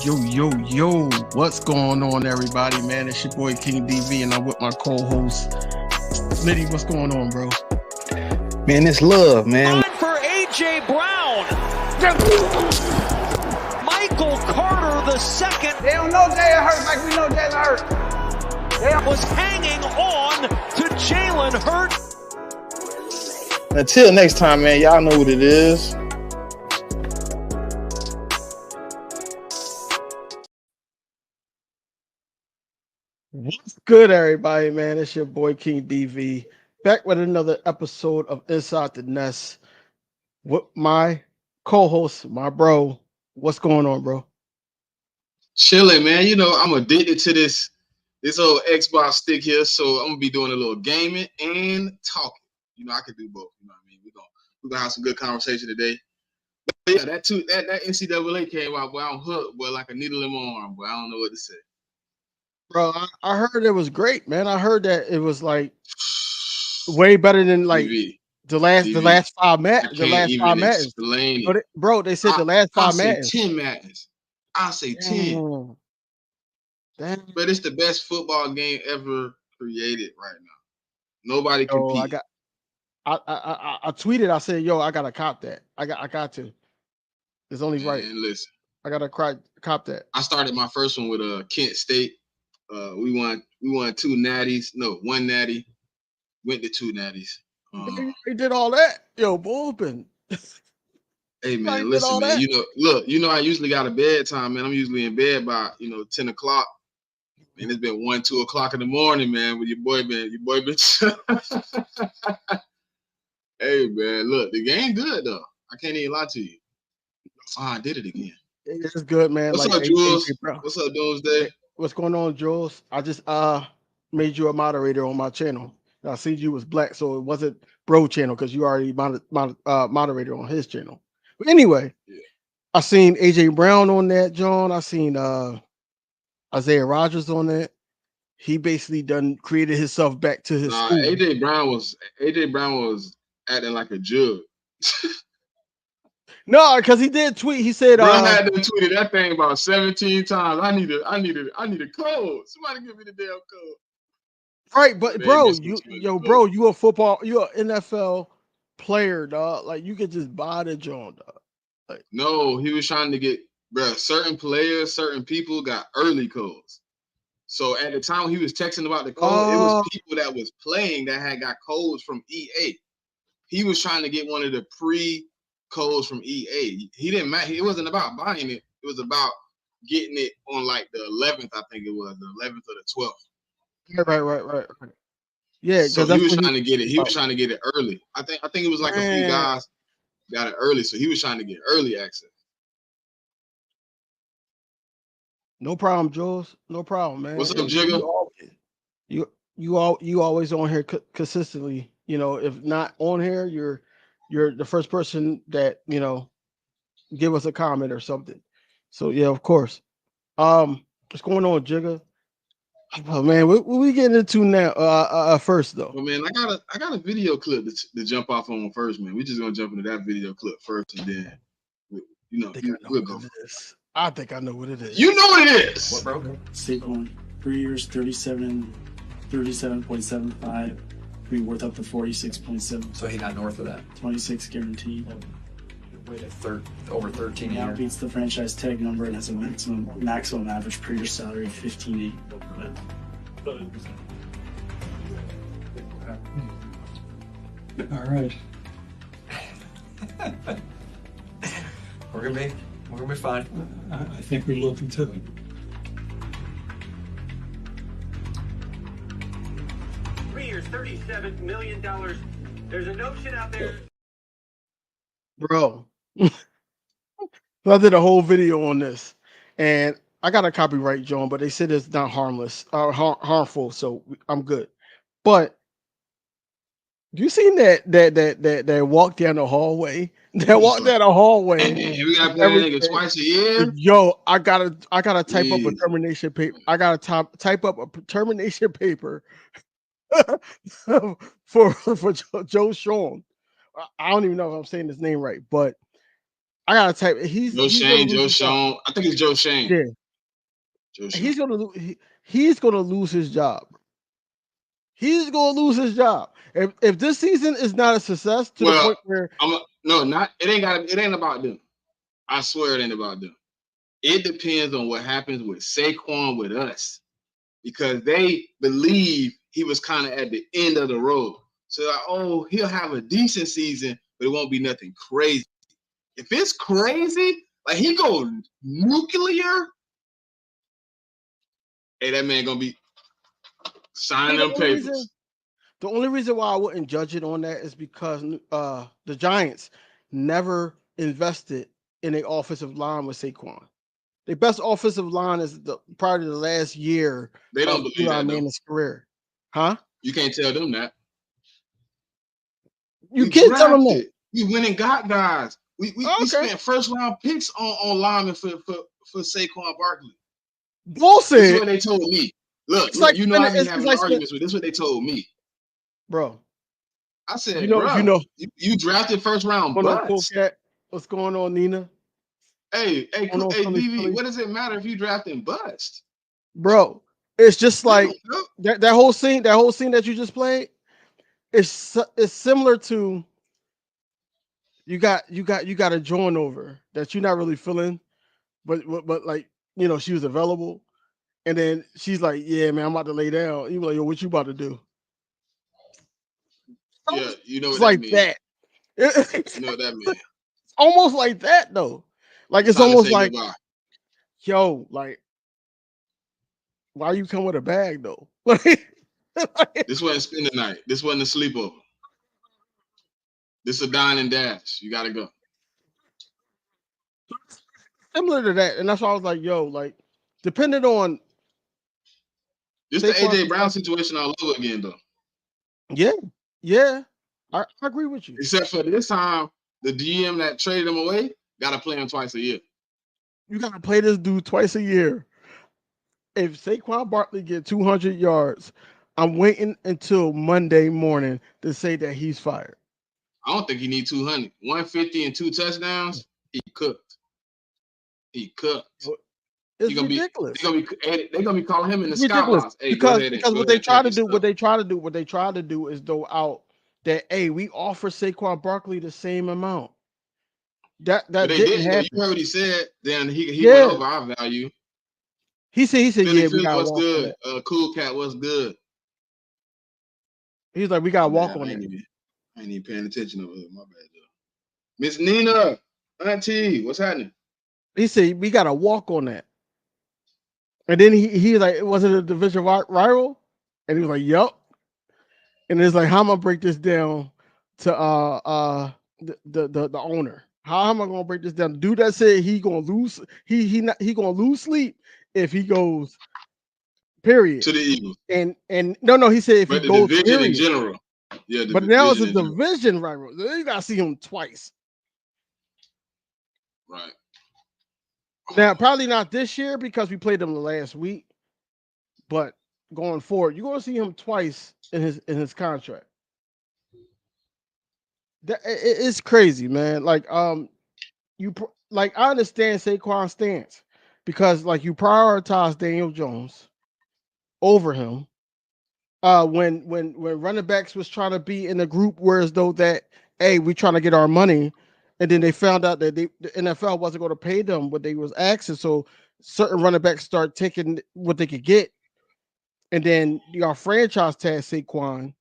Yo, what's going on, everybody, man? It's your boy King DV, and I'm with my co-host, Liddy. What's going on, bro? Man, it's love, man. For A.J. Brown. Michael Carter the second. They don't know Jalen Hurts like we know Jalen Hurts. They was hanging on to Jalen Hurts. Until next time, man, y'all know what it is. What's good, everybody, man? It's your boy King DV, back with another episode of Inside the Nest with my co-host, my bro. What's going on, bro? Chilling, man. You know, I'm addicted to this old Xbox stick here, so I'm gonna be doing a little gaming and talking. You know, I can do both. You know what I mean? We're gonna have some good conversation today. But yeah, that NCAA came out, boy. I'm hooked, boy, like a needle in my arm, boy. I don't know what to say. Bro, I heard it was great, man. I heard that it was like way better than like TV. the last five matches. Explain it. Bro, they said the last five matches. matches. 10 matches. I say 10. Damn. But it's the best football game ever created right now. Nobody competes. I tweeted. I said, "Yo, I gotta cop that. I got to. It's only right. Listen, I gotta cop that." I started my first one with Kent State. We won 2 natties. No, 1 natty. Went to 2 natties. They did all that. Yo, bullpen. Hey man, listen, man. You know, I usually got a bedtime, man. I'm usually in bed by 10 o'clock. And it's been 1, 2 o'clock in the morning, man. With your boy been. Hey man, look, the game good though. I can't even lie to you. I did it again. It's good, man. What's up, Jules? What's up, Doomsday? What's going on, Jules? I just made you a moderator on my channel. I see you was black, so it wasn't bro channel because you already moderator on his channel. But anyway, yeah. I seen AJ Brown on that, John. I seen Isaiah Rodgers on that. He basically created himself back to his school. AJ Brown was acting like a jug. No, because he did tweet. He said, Brown had to tweeted that thing about 17 times. I need a code. Somebody give me the damn code. Right, but man, bro, you a football, you an NFL player, dog. Like you could just buy the joint, dog. Like, no, he was trying to get, bro. Certain players, certain people got early codes. So at the time he was texting about the code, it was people that was playing that had got codes from EA. He was trying to get one of the pre-codes from EA. He didn't matter. It wasn't about buying it. It was about getting it on like the 11th, I think it was, the 11th or the 12th. Right. Yeah, so he was trying to get it. He was trying to get it early. I think it was like a few guys got it early, so he was trying to get early access. No problem, Jules. No problem, man. What's up, Jigga? You always on here consistently. You know, if not on here, you're the first person that give us a comment or something. So yeah, of course. What's going on, Jigga? Oh man, what we getting into now? First though. Well, man, I got a video clip to jump off on first, man. We're just gonna jump into that video clip first, and then we'll go. I think I know what it is. You know what it is. What, bro? Saquon, 3 years, 37.75. Be worth up to 46.7. So he got north of that. 26 guaranteed. Wait over 13 a year. Now beats the franchise tag number and has a maximum average per year salary of $15,800. All right. We're gonna be fine. I think we're looking to them. $37 million. There's a notion out there. Bro. I did a whole video on this, and I got a copyright, John, but they said it's not harmless or harmful, so I'm good. But you seen that walk down the hallway? That walk down the hallway. We got to twice a year. Yo, I gotta type up a termination paper. I gotta type up a termination paper for Joe Sean. I don't even know if I'm saying his name right, but I gotta type. He's Joe gonna Shane, lose Joe his job. Sean. I think it's Joe Shane. Yeah, Joe Shane. he's gonna lose his job. He's gonna lose his job if this season is not a success to the point where it ain't about them. I swear it ain't about them. It depends on what happens with Saquon with us, because they believe he was kind of at the end of the road. So like, oh, he'll have a decent season, but it won't be nothing crazy. If it's crazy, like he go nuclear, hey, that man gonna be signing them papers. The only reason why I wouldn't judge it on that is because the Giants never invested in an offensive line with Saquon. The best offensive line is prior to the last year. They don't believe that, though. Manning's career, huh? You can't tell them that. You can't tell them that. We went and got guys. We spent first round picks on linemen for Saquon Barkley. Bullshit. This is what they told me. Look, you know I be having arguments with this. Is what they told me, bro. I said, you drafted first round butts. What's going on, Nina? Hey, DV, what does it matter if you drafting bust? Bro, it's just like that whole scene that you just played. It's similar to you got a joint over that you're not really feeling, but like, you know, she was available, and then she's like, yeah, man, I'm about to lay down. You like, yo, what you about to do? Yeah, you know what it's that like means. That. You know what that means. It's almost like that though. Like it's almost like, yo, like, why you come with a bag though? This wasn't spend the night. This wasn't a sleepover. This is a dine and dash. You gotta go. Similar to that, and that's why I was like, yo, like, depending on this the AJ Brown situation all over again, though. Yeah, I agree with you. Except for this time, the GM that traded him away gotta play him twice a year. You gotta play this dude twice a year. If Saquon Barkley get 200 yards, I'm waiting until Monday morning to say that he's fired. I don't think he need 200. 150 and 2 touchdowns. He cooked. It's ridiculous. They're gonna be calling him in the skybox. Hey, because what they try to do is throw out that, hey, we offer Saquon Barkley the same amount. That didn't happen. You heard what he said. Then he went over our value. He said, yeah, we got what's good. Cool Cat, what's good? He's like, we got to walk on it. I ain't even paying attention over here. My bad, though. Miss Nina, Auntie, what's happening? He said, we got to walk on that. And then he like, was it a division rival? And he was like, yup. And it's like, how am I break this down to the owner? How am I gonna break this down? The dude that said he gonna lose, he gonna lose sleep if he goes, period. To the Eagles. And no, he said if he goes, division period. in general. Yeah, but now it's a division rival. You gotta see him twice. Right. Now, probably not this year because we played him the last week, but going forward, you're gonna see him twice in his contract. It's crazy, man. Like, I understand Saquon's stance because, like, you prioritize Daniel Jones over him. When running backs was trying to be in a group where as though that, hey, we trying to get our money, and then they found out that the NFL wasn't going to pay them what they was asking, so certain running backs start taking what they could get, and then your franchise tag Saquon.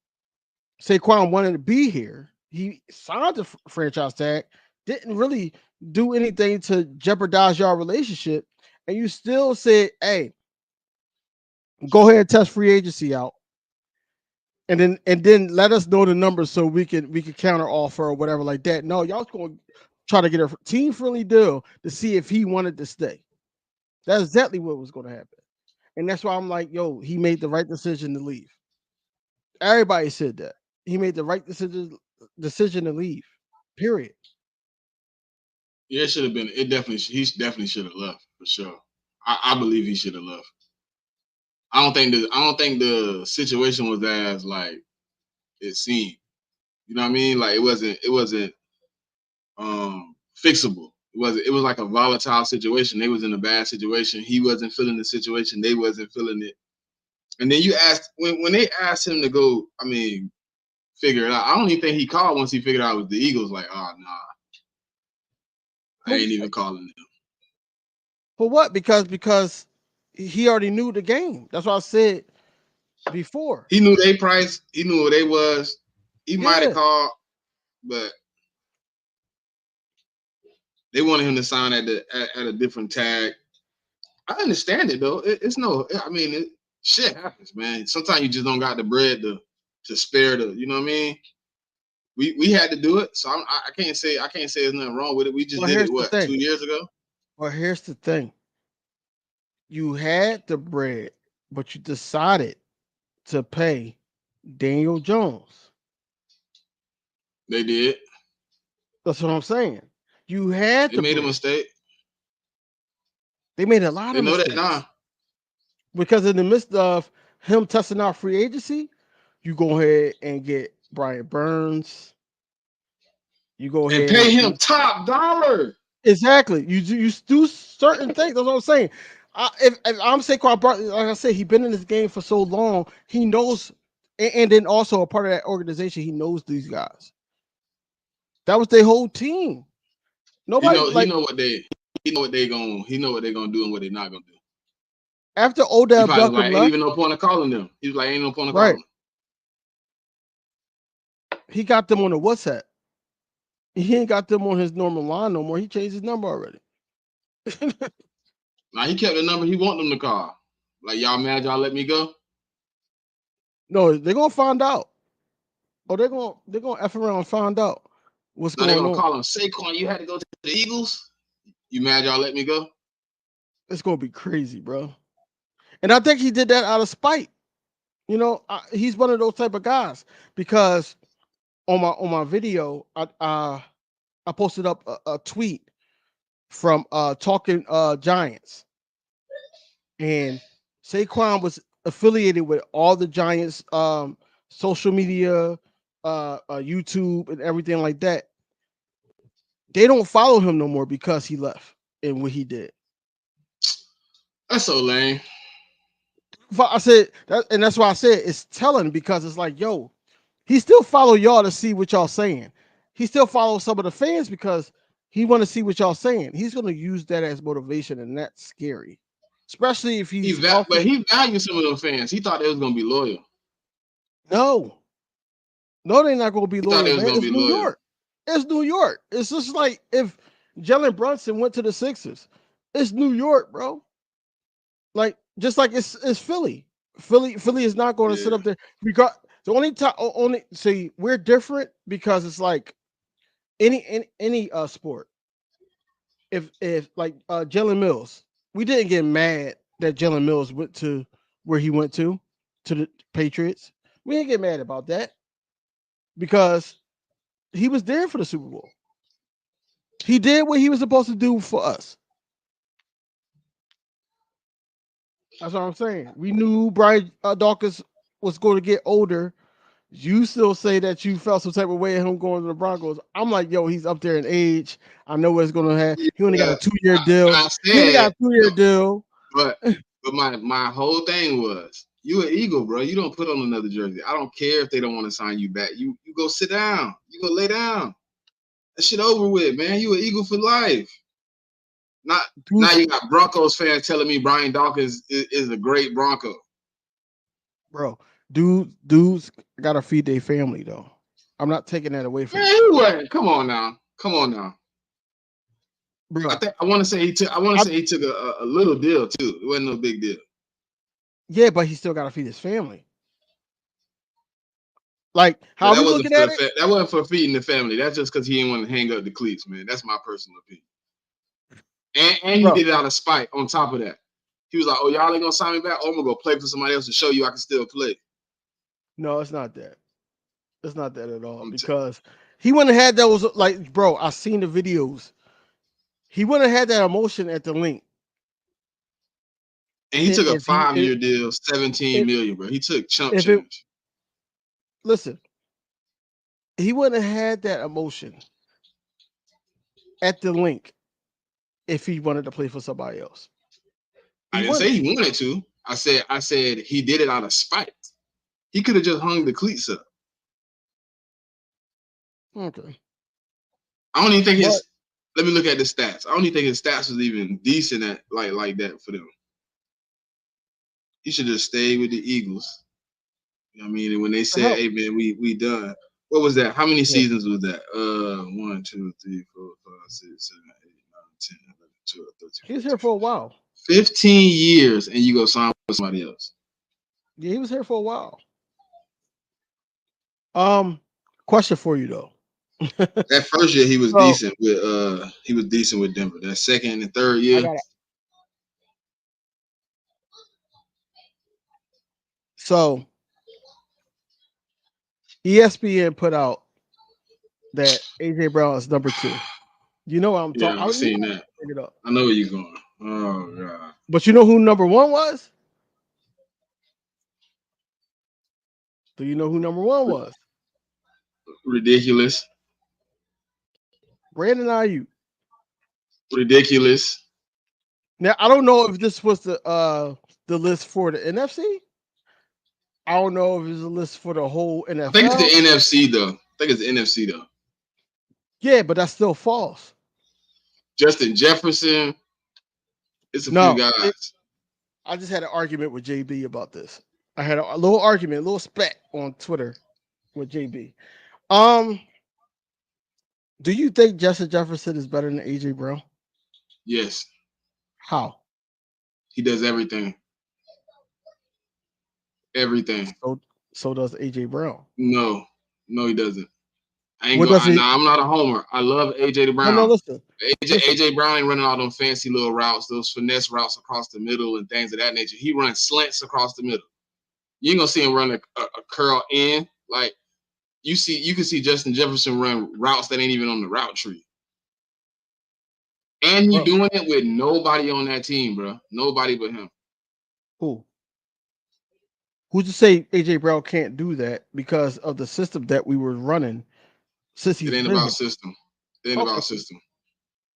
Saquon wanted to be here. He signed the franchise tag, didn't really do anything to jeopardize your relationship, and you still said, hey, go ahead and test free agency out. And then let us know the numbers so we can counter offer or whatever like that. No, y'all's going to try to get a team friendly deal to see if he wanted to stay. That's exactly what was going to happen. And that's why I'm like, yo, he made the right decision to leave. Everybody said that. He made the right decision to leave. Period. Yeah, it should have been. He definitely should have left for sure. I believe he should have left. I don't think the situation was as like it seemed. You know what I mean? Like it wasn't fixable. it was like a volatile situation. They was in a bad situation. He wasn't feeling the situation. They wasn't feeling it. And then you asked when they asked him to go, I mean, figure it out. I don't even think he called once he figured out it was the Eagles. Like, oh nah, I ain't even calling them. For what? Because he already knew the game. That's what I said before. He knew their price. He knew what they was. He might have Yeah. called, but they wanted him to sign at a different tag. I understand it though. It's no. I mean, shit happens, man. Sometimes you just don't got the bread to spare the. You know what I mean? We had to do it, so I can't say there's nothing wrong with it. We just Well, did here's it the thing. 2 years ago. Well, here's the thing. You had the bread, but you decided to pay Daniel Jones. They did. That's what I'm saying. You had They the made a bread. mistake. They made a lot They of know mistakes. that now. Because in the midst of him testing out free agency, you go ahead and get Brian Burns. You go ahead And pay him do- top dollar. exactly. You do certain things. That's what I'm saying. If I'm Saquon Barkley, like I said, he's been in this game for so long, he knows, and then also a part of that organization, he knows these guys. That was their whole team. Nobody He know what they gonna do and what they're not gonna do. after He Odell probably was Beckham like, ain't left, even no point of calling them. He was like, ain't no point of right? calling them. He got them on the WhatsApp. He ain't got them on his normal line no more. He changed his number already. Now he kept the number he want them to call. Like, y'all mad y'all let me go? No, they're gonna find out. Oh, they're gonna F around and find out what's No, they're going gonna on. call him Saquon. You had to go to the Eagles. You mad y'all let me go? It's gonna be crazy, bro. And I think he did that out of spite. You know, he's one of those type of guys because on my video, I posted up a tweet from Talking Giants, and Saquon was affiliated with all the Giants social media, YouTube, and everything like that. They don't follow him no more because he left and what he did. That's so lame. I said that, and that's why I said it's telling because it's like, yo, he still follow y'all to see what y'all saying. He still follows some of the fans because he want to see what y'all saying. He's going to use that as motivation, and that's scary, especially if he's healthy. But he valued some of those fans. He thought they was gonna be loyal. No, they're not going to be He thought loyal, they was man. gonna It's be New loyal. York. It's New York. It's just like if Jalen Brunson went to the Sixers. It's New York, bro. Like just like it's Philly. Philly is not going to sit Yeah. up there. Because the only see we're different because it's like any sport. If like Jalen Mills, we didn't get mad that Jalen Mills went to where he went to the Patriots. We didn't get mad about that because he was there for the Super Bowl. He did what he was supposed to do for us. That's what I'm saying. We knew Brian Dawkins was going to get older. You still say that you felt some type of way at him going to the Broncos. I'm like, yo, he's up there in age. I know what it's going to have. He only got a 2-year deal. He only got a 2-year deal. But my whole thing was, you an Eagle, bro. You don't put on another jersey. I don't care if they don't want to sign you back. You go sit down. You go lay down. That shit over with, man. You an Eagle for life. Now you got Broncos fans telling me Brian Dawkins is a great Bronco. Bro, dudes got to feed their family, though. I'm not taking that away from Man, he wasn't. Come on now. Bro, I want to say he took a little deal too. It wasn't no big deal. Yeah, but he still got to feed his family. Like how we looking at it? That wasn't for feeding the family. That's just because he didn't want to hang up the cleats, man. That's my personal opinion. And he did it out of spite. On top of that, he was like, "Oh, y'all ain't gonna sign me back. Oh, I'm gonna go play for somebody else to show you I can still play." No, it's not that. It's not that at all. Because he wouldn't have had those. Like, bro, I seen the videos. He wouldn't have had that emotion at the link. And he took a 5-year deal, 17 million, bro. He took chump change. Listen, he wouldn't have had that emotion at the link if he wanted to play for somebody else. I didn't say he wanted to. I said he did it out of spite. He could have just hung the cleats up. Okay. I don't even think his. Let me look at the stats. I don't even think his stats was even decent at like that for them. He should just stay with the Eagles. You know what I mean? And when they said, "Hey man, we done," what was that? How many seasons was that? 1, 2, 3, 4, 5, 6, 7, 8, 9, 10, 11, 12, 13. He was here for a while. 15 years, and you go sign with somebody else. Yeah, he was here for a while. Question for you though. That first year he was decent with Denver. That second and third year. So ESPN put out that AJ Brown is number 2. You know what I'm talking about? I've seen that. I know where you're going. Oh god. But you know who number 1 was? Do you know who number 1 was? Ridiculous. Brandon Ayuk. Ridiculous. Now I don't know if this was the list for the NFC. I don't know if it's a list for the whole NFL. I think it's the NFC though. Yeah, but that's still false. Justin Jefferson. It's a few guys. I just had an argument with JB about this. I had a little argument, a little spat on Twitter with JB. Do you think Justin Jefferson is better than AJ Brown? Yes. How? He does everything. Everything. So does AJ Brown. No, he doesn't. I'm not a homer. I love AJ Brown. No, listen. AJ Brown ain't running all them fancy little routes, those finesse routes across the middle and things of that nature. He runs slants across the middle. You ain't gonna see him run a curl in. Like you can see Justin Jefferson run routes that ain't even on the route tree. And he's doing it with nobody on that team, bro. Nobody but him. Who? Who's to say AJ Brown can't do that because of the system that we were running? Since it ain't about system. It ain't about system.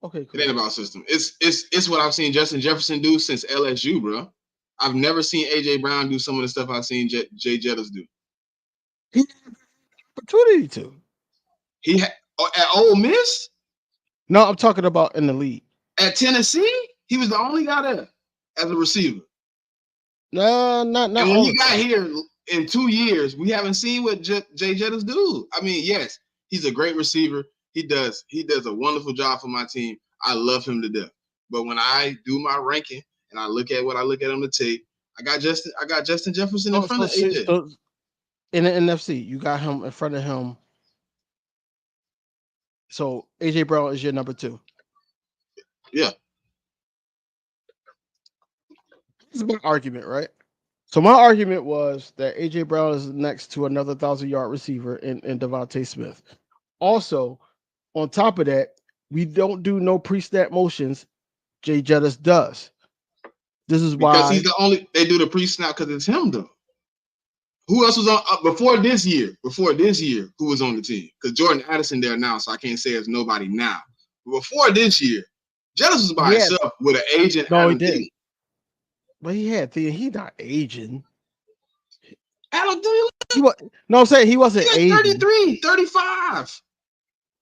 Okay, cool. It ain't about system. It's what I've seen Justin Jefferson do since LSU, bro. I've never seen AJ Brown do some of the stuff I've seen Jay Jettas do. He had opportunity to. He had at Ole Miss? No, I'm talking about in the league. At Tennessee, he was the only guy there as a receiver. No, not. And when he got here in 2 years, we haven't seen what Jay Jettas do. I mean, yes, he's a great receiver. He does a wonderful job for my team. I love him to death. But when I do my ranking and I look at what I look at on the tape, I got Justin Jefferson in front of AJ. So in the NFC, you got him in front of him. So AJ Brown is your number 2. Yeah. This is my argument, right? So my argument was that AJ Brown is next to another 1,000-yard receiver in Devontae Smith. Also, on top of that, we don't do no pre-snap motions. Jay Jettas does. This is why because he's the only. They do the pre-snap because it's him though. Who else was on before this year? Before this year, who was on the team? Because Jordan Addison there now, so I can't say there's nobody now. But before this year, Jettas was by himself with an agent. No, Adam he didn't. Thielen. But he had he not aging. Adam Thielen. No, I'm saying he wasn't aging. 33, 35.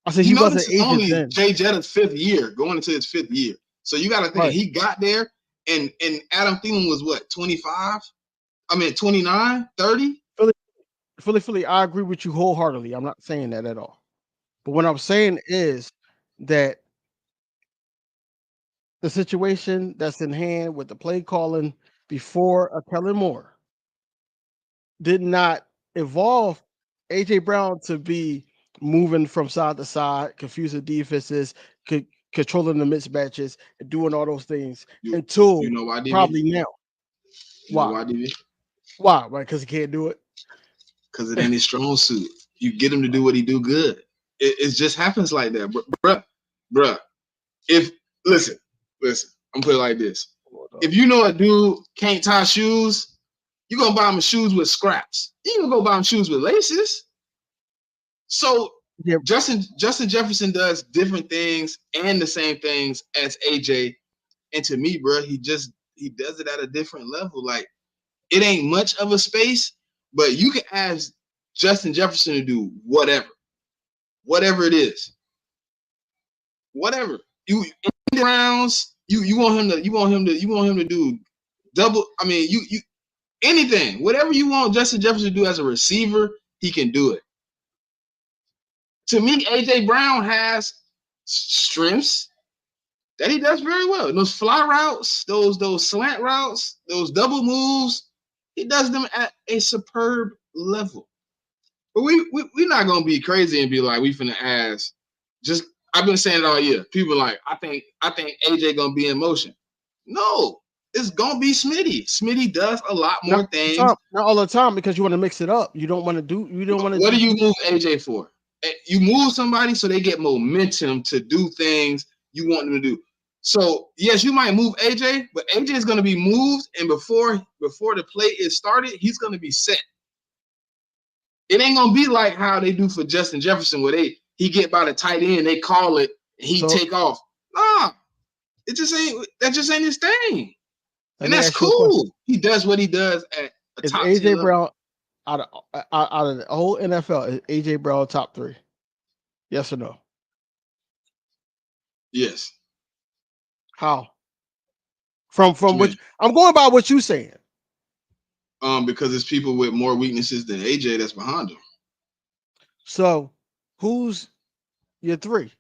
I said he wasn't aging only then. Jay Jettas' 5th year, going into his 5th year. So you got to think he got there, and Adam Thielen was what, 25? I mean 29, 30? Philly, I agree with you wholeheartedly. I'm not saying that at all. But what I'm saying is that the situation that's in hand with the play calling before Kellen Moore did not evolve AJ Brown to be moving from side to side, confusing defenses, controlling the mismatches, and doing all those things until you know why, probably now. Why? Why, DB? Why? Right? Because he can't do it. Because it ain't his strong suit. You get him to do what he do good. It just happens like that, bruh. If listen, I'm put it like this: if you know a dude can't tie shoes, you gonna buy him shoes with scraps. You gonna go buy him shoes with laces. So Yeah. Justin Jefferson does different things and the same things as AJ. And to me, bro, he does it at a different level. Like, it ain't much of a space, but you can ask Justin Jefferson to do whatever it is. Whatever. You in the rounds, you want him to do double. I mean, you anything, whatever you want Justin Jefferson to do as a receiver, he can do it. To me, AJ Brown has strengths that he does very well. Those fly routes, those slant routes, those double moves, he does them at a superb level. But we're not gonna be crazy and be like, we finna ask. Just, I've been saying it all year. People are like, I think AJ gonna be in motion. No, it's gonna be Smitty. Smitty does a lot more things. Not all the time, because you want to mix it up. You don't want to do. You don't want to. What do you move AJ for? You move somebody so they get momentum to do things you want them to do. So yes, you might move AJ, but AJ is going to be moved, and before the play is started, he's going to be set. It ain't going to be like how they do for Justin Jefferson, where he get by the tight end, they call it, and he take off. Nah, it just ain't. That just ain't his thing, and that's cool. He does what he does at a top AJ tier Brown out of the whole NFL, is AJ Brown top 3? Yes or no? Yes. How? From which I'm going by what you saying. Because it's people with more weaknesses than AJ that's behind him. So, who's your 3?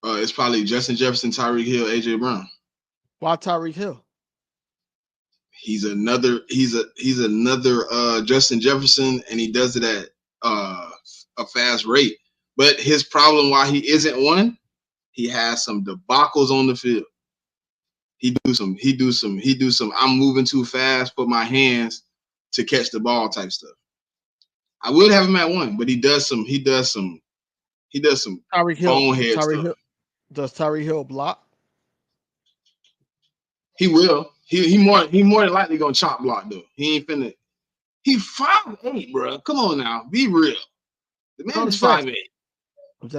It's probably Justin Jefferson, Tyreek Hill, AJ Brown. Why Tyreek Hill? He's another Justin Jefferson, and he does it at a fast rate. But his problem, why he isn't one, he has some debacles on the field. He do some I'm moving too fast, put my hands to catch the ball type stuff. I would have him at 1, but he does some Tyreek Hill. bonehead stuff. Does Tyreek Hill block? He will. He more than likely gonna chop block though. He ain't finna. He 5'8", bro. Come on now, be real. The man is 5'8".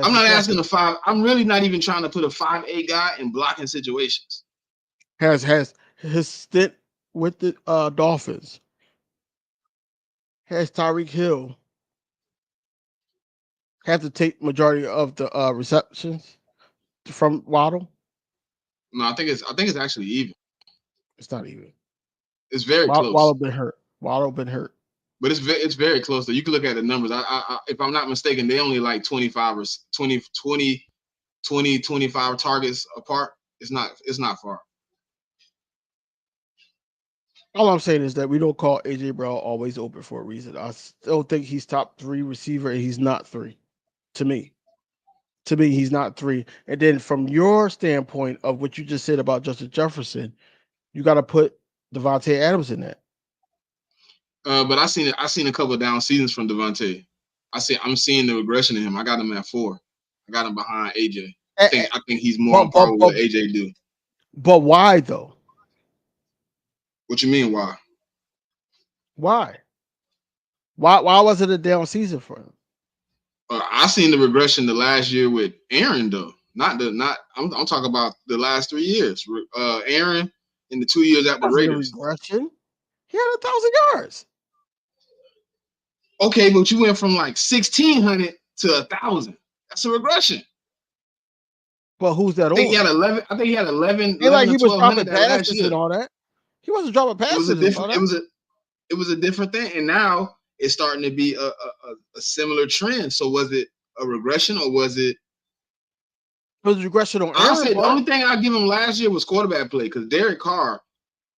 I'm not asking a 5. I'm really not even trying to put a 5'8" guy in blocking situations. Has his stint with the Dolphins. Has Tyreek Hill had to take majority of the receptions from Waddle? No, I think it's actually even. It's not even. It's very close. Waddle been hurt. But it's very close. So you can look at the numbers. I if I'm not mistaken, they only like 25 or 25 targets apart. It's not far. All I'm saying is that we don't call AJ Brown always open for a reason. I still think he's top 3 receiver, and he's not 3. To me, he's not 3. And then from your standpoint of what you just said about Justin Jefferson, you got to put Davante Adams in that. But I seen a couple of down seasons from Davante. I'm seeing the regression in him. I got him at 4. I got him behind AJ. I think he's more on par with what AJ do. But why though? What you mean why? Why was it a down season for him? I seen the regression the last year with Aaron though. I'm talking about the last 3 years. Aaron in the 2 years at the Raiders. Regression. He had 1,000 yards. Okay, but you went from like 1,600 to 1,000. That's a regression. But who's that? I think he had 11. I think he had 11. Like he was dropping passes and all that. He wasn't dropping passes. It was a different thing, and now it's starting to be a similar trend. So was it a regression or was it? It was a regression on Aaron. Honestly, the only thing I give him last year was quarterback play because Derek Carr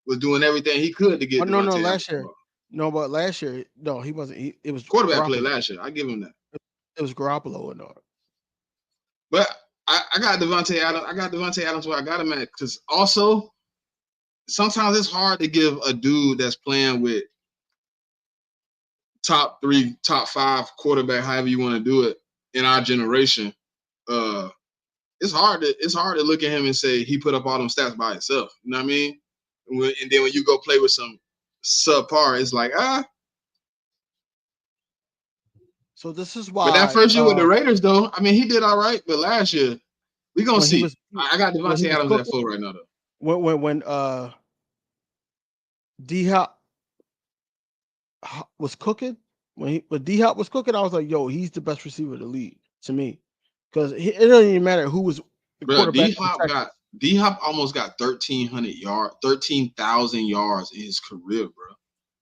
was doing everything he could to get. Last year. No, but last year, no, he wasn't. It was quarterback play last year. I give him that. It was Garoppolo and all. But I got Davante Adams. I got Davante Adams where I got him at because also sometimes it's hard to give a dude that's playing with top 3, top 5 quarterback, however you want to do it in our generation. It's hard to look at him and say he put up all them stats by himself. You know what I mean? And then when you go play with some subpar, it's like So this is why. But that first year with the Raiders, though, I mean, he did all right. But last year, we gonna see. I got Devontae Adams at 4 right now, though. When D-Hop was cooking, when D-Hop was cooking, I was like, yo, he's the best receiver in the league to me. Because it doesn't even matter who was the quarterback. D-Hop almost got 1,300 yards, 13,000 yards in his career, bro.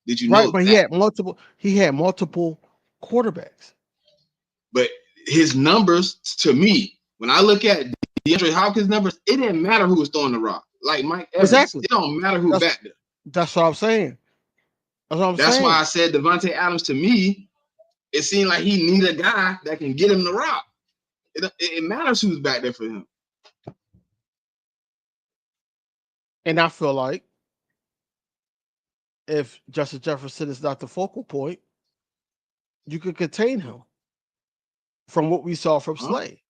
Did you know Right, but that? he had multiple quarterbacks. But his numbers, to me, when I look at DeAndre Hopkins' numbers, it didn't matter who was throwing the rock. Like Mike Evans, Exactly. It don't matter who back there. That's what I'm saying. That's why I said Devontae Adams, to me, it seemed like he needed a guy that can get him the rock. It matters who's back there for him. And I feel like if Justin Jefferson is not the focal point, you could contain him from what we saw from Slay.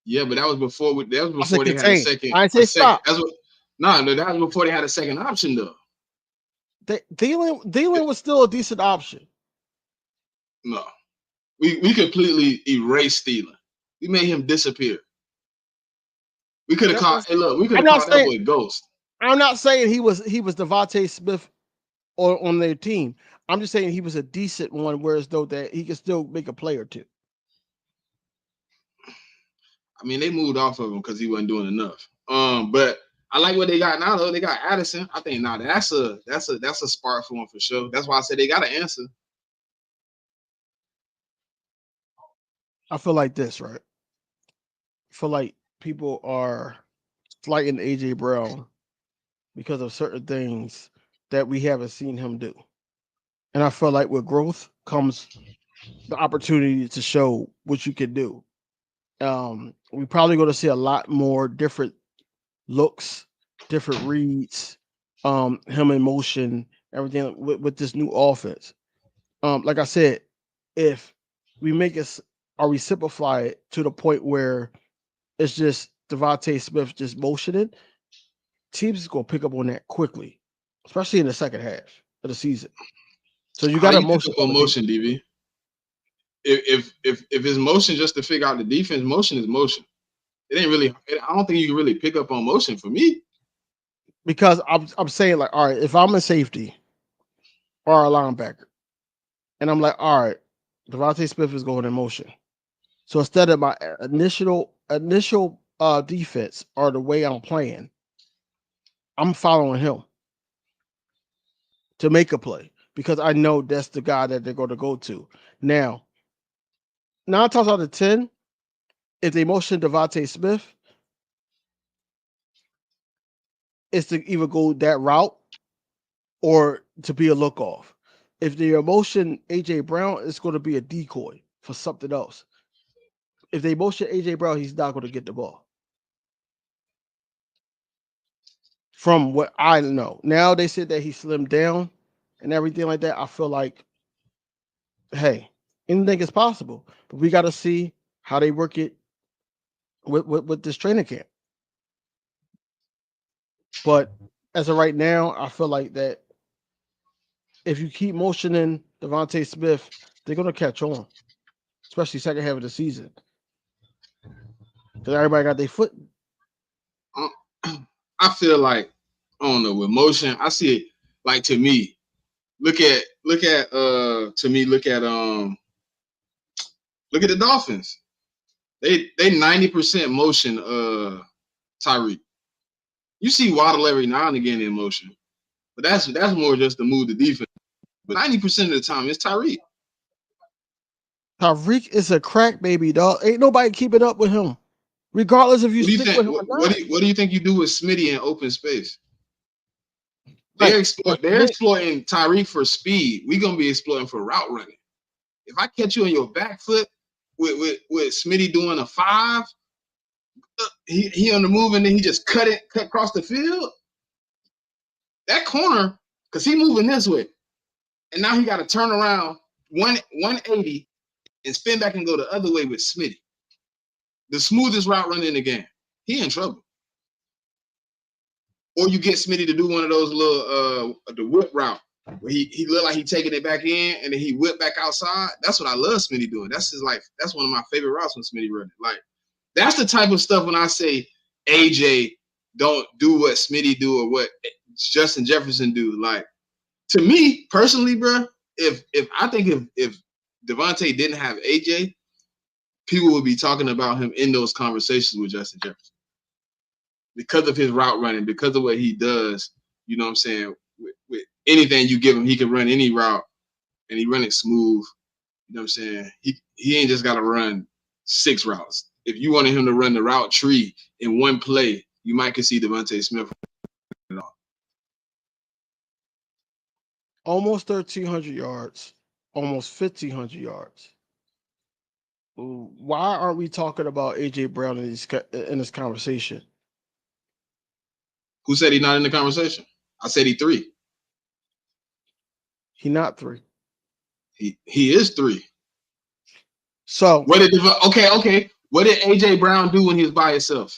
Yeah, but that was before they had a second. I say stop. That was before they had a second option, though. Thielen was still a decent option. No, we completely erased Thielen. We made him disappear. We could have caught. Hey, look, we could have caught that boy Ghost. I'm not saying he was Devontae Smith on their team. I'm just saying he was a decent one, whereas though that he could still make a play or two. I mean, they moved off of him because he wasn't doing enough. But I like what they got now, though. They got Addison. I think now that's a spark for him for sure. That's why I said they got an answer. I feel like this, right? I feel like people are slighting AJ Brown because of certain things that we haven't seen him do. And I feel like with growth comes the opportunity to show what you can do. We probably going to see a lot more different looks, different reads, him in motion, everything with this new offense. Like I said, if we make it or we simplify it to the point where it's just Devontae Smith just motioning, teams is going to pick up on that quickly, especially in the second half of the season. So you got to motion, DB. If it's motion just to figure out the defense, motion is motion. It ain't really. I don't think you can really pick up on motion for me. Because I'm saying, like, all right, if I'm a safety or a linebacker, and I'm like, all right, Devontae Smith is going in motion. So instead of my initial defense or the way I'm playing, I'm following him to make a play because I know that's the guy that they're going to go to. Now, 9 times out of 10, if they motion Devontae Smith, it's to either go that route or to be a look off. If they motion AJ Brown, it's going to be a decoy for something else. If they motion AJ Brown, he's not going to get the ball. From what I know. Now they said that he slimmed down and everything like that. I feel like, hey, anything is possible. But we got to see how they work it with this training camp. But as of right now, I feel like that if you keep motioning Devontae Smith, they're going to catch on, especially second half of the season. Because everybody got their foot. I feel like, I don't know, with motion, I see it like, to me, look at the Dolphins. They 90% motion Tyreek. You see Waddle every now and again in motion, but that's more just to move the defense. But 90% of the time, it's Tyreek. Tyreek is a crack baby, dog. Ain't nobody keeping up with him, regardless if you stick with him or not. What do you think you do with Smitty in open space? They're exploiting Tyreek for speed. We're gonna be exploiting for route running. If I catch you on your back foot with Smitty doing a 5, he on the move and then he just cut across the field. That corner, because he moving this way, and now he got to turn around 180 and spin back and go the other way with Smitty. The smoothest route running in the game. He in trouble. Or you get Smitty to do one of those little the whip route where he looked like he taking it back in and then he whipped back outside. That's what I love Smitty doing. That's one of my favorite routes when Smitty running. Like that's the type of stuff when I say AJ don't do what Smitty do or what Justin Jefferson do. Like to me personally, bro, if Devontae didn't have AJ, people would be talking about him in those conversations with Justin Jefferson because of his route running, because of what he does. You know what I'm saying? With anything you give him, he can run any route, and he run it smooth. You know what I'm saying? He ain't just got to run 6 routes. If you wanted him to run the route tree in one play, you might could see Devontae Smith. Almost 1,300 yards, almost 1,500 yards. Why aren't we talking about AJ Brown in this conversation? Who said he's not in the conversation? I said he 3. He not 3. He is 3. So what did What did AJ Brown do when he was by himself?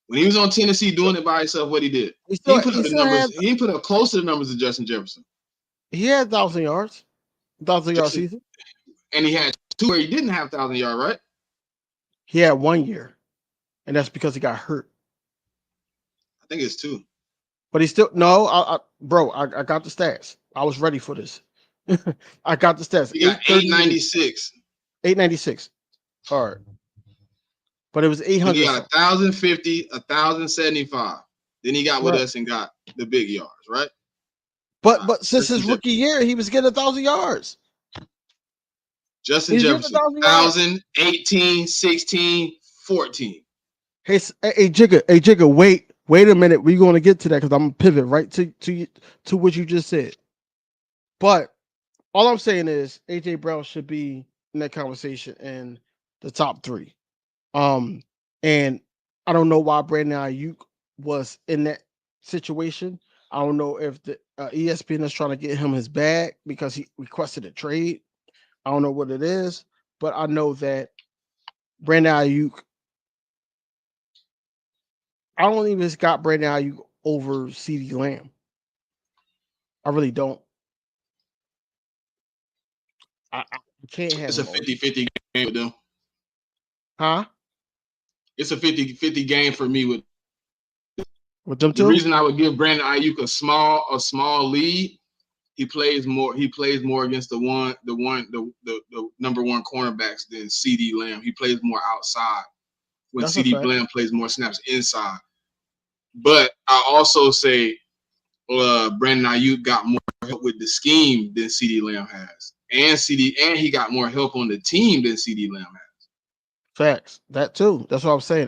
When he was on Tennessee doing it by himself, what he did? He put up close to the numbers of Justin Jefferson. He had 1,000 yards, 1,000-yard season, and he had 2 where he didn't have 1,000 yards, right? He had 1 year, and that's because he got hurt. I think it's 2. But he still I got the stats. I was ready for this. I got the stats. He got 896. 896. All right. But it was 800. He got 1,050, 1,075. Then he got with us and got the big yards, right? But since his rookie year, he was getting 1,000 yards. Justin Jefferson, 1,000, 18, 16, 14. Hey, Jigga, wait a minute. We're going to get to that because I'm going to pivot right to what you just said. But all I'm saying is AJ Brown should be in that conversation in the top 3. And I don't know why Brandon Ayuk was in that situation. I don't know if the ESPN is trying to get him his bag because he requested a trade. I don't know what it is, but I know that Brandon Ayuk, I don't even got Brandon Ayuk over CeeDee Lamb. I really don't. I can't have it's a 50-50 game with them. Huh? It's a 50-50 game for me with them too. The reason I would give Brandon Ayuk a small lead, he plays more against the number 1 cornerbacks than CeeDee Lamb. He plays more outside when CeeDee Lamb plays more snaps inside. But I also say Brandon Ayuk got more help with the scheme than CeeDee Lamb has. And he got more help on the team than CeeDee Lamb has. Facts. That too. That's what I'm saying.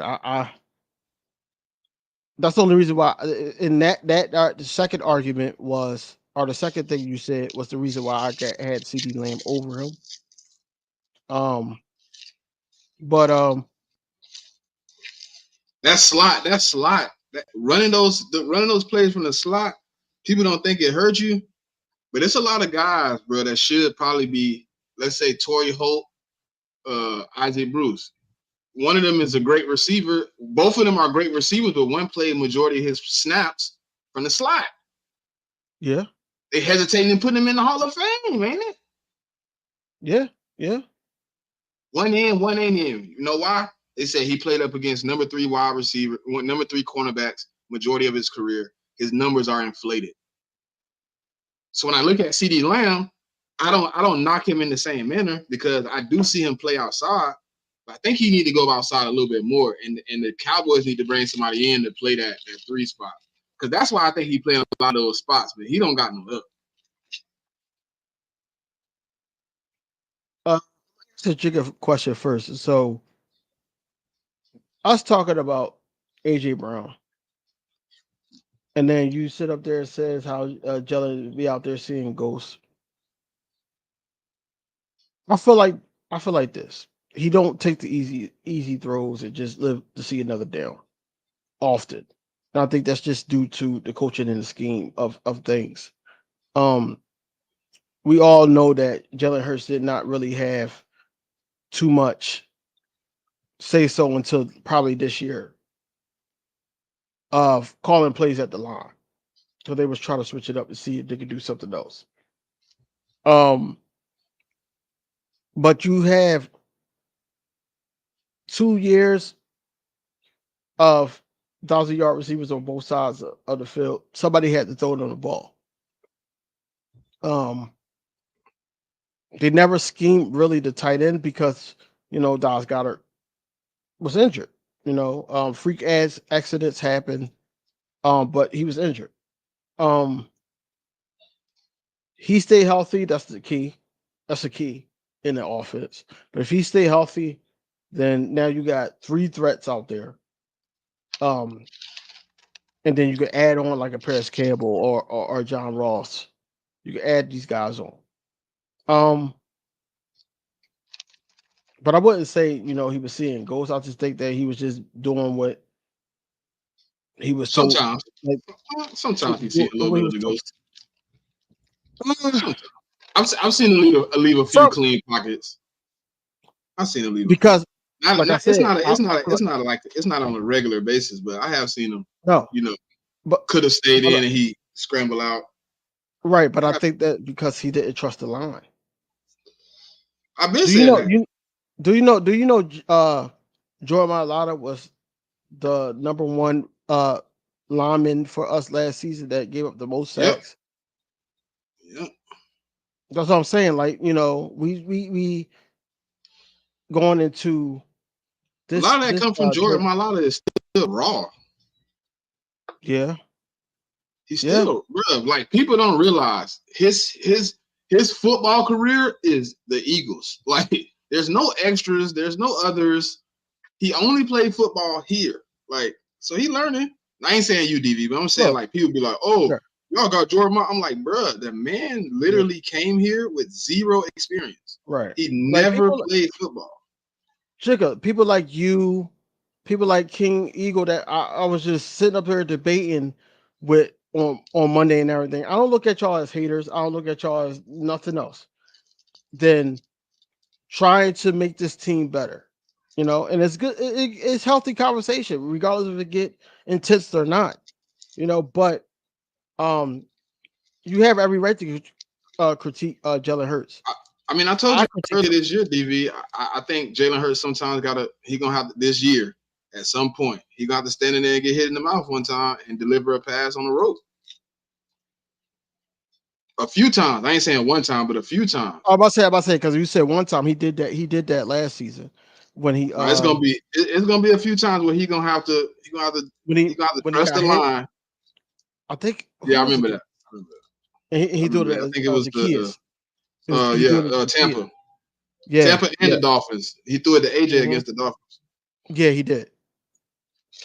That's the only reason why in that the second argument was, or the second thing you said was the reason why I had CeeDee Lamb over him. That slot. Running those plays from the slot, people don't think it hurt you, but it's a lot of guys, bro, that should probably be, let's say, Torrey Holt, Isaac Bruce. One of them is a great receiver. Both of them are great receivers, but one played majority of his snaps from the slot. Yeah. They hesitating and putting him in the Hall of Fame, ain't it? Yeah. One in, one ain't in. You know why? They said he played up against number 3 wide receiver, number 3 cornerbacks, majority of his career. His numbers are inflated. So when I look at CeeDee Lamb, I don't knock him in the same manner because I do see him play outside. But I think he need to go outside a little bit more, and the Cowboys need to bring somebody in to play that 3 spot. Because that's why I think he playing a lot of those spots, but he don't got no help. It's a Jigga question first. So us talking about AJ Brown, and then you sit up there and says how Jalen be out there seeing ghosts. I feel like this. He don't take the easy throws and just live to see another down often. And I think that's just due to the coaching and the scheme of things. We all know that Jalen Hurts did not really have too much say so until probably this year of calling plays at the line. So they was trying to switch it up to see if they could do something else. But you have 2 years of 1,000-yard receivers on both sides of the field. Somebody had to throw it on the ball. They never schemed really the tight end because Dallas Goedert was injured. Freak accidents happen, but he was injured. He stayed healthy. That's the key. That's the key in the offense. But if he stay healthy, then now you got 3 threats out there. And then you could add on like a Paris Campbell or John Ross. You can add these guys on. But I wouldn't say, he was seeing goals. I just think that he was just doing what he was told. Sometimes you see a little bit of the ghost. I've seen him leave a few clean pockets. I've seen him leave because it's not on a regular basis, but I have seen him. No, but could have stayed in and he scrambled out. Right, but I think that because he didn't trust the line. I've been saying that. Do you know Jordan Mailata was the number 1 lineman for us last season that gave up the most sacks? Yep. That's what I'm saying. Like, we going into this. A lot of that comes from Jordan Mailata is still raw. Yeah. He's still real. Like, people don't realize his football career is the Eagles. Like, there's no extras, there's no others. He only played football here. Like, so he learning. I ain't saying you, DV, but I'm saying like people be like, oh, y'all got Jordan. I'm like, bruh, the man literally came here with 0 experience. Right. He never played football. Chicka, people like you, people like King Eagle that I was just sitting up here debating with on Monday and everything. I don't look at y'all as haters. I don't look at y'all as nothing else than trying to make this team better. And it's good. It's healthy conversation, regardless if it get intense or not. But you have every right to critique Jalen Hurts. I mean, I told you earlier this year, DV. I think Jalen Hurts sometimes he gonna have this year at some point. He got to stand in there and get hit in the mouth one time and deliver a pass on the road. A few times. I ain't saying one time, but a few times. I'm about to say because you said one time he did that. He did that last season when he. It's gonna be a few times where he gonna have to trust the line. I think. Yeah, I remember that. And he do it. I think it was the Tampa. Yeah, Tampa and the Dolphins. He threw it to AJ against the Dolphins. Yeah, he did.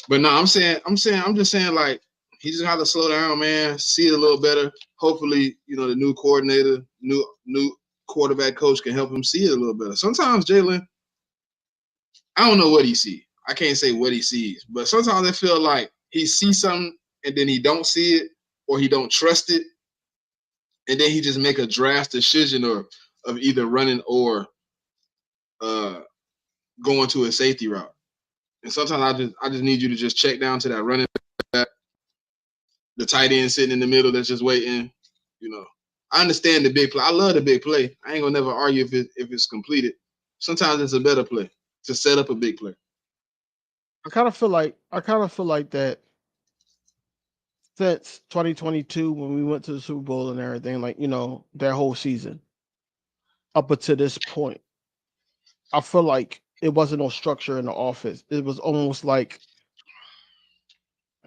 But no, I'm just saying, like, he just got to slow down, man. See it a little better. Hopefully, the new coordinator, new quarterback coach can help him see it a little better. Sometimes Jalen, I don't know what he sees. I can't say what he sees, but sometimes I feel like he sees something and then he don't see it or he don't trust it, and then he just make a drastic decision of either running or going to a safety route. And sometimes I just need you to just check down to that running back, the tight end sitting in the middle that's just waiting. I understand the big play. I love the big play. I ain't gonna never argue if it's completed. Sometimes it's a better play to set up a big play. I kind of feel like that since 2022 when we went to the Super Bowl and everything, like that whole season up until this point, I feel like it wasn't no structure in the offense. It was almost like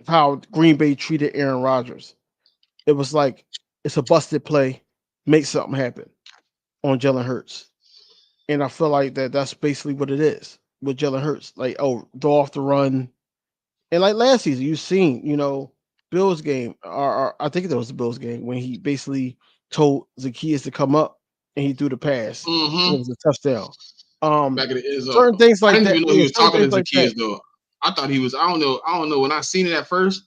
how Green Bay treated Aaron Rodgers. It was like it's a busted play, make something happen on Jalen Hurts. And I feel like that's basically what it is with Jalen Hurts. Like, throw off the run. And like last season, you've seen, Bills game, or I think it was the Bills game, when he basically told Zacchaeus to come up and he threw the pass. Mm-hmm. It was a touchdown. Back in the end zone. Certain things like that. I didn't even know he was talking to Zacchaeus, though. I thought he was, I don't know. When I seen it at first,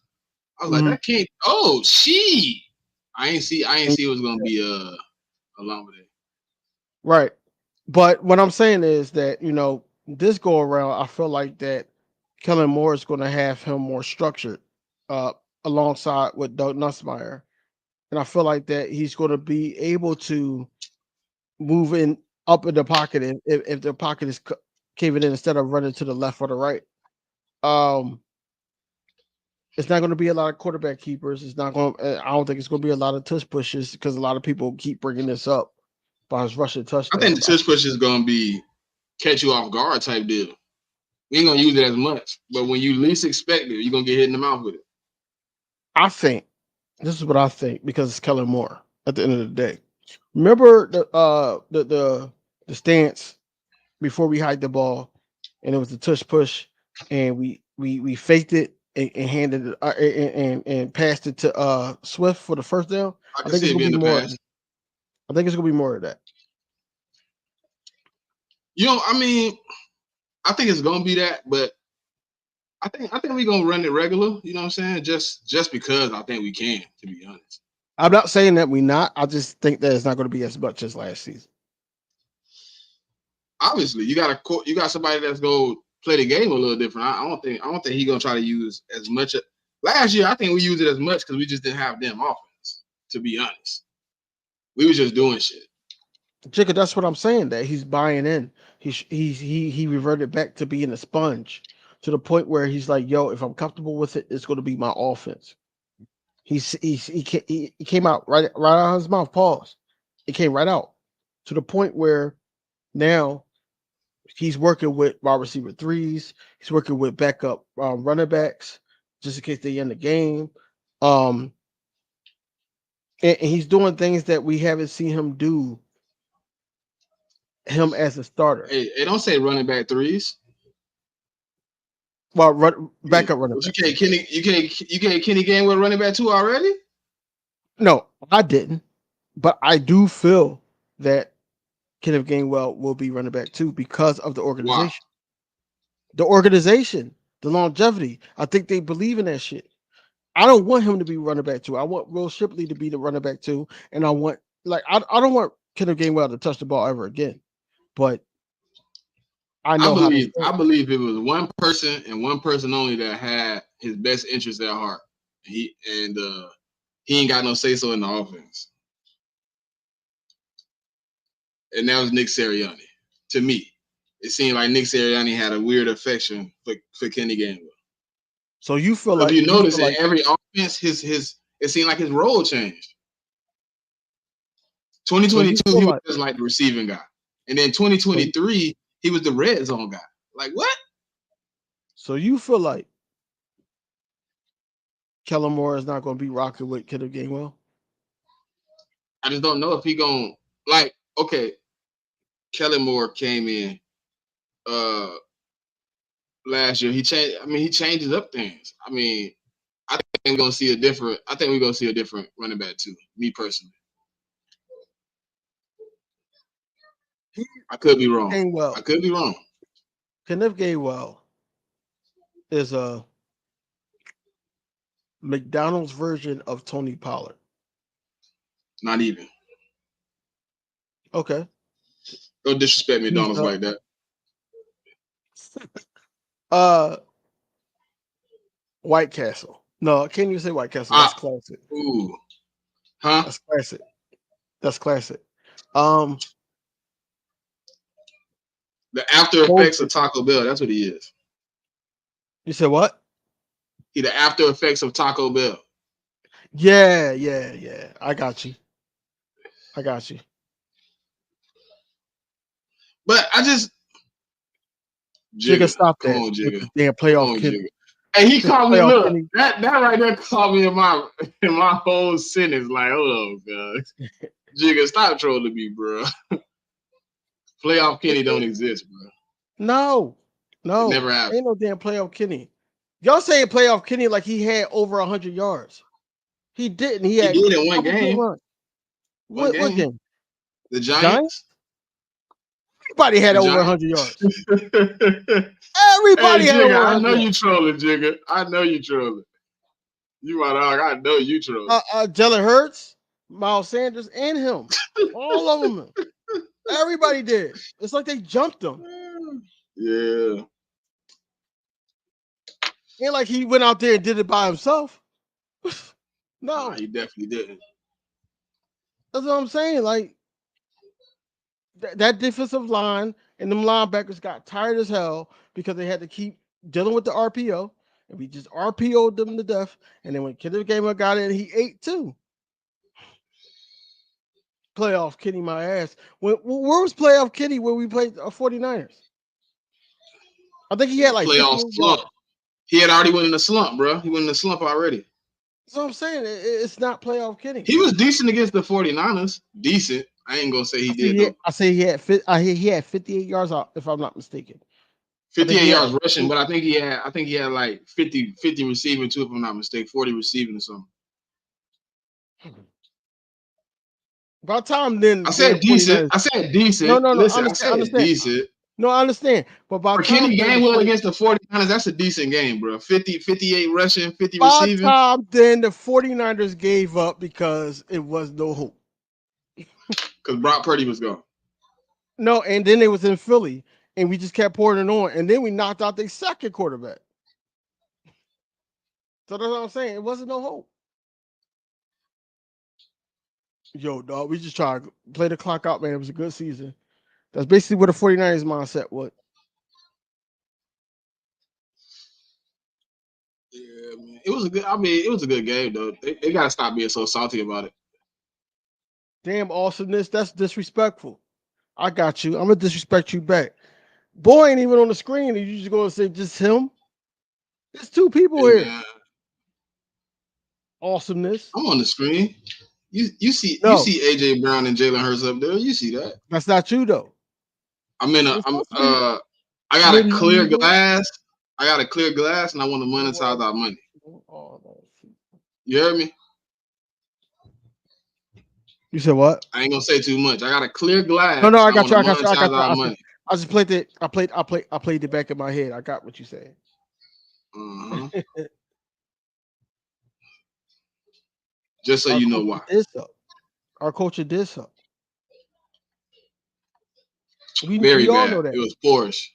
I was like, that can't, I ain't see it was gonna be a long day. Right. But what I'm saying is that, this go around, I feel like that Kellen Moore is going to have him more structured, alongside with Doug Nussmeier. And I feel like that he's going to be able to move in up in the pocket if the pocket is caving in instead of running to the left or the right. It's not going to be a lot of quarterback keepers. It's not going. I don't think it's going to be a lot of tush pushes because a lot of people keep bringing this up by his rushing touchdowns. I think the tush push is going to be catch you off guard type deal. We ain't going to use it as much, but when you least expect it, you're going to get hit in the mouth with it. I think this is what I think because it's Kellen Moore at the end of the day. Remember the stance before we hiked the ball, and it was the tush push, and we faked it and handed it and passed it to Swift for the first down. I think it's gonna be be more. pass. I think it's gonna be more of that. I think it's gonna be that, but I think we're gonna run it regular, you know what I'm saying? Just because I think we can, to be honest. I'm not saying that we're not. I just think that it's not going to be as much as last season. Obviously, you got somebody that's gonna play the game a little different. I don't think he's gonna try to use as much. Last year, I think we used it as much because we just didn't have them offense. To be honest, we was just doing shit. Jacob, that's what I'm saying. That he's buying in. He reverted back to being a sponge to the point where he's like, "Yo, if I'm comfortable with it, it's going to be my offense." He came out right out of his mouth. Pause. It came right out to the point where now he's working with wide receiver threes. He's working with backup running backs just in case they end the game. And he's doing things that we haven't seen him do. Him as a starter. Hey, don't say running back threes. Well, backup running back. You can't Kenny Gainwell running back 2 already? No, I didn't. But I do feel that Kenneth Gainwell will be running back 2 because of the organization. Wow. The organization, the longevity. I think they believe in that shit. I don't want him to be running back 2. I want Will Shipley to be the running back 2. And I don't want Kenneth Gainwell to touch the ball ever again. But I believe it was one person and one person only that had his best interest at heart. He ain't got no say so in the offense. And that was Nick Sirianni. To me, it seemed like Nick Sirianni had a weird affection for Kenny Gainwell. So you feel like if you notice in every offense, it seemed like his role changed. 2022, he was just like the receiving guy. And then 2023, he was the red zone guy. Like, what? So you feel like Kellen Moore is not going to be rocking with Kenneth Gainwell? I just don't know if he going to, okay, Kellen Moore came in last year. He changes up things. I think we're going to see a different running back too, me personally. I could be wrong. I could be wrong. Kenneth Gainwell is a McDonald's version of Tony Pollard. Not even. Okay. Don't disrespect McDonald's like that. White Castle. No, can't you say White Castle? That's classic. Ooh. Huh? That's classic. The after effects of Taco Bell. That's what he is. You said what? He the after effects of Taco Bell. Yeah. I got you. But I just Jigga, stop that. Come on, Jigga. Damn playoff kid. Hey, he called me. Look, that right there called me in my whole sentence. Like, hold on, God. Jigga, stop trolling me, bro. Playoff Kenny don't exist, bro. No. It never happened. Ain't no damn playoff Kenny. Y'all saying playoff Kenny like he had over 100 yards. He didn't. He did in one game. What game? The Giants? Everybody had over 100 yards. Everybody had over 100 I know you trolling, Jigga. I know you trolling. You my dog. I know you trolling. Jalen Hurts, Miles Sanders, and him. All of them. Everybody did. It's like they jumped him. Yeah. Ain't like he went out there and did it by himself. No, Nah, he definitely didn't. that's what I'm saying. Like that defensive line and them linebackers got tired as hell because they had to keep dealing with the RPO, and we just RPO'd them to death. And then when Kenneth Gamer got in, he ate too. Playoff Kenny, my ass. Where was playoff Kenny when we played 49ers? I think he had like Playoff 58 slump. yards. He had already went in the slump, bro. He went in the slump already. That's what I'm saying. It's not playoff Kenny. He was decent against the 49ers. Decent. I ain't gonna say he did though. I say he had 58 yards out, if I'm not mistaken. 58 yards rushing, but I think he had like 50 receiving too, if I'm not mistaken. 40 receiving or something. By the time then I said decent. 49ers, I said decent. No. Listen, I I said understand. decent. No, I understand. But by For the time Kenny Gainwell against the 49ers, that's a decent game, bro. 58 rushing, 50 by receiving. the time then the 49ers gave up because it was no hope. Because Brock Purdy was gone. No, and then they was in Philly, and we just kept pouring it on, and then we knocked out their second quarterback. So that's what I'm saying. It wasn't no hope. Yo, dog, we just tried to play the clock out, man. It was a good season. That's basically what the 49ers mindset was. Yeah, man. It was a good game, though. They gotta stop being so salty about it. Damn awesomeness. That's disrespectful. I got you. I'm gonna disrespect you back. Boy ain't even on the screen, and you just gonna say just him? There's two people here. Man, Awesomeness. I'm on the screen. You see No. AJ Brown and Jalen Hurts up there. You see that? That's not you though. I got a clear glass. I got a clear glass, and I want to monetize our money. You heard me? You said what? I ain't gonna say too much. I got a clear glass. No, I got you. I got our you. money. I just played it. I played the back of my head. I got what you said. Just so you know why. Our culture did so. Very we all bad. know that. It was Porsche.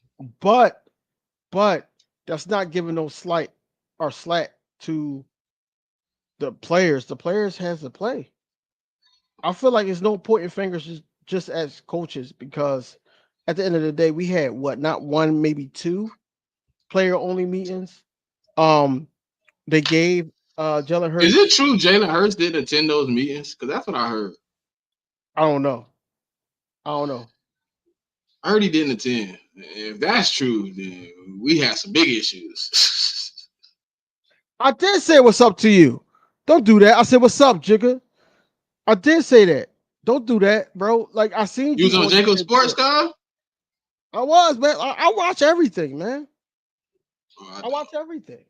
But that's not giving no slight or slack to the players. The players has to play. I feel like it's no pointing fingers just as coaches, because at the end of the day, we had not one, maybe two player only meetings. They gave Jalen Hurts. Is it true Jalen Hurts didn't attend those meetings? Because that's what I heard. I don't know. I heard he didn't attend. If that's true, then we had some big issues. I did say what's up to you. Don't do that. I said what's up, Jigga. I did say that. Don't do that, bro. Like I seen you was on Jacob Sports, Kyle? I was, man. I watch everything, man. I watch everything.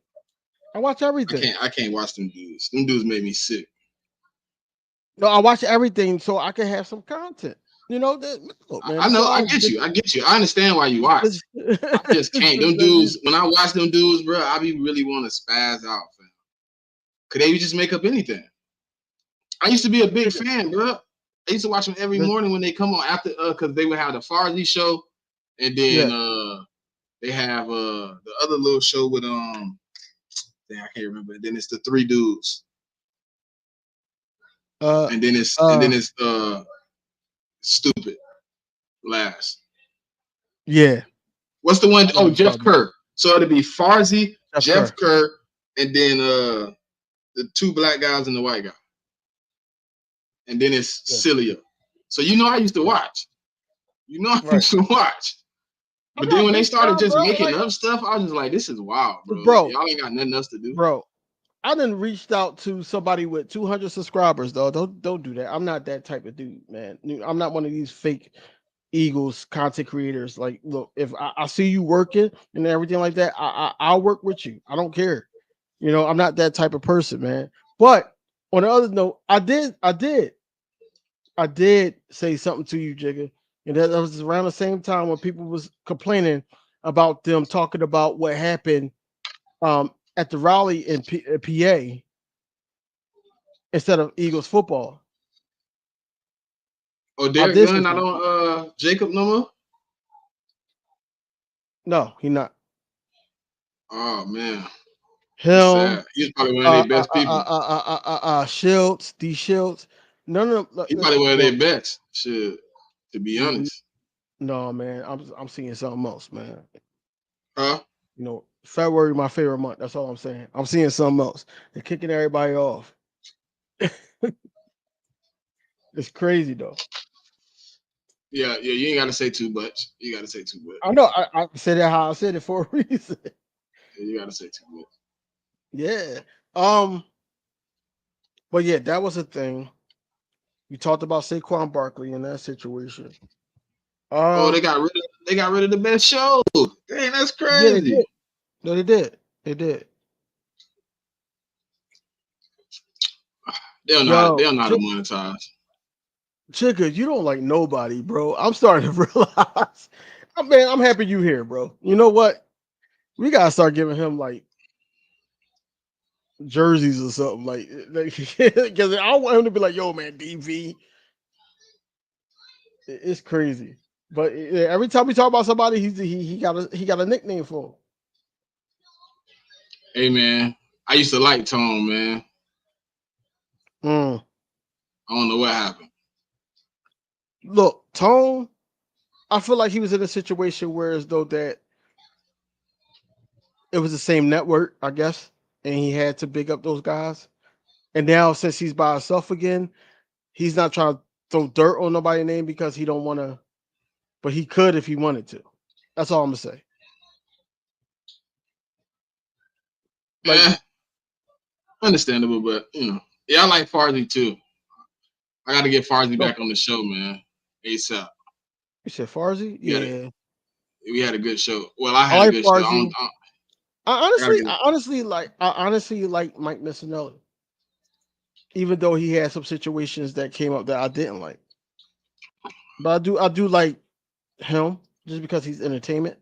I can't watch them dudes. Them dudes made me sick. No, I watch everything so I can have some content. You know that. Man, I know. I get you. I understand why you watch. I just can't. Them dudes. When I watch them dudes, bro, I be really want to spaz out, fam. Could they just make up anything? I used to be a big fan, bro. I used to watch them every morning when they come on after, because they would have the Farley show, and then they have the other little show with I can't remember. Then it's the three dudes, and then it's stupid last. Yeah. What's the one? Oh, Jeff Kerr. So it'll be Farzi, Jeff Kerr, and then the two black guys and the white guy. And then it's Celia. So I used to watch. Used to watch. But then when they started just making up stuff, I was just like, this is wild, bro. Y'all ain't got nothing else to do. Bro, I done reached out to somebody with 200 subscribers, though. Don't do that. I'm not that type of dude, man. I'm not one of these fake Eagles content creators. Like, look, if I see you working and everything like that, I'll work with you. I don't care. I'm not that type of person, man. But on the other note, I did say something to you, Jigga. And that was around the same time when people was complaining about them talking about what happened at the rally in PA instead of Eagles football. Oh, Derek Gunn not on Jacob no more? No, he not. Oh man. Him, He's probably one of their best people. Shields, D Shields. No. He's probably one of their best. Shit, to be honest. No, man, I'm seeing something else, man. Huh? You know, February my favorite month. That's all I'm saying. I'm seeing something else. They're kicking everybody off. It's crazy though. Yeah. You ain't got to say too much. You got to say too much. I know. I said that how I said it for a reason. Yeah, you got to say too much. Yeah. But yeah, that was a thing. You talked about Saquon Barkley in that situation. They got rid of the best show. Dang, that's crazy. Yeah, they did. No, they did. They did. They'll not monetize. Chicka, you don't like nobody, bro. I'm starting to realize. Man, I'm happy you here, bro. You know what? We gotta start giving him like jerseys or something, like because I want him to be like, "Yo, man, DV." It's crazy, but every time we talk about somebody, he got a nickname for him. Hey, man, I used to like Tone, man. I don't know what happened. Look, Tone, I feel like he was in a situation where as though that it was the same network, I guess, and he had to big up those guys. And now since he's by himself again, he's not trying to throw dirt on nobody's name because he don't want to, but he could if he wanted to. That's all I'm gonna say. Like, understandable, but yeah, I like Farzi too. I got to get Farzi back on the show, man. ASAP. You said Farzi? Yeah. We had a good show. Well, I had a good Farzi. show. I honestly like Mike Missinelli. Even though he had some situations that came up that I didn't like. But I do like him just because he's entertainment.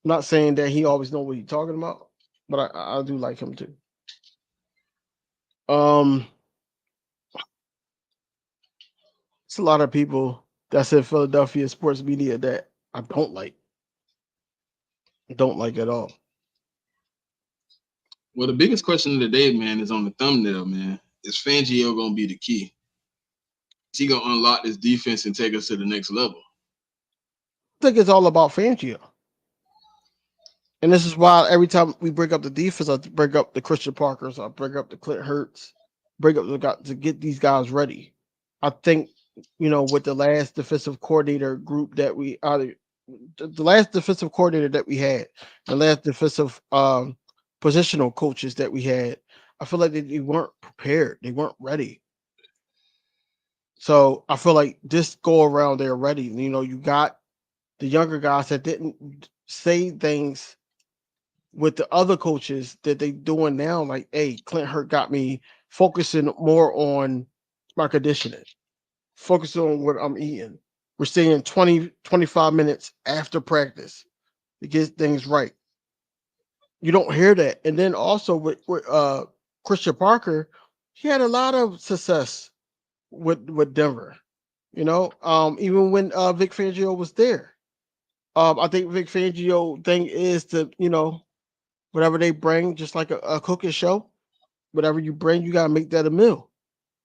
I'm not saying that he always knows what he's talking about, but I do like him too. It's a lot of people that's in Philadelphia sports media that I don't like. Don't like at all. Well, the biggest question of the day, man, is on the thumbnail, man. Is Fangio gonna be the key? Is he gonna unlock this defense and take us to the next level? I think it's all about Fangio. And this is why every time we bring up the defense, I bring up the Christian Parkers, I bring up the Clint Hurts, bring up the guy to get these guys ready. I think, with the last defensive coordinator group that we the last defensive coordinator that we had, the last defensive positional coaches that we had, I feel like they weren't prepared. They weren't ready. So I feel like this go around, they're ready. You got the younger guys that didn't say things with the other coaches that they doing now. Like, hey, Clint Hurt got me focusing more on my conditioning, focusing on what I'm eating. We're staying 20, 25 minutes after practice to get things right. You don't hear that. And then also with Christian Parker, he had a lot of success with Denver. Even when Vic Fangio was there. I think Vic Fangio thing is to, whatever they bring, just like a cooking show, whatever you bring, you gotta make that a meal.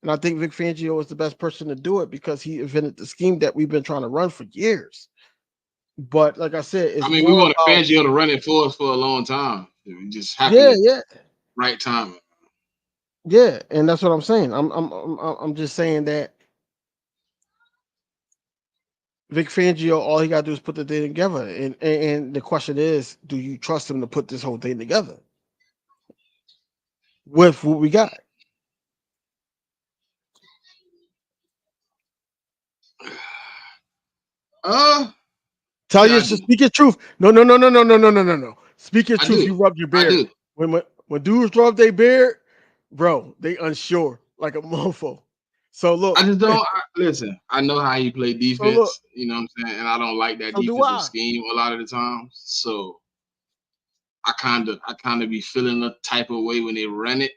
And I think Vic Fangio is the best person to do it because he invented the scheme that we've been trying to run for years. But like I said, we wanted Fangio to run it for us for a long time. We just happened right time. Yeah, and that's what I'm saying. I'm just saying that Vic Fangio, all he got to do is put the thing together. And the question is, do you trust him to put this whole thing together with what we got? Tell you, just speak your truth. No. Speak your truth. You rub your beard. When dudes rub their beard, bro, they unsure like a mofo. So look, I just don't listen. I know how you play defense. So you know what I'm saying, and I don't like that defensive scheme a lot of the time. So I kind of be feeling a type of way when they run it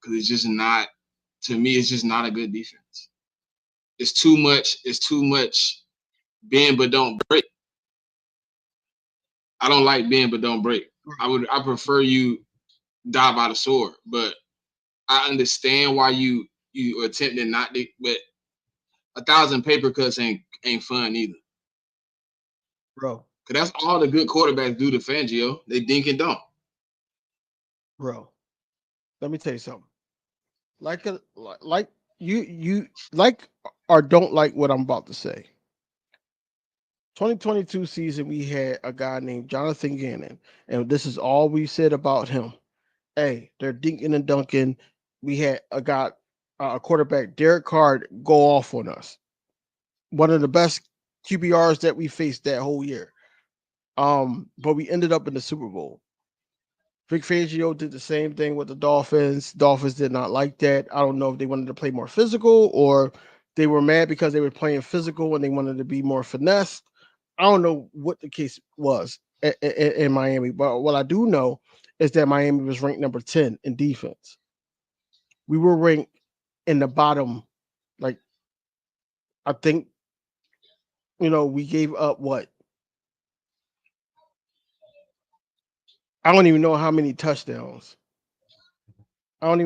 because it's just not. To me, it's just not a good defense. It's too much. It's too much. Bend but don't break. I don't like bend but don't break. I prefer you die by the sword. But I understand why you attempted not to, but 1,000 paper cuts ain't fun either. Bro, Because that's all the good quarterbacks do to Fangio. They dink and dunk. bro, let me tell you something. Like you like or don't like what I'm about to say. 2022 season, we had a guy named Jonathan Gannon, and this is all we said about him. Hey, they're dinking and dunking. We had a quarterback, Derek Carr, go off on us. One of the best QBRs that we faced that whole year. But we ended up in the Super Bowl. Vic Fangio did the same thing with the Dolphins. Dolphins did not like that. I don't know if they wanted to play more physical or they were mad because they were playing physical and they wanted to be more finesse. I don't know what the case was in Miami, but what I do know is that Miami was ranked number 10 in defense. We were ranked in the bottom, like, I think, we gave up what? I don't even know how many touchdowns. But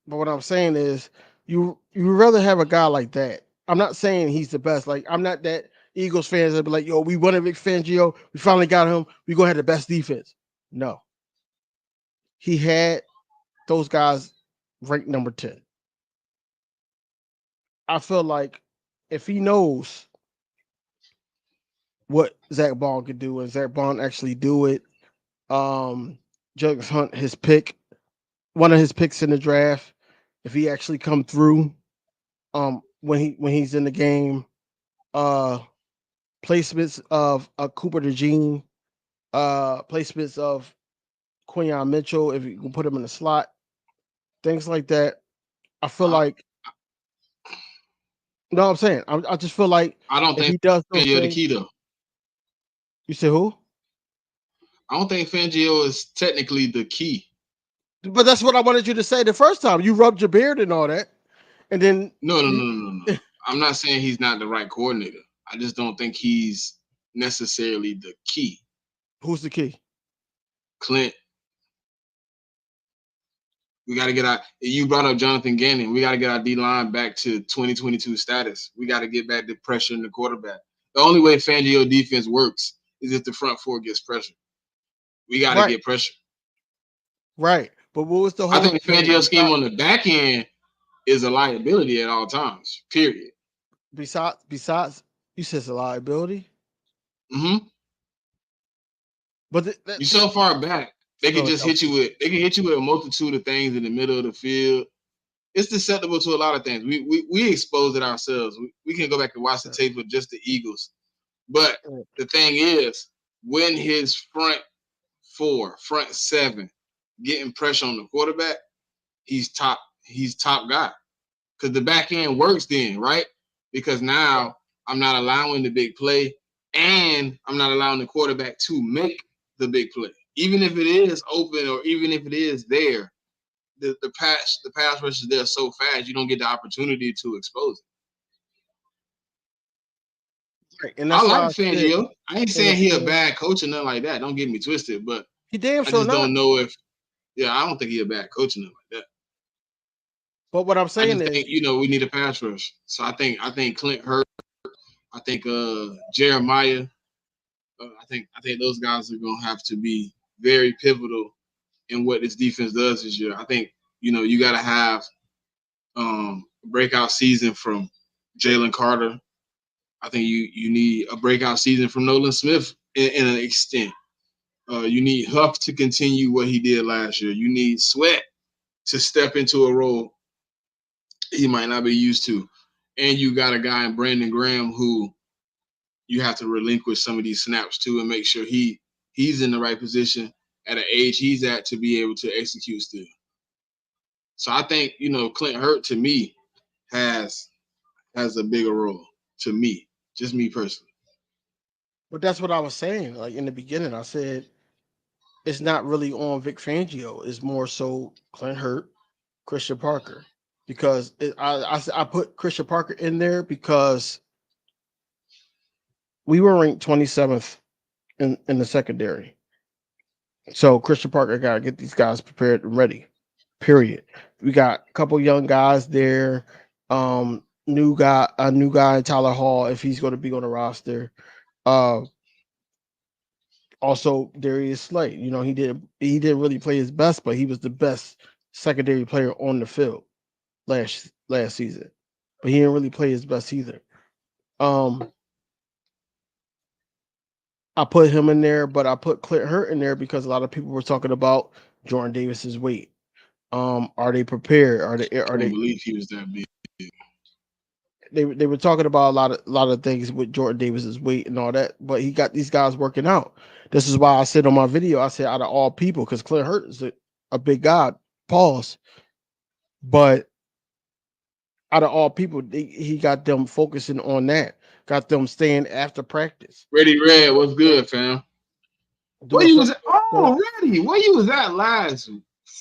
what I'm saying is you rather have a guy like that. I'm not saying he's the best. Like, I'm not that Eagles fans that be like, yo, we wanted Vic Fangio. We finally got him. We gonna have the best defense. No. He had those guys ranked number 10. I feel like if he knows what Zach Bond could do and Zach Bond actually do it, Jugs Hunt, one of his picks in the draft, if he actually come through when he's in the game, placements of Cooper DeJean, placements of Quinyon Mitchell, if you can put him in the slot, things like that. I feel like no, I'm saying I just feel like I don't if think he does those Fangio the things, key though. you say who? I don't think Fangio is technically the key. But that's what I wanted you to say the first time. You rubbed your beard and all that, and then No. I'm not saying he's not the right coordinator. I just don't think he's necessarily the key. Who's the key? Clint. We got to get our. You brought up Jonathan Gannon. We got to get our D line back to 2022 status. We got to get back to pressure in the quarterback. The only way Fangio defense works is if the front four gets pressure. We got to get pressure. Right. But what was the whole? I think the Fangio scheme on the back end is a liability at all times. Period. Besides, you said it's a liability. Mm-hmm. But you're so far back. They can just hit you with. They can hit you with a multitude of things in the middle of the field. It's susceptible to a lot of things. We expose it ourselves. We can go back and watch the tape of just the Eagles. But the thing is, when his front seven getting pressure on the quarterback, he's top guy. Because the back end works then, right? Because now I'm not allowing the big play, and I'm not allowing the quarterback to make the big play. Even if it is open or even if it is there, the pass rush is there so fast you don't get the opportunity to expose it. Right. And I like Fangio. I ain't saying he a bad coach or nothing like that. Don't get me twisted, but he damn I sure just don't know if I don't think he a bad coach or nothing like that. But what I'm saying is, think, we need a pass rush. So I think Clint Hurt, I think Jeremiah, I think those guys are gonna have to be very pivotal in what this defense does this year. I think, you got to have a breakout season from Jalen Carter. I think you need a breakout season from Nolan Smith in an extent. You need Huff to continue what he did last year. You need Sweat to step into a role he might not be used to. And you got a guy in Brandon Graham who you have to relinquish some of these snaps to and make sure he's in the right position at an age he's at to be able to execute still. So I think, Clint Hurt to me has a bigger role to me, just me personally. But that's what I was saying. Like in the beginning, I said it's not really on Vic Fangio. It's more so Clint Hurt, Christian Parker. Because I put Christian Parker in there because we were ranked 27th in the secondary. So Christian Parker gotta get these guys prepared and ready. Period. We got a couple young guys there. A new guy, Tyler Hall, if he's going to be on the roster. Uh, Also Darius Slay. You know, he didn't really play his best, but he was the best secondary player on the field last season. But he didn't really play his best either. I put him in there, but I put Clint Hurt in there because a lot of people were talking about Jordan Davis's weight. Are they prepared? Are I don't believe he was that big. They were talking about a lot of things with Jordan Davis's weight and all that, but he got these guys working out. This is why I said on my video, I said out of all people, because Clint Hurt is a big guy, pause. But out of all people, he got them focusing on that, got them staying after practice. Ready Red, what's good, fam? Where you was at? Oh, Ready, where you was at last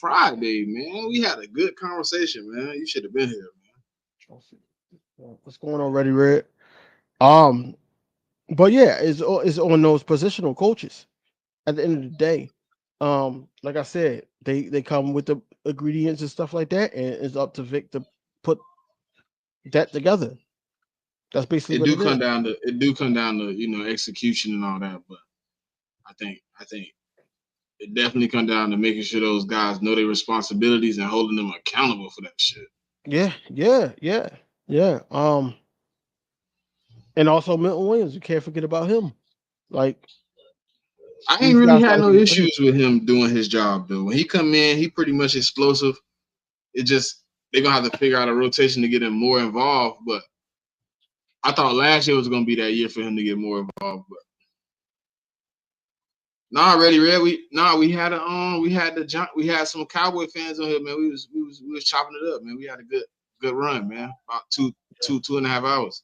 Friday, man? We had a good conversation, man. You should have been here, man. What's going on, Ready Red? But yeah, it's on those positional coaches. At the end of the day, like I said, they come with the ingredients and stuff like that, and it's up to Vic to put that together. That's basically It what do it come is. down to execution and all that, but I think it definitely come down to making sure those guys know their responsibilities and holding them accountable for that shit. Yeah. And also Milton Williams, you can't forget about him. Like, I ain't really had no issues with him doing his job though. When he come in, he pretty much explosive. It just they're gonna have to figure out a rotation to get him more involved. But I thought last year was gonna be that year for him to get more involved. But Ready Red. We had some Cowboy fans on here, man. We was chopping it up, man. We had a good run, man. About two and a half hours.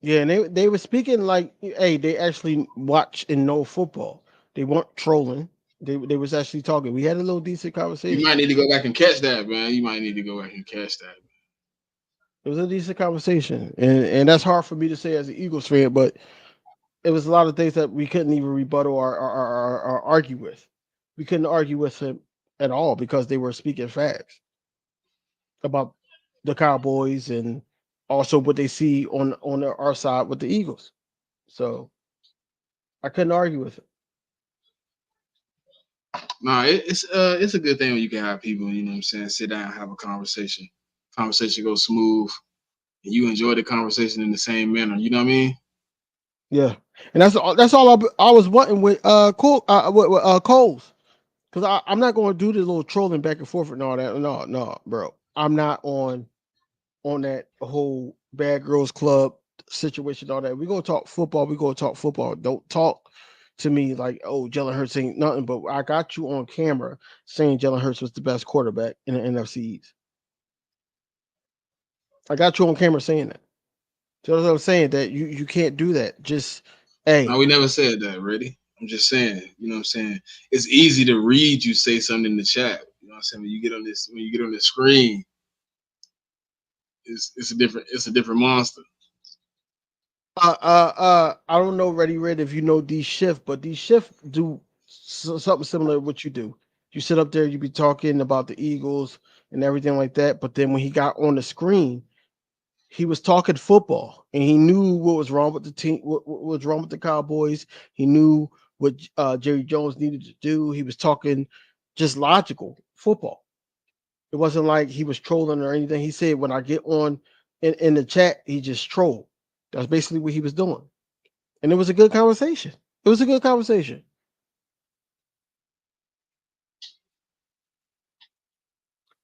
Yeah, and they were speaking like, hey, they actually watch and know football. They weren't trolling. They was actually talking. We had a little decent conversation. You might need to go back and catch that, man. You might need to go back and catch that. It was a decent conversation, and that's hard for me to say as an Eagles fan, but it was a lot of things that we couldn't even rebuttal or argue with. We couldn't argue with him at all because they were speaking facts about the Cowboys and also what they see on our side with the Eagles. So I couldn't argue with it. Nah, it's a good thing when you can have people, you know what I'm saying, sit down and have a conversation. Conversation goes smooth and you enjoy the conversation in the same manner. You know what I mean? Yeah. And that's all I was wanting with Coles. Because I'm not going to do the little trolling back and forth and all that. No, bro. I'm not on that whole Bad Girls Club situation, all that. We're going to talk football. We're going to talk football. Don't talk to me like, oh, Jalen Hurts ain't nothing. But I got you on camera saying Jalen Hurts was the best quarterback in the NFC East. I got you on camera saying that. So what I'm saying, that you can't do that. Just, hey. No, we never said that, Ready. I'm just saying, you know what I'm saying? It's easy to read you say something in the chat. You know what I'm saying? When you get on the screen, it's a different monster. I don't know, Ready Red, if you know D Shift, but D Shift do something similar to what you do. You sit up there, you be talking about the Eagles and everything like that, but then when he got on the screen, he was talking football, and he knew what was wrong with the team, what was wrong with the Cowboys. He knew what Jerry Jones needed to do. He was talking just logical football. It wasn't like he was trolling or anything. He said, when I get on in the chat, he just trolled. That's basically what he was doing. And it was a good conversation. It was a good conversation.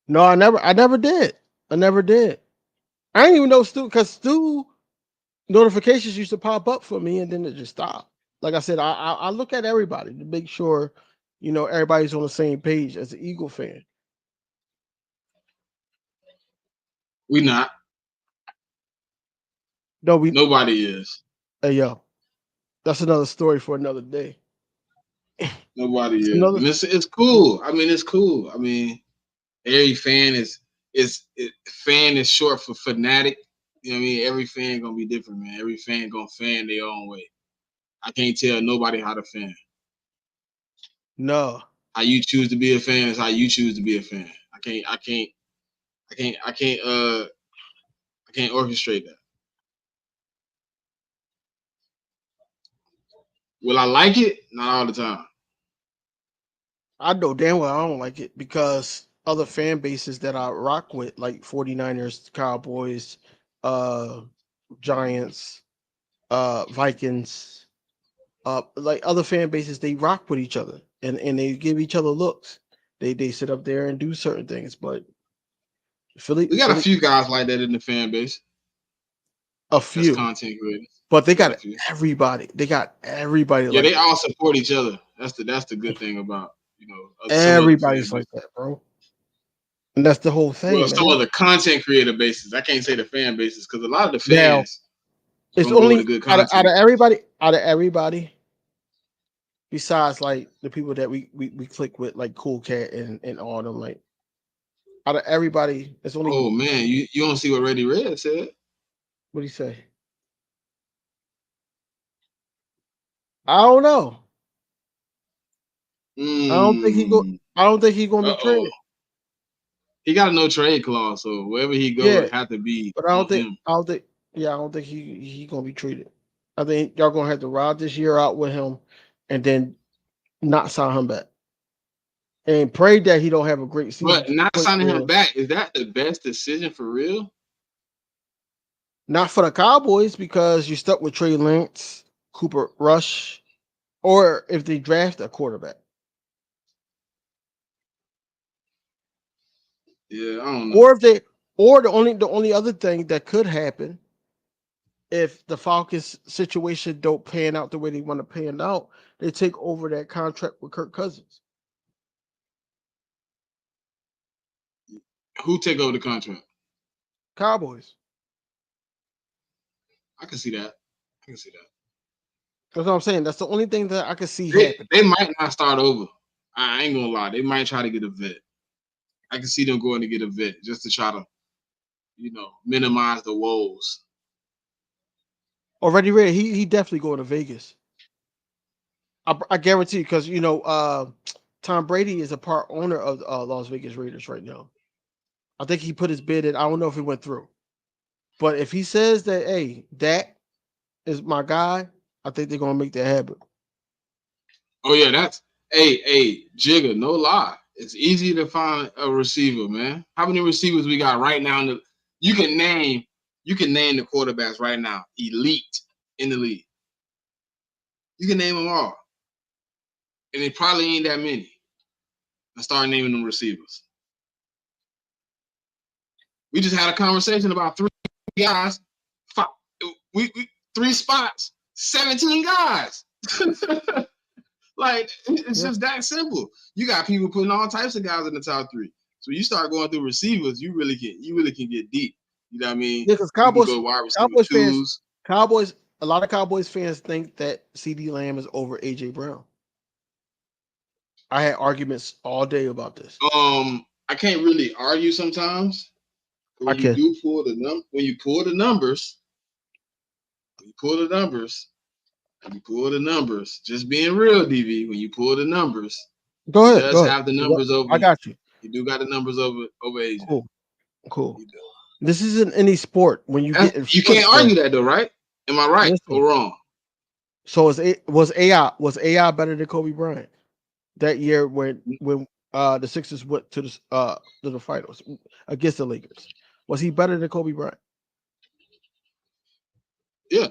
No, I never did. I didn't even know Stu, because Stu notifications used to pop up for me and then it just stopped. Like I said, I look at everybody to make sure, everybody's on the same page as an Eagle fan. We not. No, nobody is. Hey, yo, that's another story for another day. Nobody is. And it's cool. I mean, it's cool. I mean, every fan is short for fanatic. You know what I mean? Every fan gonna be different, man. Every fan gonna fan their own way. I can't tell nobody how to fan. No. How you choose to be a fan is how you choose to be a fan. I can't orchestrate that. Will I like it? Not all the time. I know damn well I don't like it because other fan bases that I rock with, like 49ers, Cowboys, Giants, Vikings, like other fan bases, they rock with each other and they give each other looks. They sit up there and do certain things, but We got a Philly, few guys like that in the fan base. a That's few, content creators. but they Got a got few. everybody. They got everybody. Yeah, like they that. all support each other. That's the good thing about some of the Everybody's fan like bases. that, bro. And that's the whole Well, thing, some man. of the content creator bases. I can't say the fan bases because a lot of the Now fans it's don't go with the only good out content. of everybody, besides like the people that we click with, like Cool Cat and all them, like out of everybody, it's only Oh man, you don't see what Ready Red said. what do you say? I don't know. I don't think he go. I don't think he's gonna be Uh-oh. traded. He got a no trade clause, so wherever he goes, Yeah, it have to be but I on don't think. him. I don't think. Yeah, I don't think he gonna be traded. I think y'all gonna have to ride this year out with him, and then not sign him back, and pray that he don't have a great season. But not signing him back, is that the best decision for real? Not for the Cowboys because you're stuck with Trey Lance, Cooper Rush, or if they draft a quarterback. Yeah, I don't know. Or the only other thing that could happen if the Falcons situation don't pan out the way they want to pan out, they take over that contract with Kirk Cousins. Who take over the contract? Cowboys. I can see that. That's what I'm saying. That's the only thing that I can see They, happen. they might not start over. I ain't gonna lie. They might try to get a vet. I can see them going to get a vet just to try to, minimize the woes. Already ready. He definitely going to Vegas. I guarantee you because Tom Brady is a part owner of Las Vegas Raiders right now. I think he put his bid in. I don't know if it went through, but if he says that, hey, Dak is my guy, I think they're gonna make that happen. Oh yeah, that's hey Jigga. No lie, it's easy to find a receiver, man. How many receivers we got right now? You can name the quarterbacks right now, elite in the league. You can name them all, and it probably ain't that many. I start naming them receivers. We just had a conversation about 3 guys. We 3 spots, 17 guys. Like it's just that simple. You got people putting all types of guys in the top 3. So you start going through receivers, you really can get deep. You know what I mean? Yeah, because Cowboys, go wide receiver Cowboys twos. fans, a lot of Cowboys fans think that CeeDee Lamb is over AJ Brown. I had arguments all day about this. I can't really argue sometimes. When you pull the numbers, just being real, DV, when you pull the numbers, Go ahead. he does have the numbers over. I got you. You do got the numbers over AJ. Cool. This isn't any sport when you get. You can't argue that though, right? Am I right or wrong? So was AI better than Kobe Bryant that year when the Sixers went to the finals against the Lakers? Was he better than Kobe Bryant? Yeah.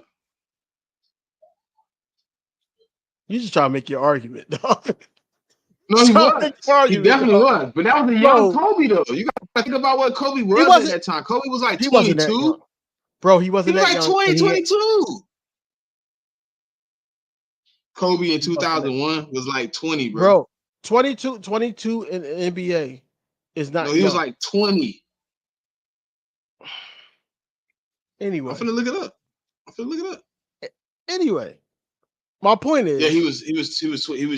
You just try to make your argument, dog. No, he was. He definitely was. But that was a young Kobe, though. You got to think about what Kobe was at that time. Kobe was like 22. Bro, he wasn't that young. He was like 20, 22. Kobe in 2001 was like 20, bro. 22 in the NBA is not. No, he was like 20. Anyway. I'm finna look it up. Anyway. My point is, yeah, he was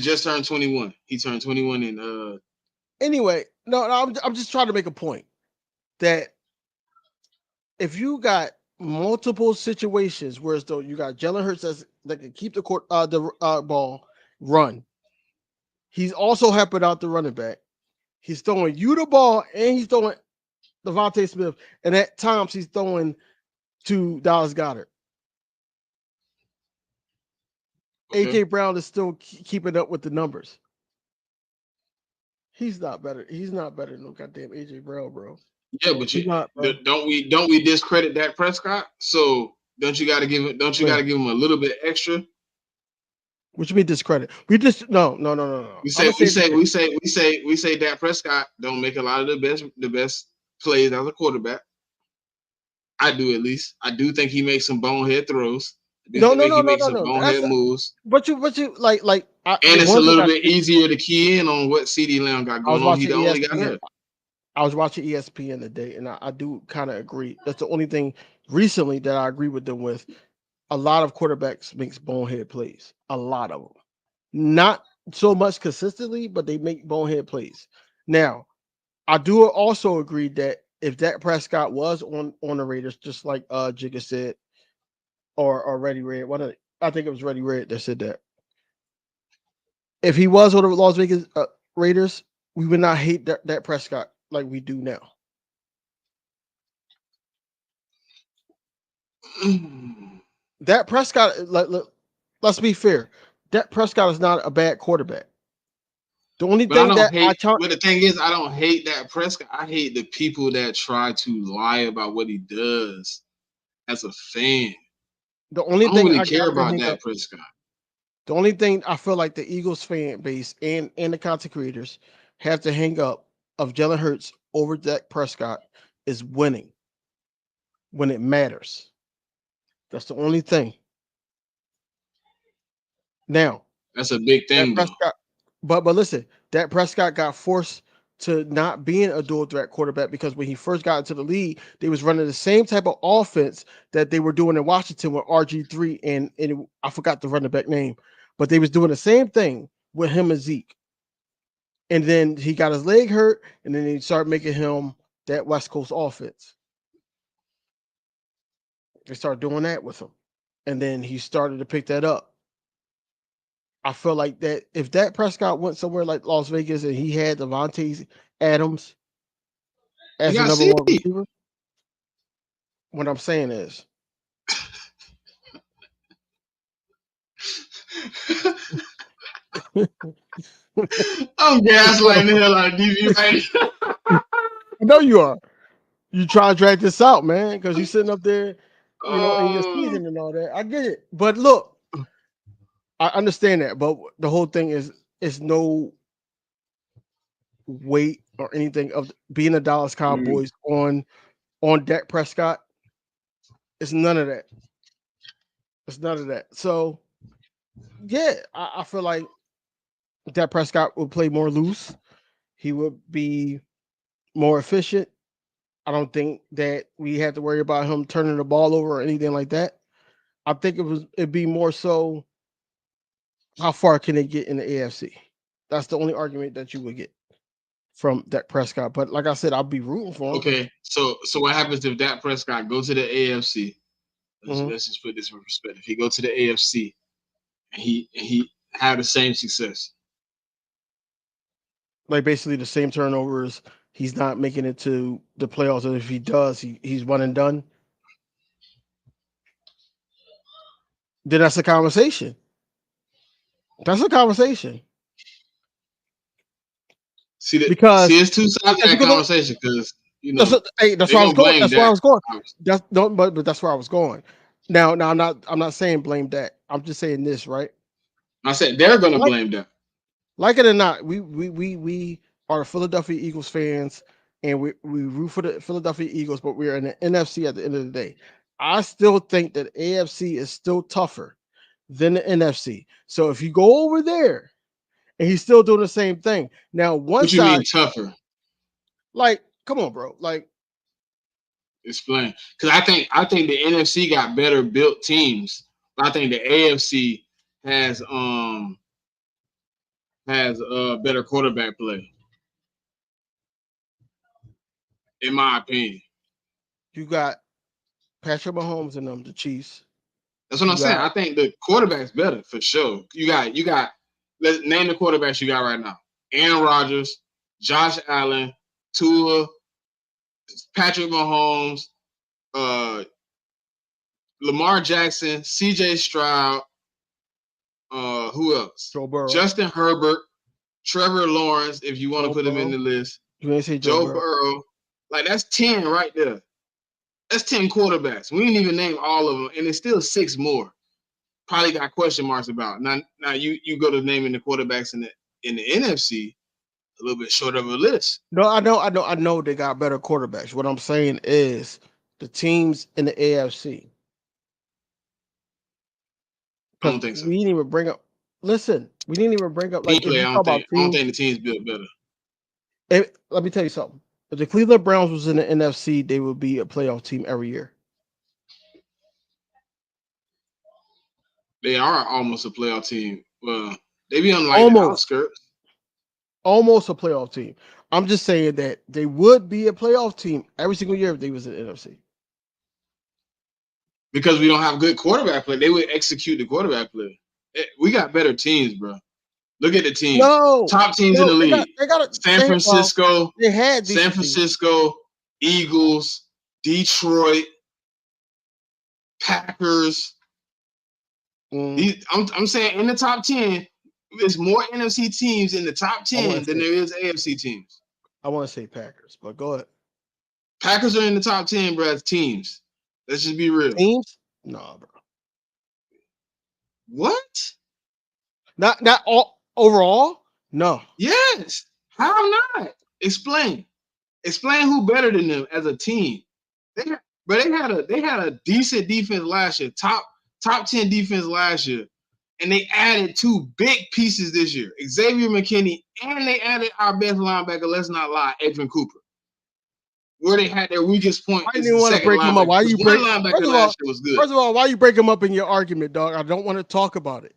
just turned 21. He turned 21 in Anyway, no, I'm just trying to make a point that if you got multiple situations where though you got Jalen Hurts that can keep the ball run, He's also helping out the running back. He's throwing you the ball, and he's throwing Devontae Smith, and at times he's throwing to Dallas Goedert. Okay. AJ Brown is still keeping up with the numbers. He's not better. He's not better than no goddamn AJ Brown, bro. Yeah, but He's not, bro. don't we discredit Dak Prescott? So don't you got to give him a little bit extra? What you mean discredit? We just no. We say Dak Prescott don't make a lot of the best plays as a quarterback. I do, at least. I do think he makes some bonehead throws. No. Bonehead moves. But you like and it's a little bit easier to key in on what CeeDee Lamb got going on. He the only guy hurt. I was watching ESPN today, and I do kind of agree. That's the only thing recently that I agree with them with. A lot of quarterbacks makes bonehead plays. A lot of them. Not so much consistently, but they make bonehead plays. Now, I do also agree that if Dak Prescott was on the Raiders, just like Jigga said, or Ready Red, I think it was Ready Red that said that. If he was on the Las Vegas Raiders, we would not hate Dak Prescott like we do now. Dak Prescott, let's be fair. Dak Prescott is not a bad quarterback. The only thing but the thing is, I don't hate Dak Prescott. I hate the people that try to lie about what he does as a fan. The only I don't really care about Dak Prescott. The only thing I feel like the Eagles fan base and the content creators have to hang up of Jalen Hurts over Dak Prescott is winning when it matters. That's the only thing. Now, that's a big thing. But listen, Dak Prescott got forced to not being a dual threat quarterback because when he first got into the league, they was running the same type of offense that they were doing in Washington with RG3 and I forgot the running back name, but they was doing the same thing with him and Zeke. And then he got his leg hurt, and then they started making him that West Coast offense. They started doing that with him. And then he started to pick that up. I feel like that if Dak Prescott went somewhere like Las Vegas and he had Devontae Adams as the number one receiver, what I'm saying is I'm gaslighting the hell out of DV right now. I know you are. You try to drag this out, man, because you're sitting up there, in your season and all that. I get it. But look, I understand that, but the whole thing is it's no weight or anything of being a Dallas Cowboys on Dak Prescott. It's none of that. It's none of that. So, yeah, I feel like Dak Prescott will play more loose. He would be more efficient. I don't think that we have to worry about him turning the ball over or anything like that. I think it'd be more so how far can they get in the AFC? That's the only argument that you would get from Dak Prescott. But like I said, I'll be rooting for him. Okay, so what happens if Dak Prescott goes to the AFC? Let's just put this in perspective. He go to the AFC and he had the same success. Like basically the same turnovers. He's not making it to the playoffs. And if he does, he's one and done. Then that's a conversation. That's a conversation. Because it's two sides to that conversation because that's where I was going. That's where I was going. But that's where I was going. Now I'm not saying blame Dak. I'm just saying this, right? I said they're gonna blame Dak. Like it or not, we are Philadelphia Eagles fans and we root for the Philadelphia Eagles, but we're in the NFC at the end of the day. I still think that AFC is still tougher than the NFC. So if you go over there and he's still doing the same thing. Now, what you mean tougher? Like, come on, bro. Like, explain. Because I think the NFC got better built teams. I think the AFC has better quarterback play. In my opinion. You got Patrick Mahomes and the Chiefs. That's what I'm saying. I think the quarterback's better for sure. You got let's name the quarterbacks you got right now. Aaron Rodgers, Josh Allen, Tua, Patrick Mahomes, Lamar Jackson, CJ Stroud, who else? Joe Burrow. Justin Herbert, Trevor Lawrence, if you want to Joe put him in Burrow. the list. You ain't say Joe Joe Burrow. Burrow. Like, that's 10 right there. That's 10 quarterbacks. We didn't even name all of them, and there's still 6 more. Probably got question marks about. Now you go to naming the quarterbacks in the NFC, a little bit short of a list. No, I know they got better quarterbacks. What I'm saying is the teams in the AFC. I don't think so. We didn't even bring up. Listen, we didn't even bring up like. Team play, I don't think the team's built better. Let me tell you something. If the Cleveland Browns was in the NFC, they would be a playoff team every year. They are almost a playoff team. Well, they be on like Almost. the outskirts. Almost a playoff team. I'm just saying that they would be a playoff team every single year if they was in the NFC. Because we don't have good quarterback play. They would execute the quarterback play. We got better teams, bro. Look at the teams. No, top teams in the league. They got San Francisco. They had San Francisco, Eagles, Detroit, Packers. I'm saying in the top 10, there's more NFC teams in the top 10 than there is AFC teams. I want to say Packers, but go ahead. Packers are in the top 10, bro, as teams. Let's just be real. Teams? No, bro. What? Not all overall? No. Yes. How not? Explain. Explain who better than them as a team. They had a decent defense last year, top 10 defense last year, and they added 2 big pieces this year, Xavier McKinney, and they added our best linebacker, let's not lie, Edwin Cooper. Where they had their weakest point. I didn't want to break him up. Why you break? Linebacker last year was good. First of all, why you break him up in your argument, dog? I don't want to talk about it.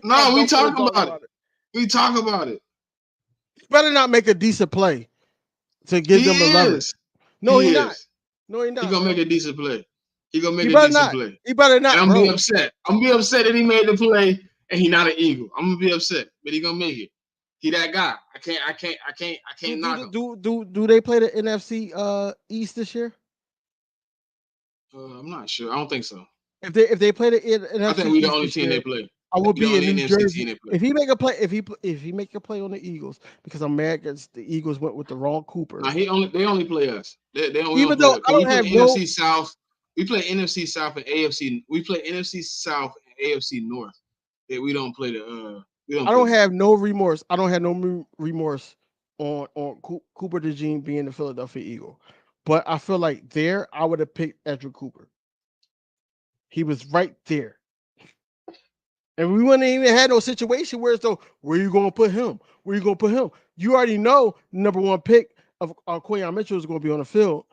No, we talk about it. We talk about it. You better not make a decent play to give them the leverage. No, he's not. No, he's not. He's gonna make a decent play. He's gonna make a decent play. He better not. And I'm gonna be upset. I'm gonna be upset that he made the play and he's not an Eagle. I'm gonna be upset, but he's gonna make it. He that guy. I can't knock him. Do they play the NFC East this year? I'm not sure. I don't think so. If they play the NFC, I think we're the only team they play. I will be in New Jersey. If he make a play, if he make a play on the Eagles, because I'm mad because the Eagles went with the wrong Cooper. They only play us. They only even though I don't have NFC South. We play NFC South and AFC. We play NFC South and AFC North. We don't play the. I don't have no remorse. I don't have no remorse on Cooper DeJean being the Philadelphia Eagle, but I feel like there I would have picked Edwin Cooper. He was right there. And we wouldn't even had no situation where it's though, where you gonna put him? Where you gonna put him? You already know number 1 pick of Quayon Mitchell is gonna be on the field,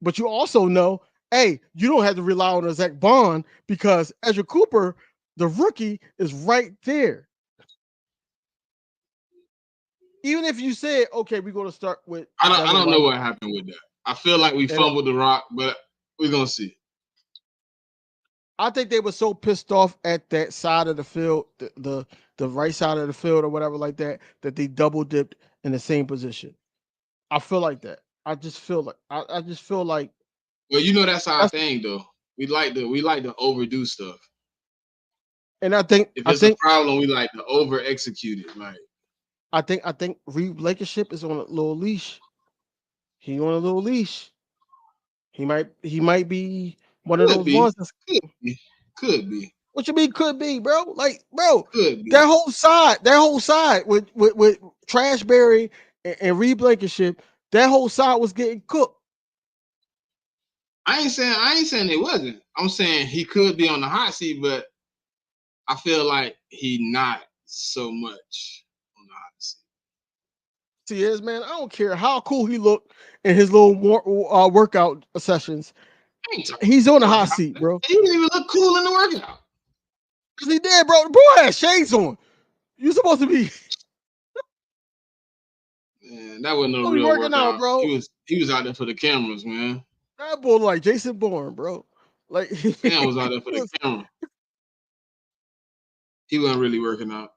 but you also know, hey, you don't have to rely on a Zach Bond because Edwin Cooper, the rookie, is right there. Even if you said, okay, we're gonna start with, I don't know what happened with that. I feel like we fumbled the rock, but we're gonna see. I think they were so pissed off at that side of the field, the right side of the field or whatever like that, that they double dipped in the same position. I feel like that. I just feel like I just feel like. Well, you know that's our thing though. We like to overdo stuff. And I think if it's a problem, we like to over execute it. Like I think Reed Blankenship is on a little leash. He on a little leash. He might be one of those ones that's could be. What you mean could be, bro? Like, bro, that whole side with Trashberry and Reed Blankenship, that whole side was getting cooked. I ain't saying it wasn't. I'm saying he could be on the hot seat, but I feel like he not so much on the hot seat. See, is man, I don't care how cool he looked in his little workout sessions. He's on the hot seat, bro. He didn't even look cool in the workout. Cause he did, bro. The boy had shades on. You supposed to be. Man, that wasn't no real workout, out, bro. He was out there for the cameras, man. That boy like Jason Bourne, bro. Like man was out there for the camera. He wasn't really working out.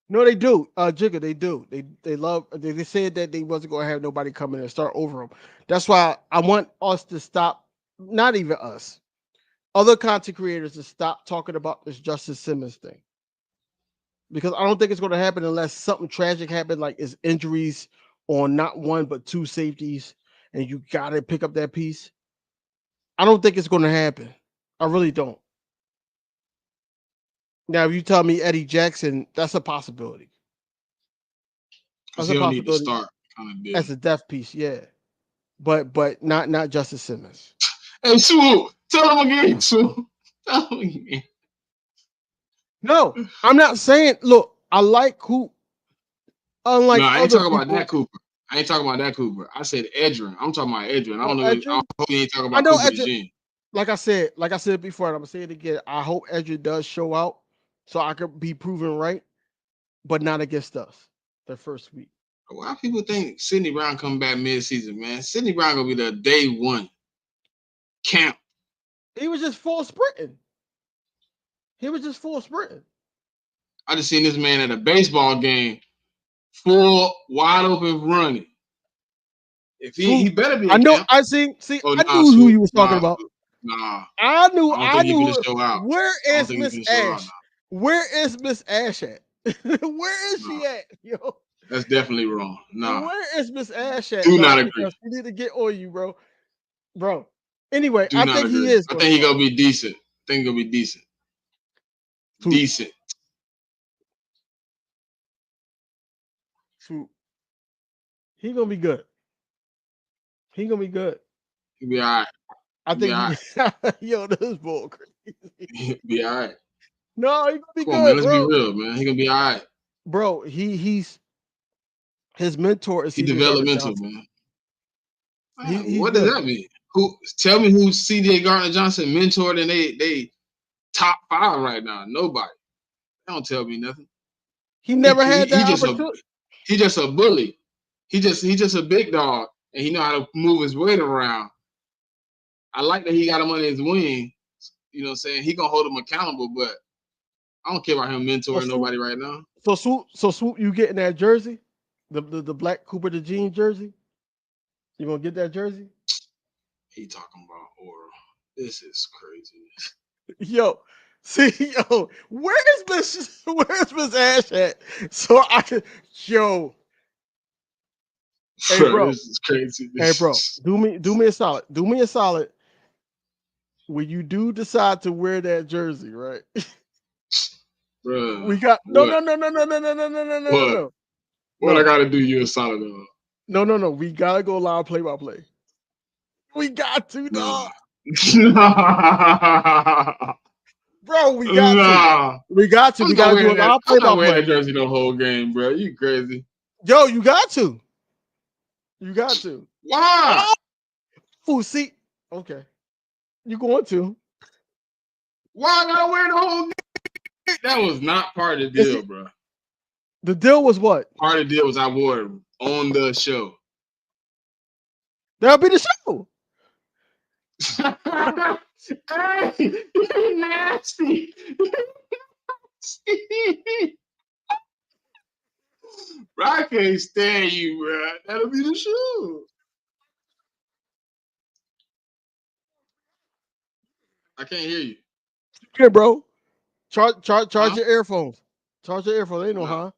No, they do. Jigga, they do. They love. They said that they wasn't gonna have nobody come in and start over them. That's why I want us to stop. Not even us. Other content creators to stop talking about this Justice Simmons thing, because I don't think it's going to happen unless something tragic happens, like it's injuries on not one but two safeties, and you got to pick up that piece. I don't think it's going to happen. I really don't. Now, if you tell me Eddie Jackson, that's a possibility. That's a He'll need to possibility start kind of deal. as a death piece, yeah. But not Justice Simmons. Hey, Swoop, tell him again, Swoop. Tell him again. No, I'm not saying. Look, I like Coop. Unlike No, I ain't other talking about people- that Cooper. I ain't talking about that Cooper. I said Edrin. I'm talking about Edrin. I don't know. Edrin? I hope you ain't talking I about know Cooper Edrin. DeJean. Like I said before, and I'm gonna say it again. I hope Edrin does show out so I could be proven right, but not against us the first week. Why people think Sidney Brown coming back mid-season, man? Sidney Brown gonna be the day one camp. He was just full sprinting. I just seen this man at a baseball game, full wide open running. If he better be. I know. Camp. I see. Oh, I nah, knew who Swoop. you was talking Nah, about. Nah. I knew. I don't think he knew. finna show out. Where I don't is think he Miss finna show out Ash? now. Where is Miss Ash at? Where is she at, yo? That's definitely wrong. Nah. Where is Miss Ash at? Do not dog? agree. Because we need to get on you, bro. Anyway, Do I not think agree. he is. I think he gonna be decent. I think he gonna be decent. Swoop. Decent. Swoop. He gonna be good. He gonna be good. He'll be all right. I Be think. Yo, this is bull crazy. He'll be all right. No, he gonna be Come good, on, man. Let's bro. be real, man. He gonna be all right. Bro, he's his mentor is He CJ developmental, Gardner-Johnson. man. He's What does good. that mean? Who? Tell me who CJ Gardner-Johnson mentored and they top 5 right now. Nobody. Don't tell me nothing. He never had that just opportunity. He just a bully. He just a big dog, and he know how to move his weight around. I like that he got him under his wing. You know what I'm saying? He gonna hold him accountable, but I don't care about him mentoring nobody right now. So Swoop, you getting that jersey? The black Cooper DeJean jersey? You gonna get that jersey? He talking about oral. This is crazy. Yo, where's Miss Ash at? So I can Hey bro, this is crazy. Hey bro, do me a solid. Do me a solid. When you do decide to wear that jersey, right? Bruh, We got what? no. What I gotta do you a solid on? No. We gotta go live play by play. We got to, dog. Bro, we got to. We got to. We gotta do a live play by I'm not wearing play. that jersey the whole game, bro. You crazy? Yo, you got to. You got to. Why? Oh, see. Okay. You going to. Why I gotta wear the whole game? That was not part of the deal, bro. The deal was what? Part of the deal was I wore it on the show. That'll be the show. Hey, you nasty. Bro, I can't stand you, bro. That'll be the show. I can't hear you. Okay, bro. Charge your earphones. Charge your earphones. Ain't no huh?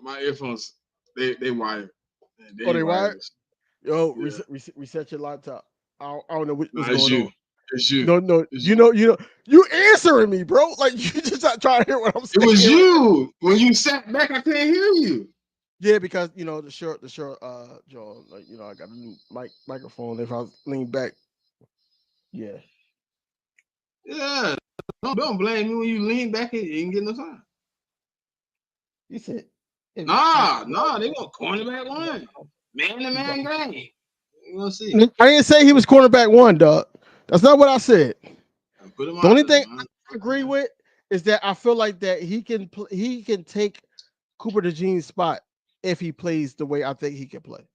My earphones, they wired. They wired? wireless. Yo, Yeah. reset your laptop. I don't know what's Nah, going it's you. on. It's you. No. It's You know, you answering me, bro. Like you just not trying to hear what I'm It saying. was you. When you sat back, I couldn't hear you. Yeah, because the short Joe, like I got a new microphone. If I lean back, yeah. Yeah. Don't blame me when you lean back and you ain't get no time. You said Nah, they want cornerback one. Man-to-man game. You gonna see. I didn't say he was cornerback one, dog. That's not what I said. Put him The out only there, thing man. I agree with is that I feel like that he can take Cooper DeJean's spot if he plays the way I think he can play.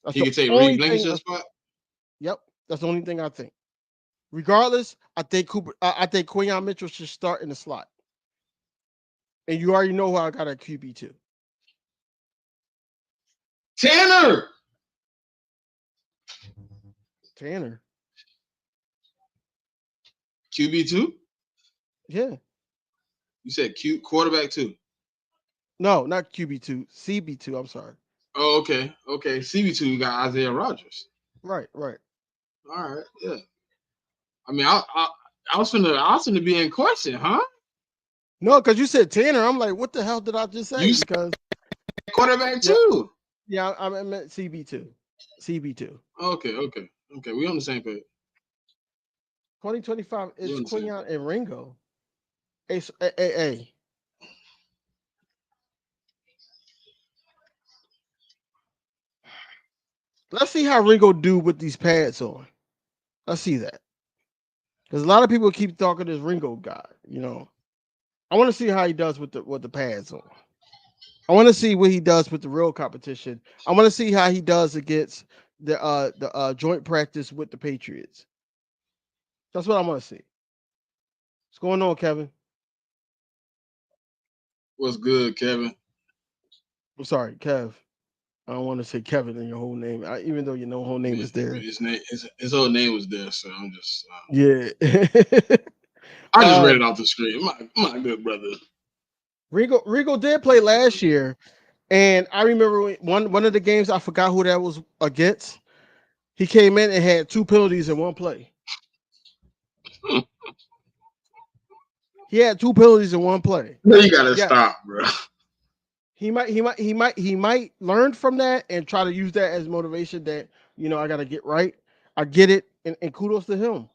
That's He the can take only Reed thing Blankenship's spot. Yep, that's the only thing I think. Regardless, I think Quinyon Mitchell should start in the slot. And you already know who I got at QB2. Tanner. Tanner. QB2? Yeah. You said quarterback 2. No, not QB2. CB2. I'm sorry. Oh, okay. Okay. CB2, you got Isaiah Rodgers. Right. All right. Yeah. I mean, I was finna be in question, huh? No, because you said Tanner. I'm like, what the hell did I just say? You said Because quarterback too. yeah, I meant CB2. CB2. Okay. We on the same page. 2025 is We on the same Quinyon and Ringo. Hey. Let's see how Ringo do with these pads on. Let's see that. Because a lot of people keep talking this Ringo guy, you know. I want to see how he does with the pads on. I want to see what he does with the real competition. I want to see how he does against the joint practice with the Patriots. That's what I want to see. What's going on, Kevin? What's good, Kevin? I'm sorry, Kev. I don't want to say Kevin in your whole name, even though your whole name is there. His whole name was there, so I'm just Yeah. I just read it off the screen. My good brother. Rigo did play last year, and I remember one of the games, I forgot who that was against. He came in and had 2 penalties in one play. He had 2 penalties in one play. You gotta stop, bro. He might learn from that and try to use that as motivation that, you know, I gotta get right. I get it, and kudos to him.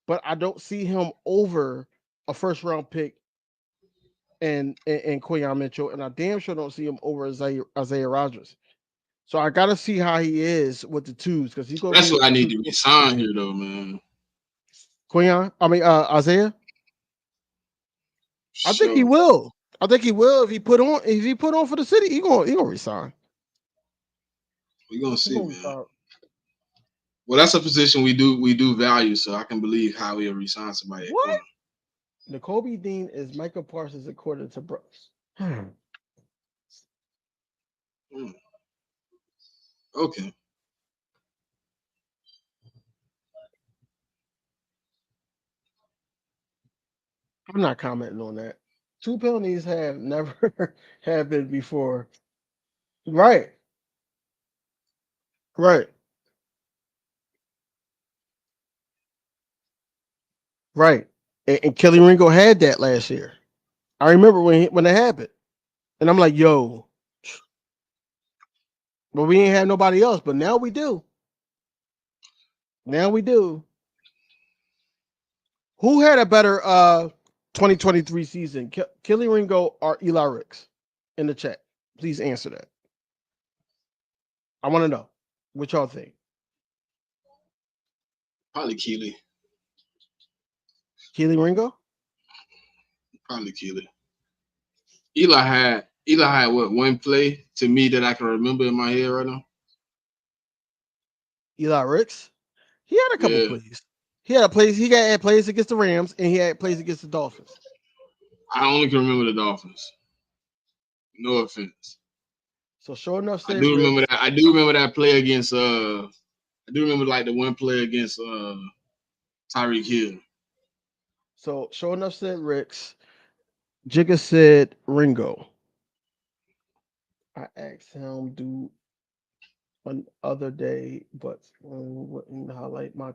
But I don't see him over a first round pick and Quinyon Mitchell, and I damn sure don't see him over Isaiah Rodgers. So I gotta see how he is with the twos, because he's gonna. That's what I need to resign here, though, man. Isaiah. I think he will. If he put on for the city, he gonna resign. We're gonna see, man. Well, that's a position we do value, so I can believe how he'll resign somebody. What? Nakobe Dean is Michael Parsons according to Brooks. Okay. I'm not commenting on that. 2 penalties have never happened before. Right. And Kelly Ringo had that last year. I remember when it happened. And I'm like, yo. But we ain't have nobody else, but now we do. Who had a better 2023 season? Kelly Ringo or Eli Ricks? In the chat. Please answer that. I want to know what y'all think. Probably Keely. Keely Ringo? Probably Keely. Eli had what, one play to me that I can remember in my head right now? Eli Ricks? He had a couple plays. He had plays against the Rams, and he had plays against the Dolphins. I only can remember the Dolphins. No offense. So sure enough, I do remember that. I do remember that play against I do remember like the one play against Tyreek Hill. So sure enough said Ricks. Jigga said Ringo. I asked him do one other day, but wouldn't highlight my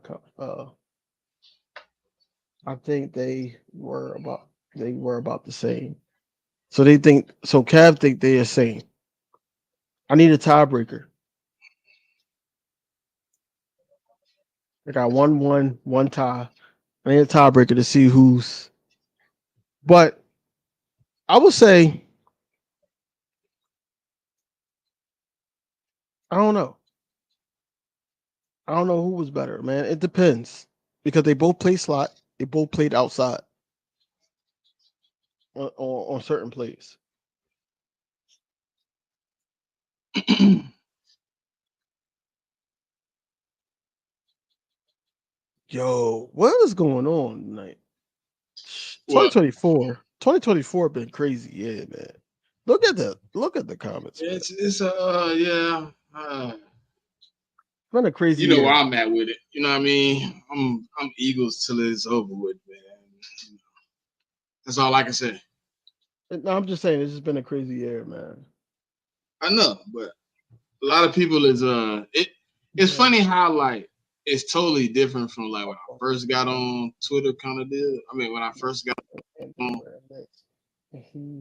I think they were about the same. So Cav think they are the same. I need a tiebreaker. I got 1-1 tie. I need a tiebreaker to see who's. But I would say, I don't know. I don't know who was better, man. It depends, because they both play slot. They both played outside on certain plays. Yo, what is going on tonight? 2024 2024 been crazy, yeah, man. Look at the comments. Man. It's yeah. It's been a crazy You know year. where I'm at with it. You know what I mean? I'm Eagles till it's over with, man. That's all I can say. No, I'm just saying, it's just been a crazy year, man. I know, but a lot of people is it's funny how like it's totally different from like when I first got on Twitter kind of did. I mean when I first got on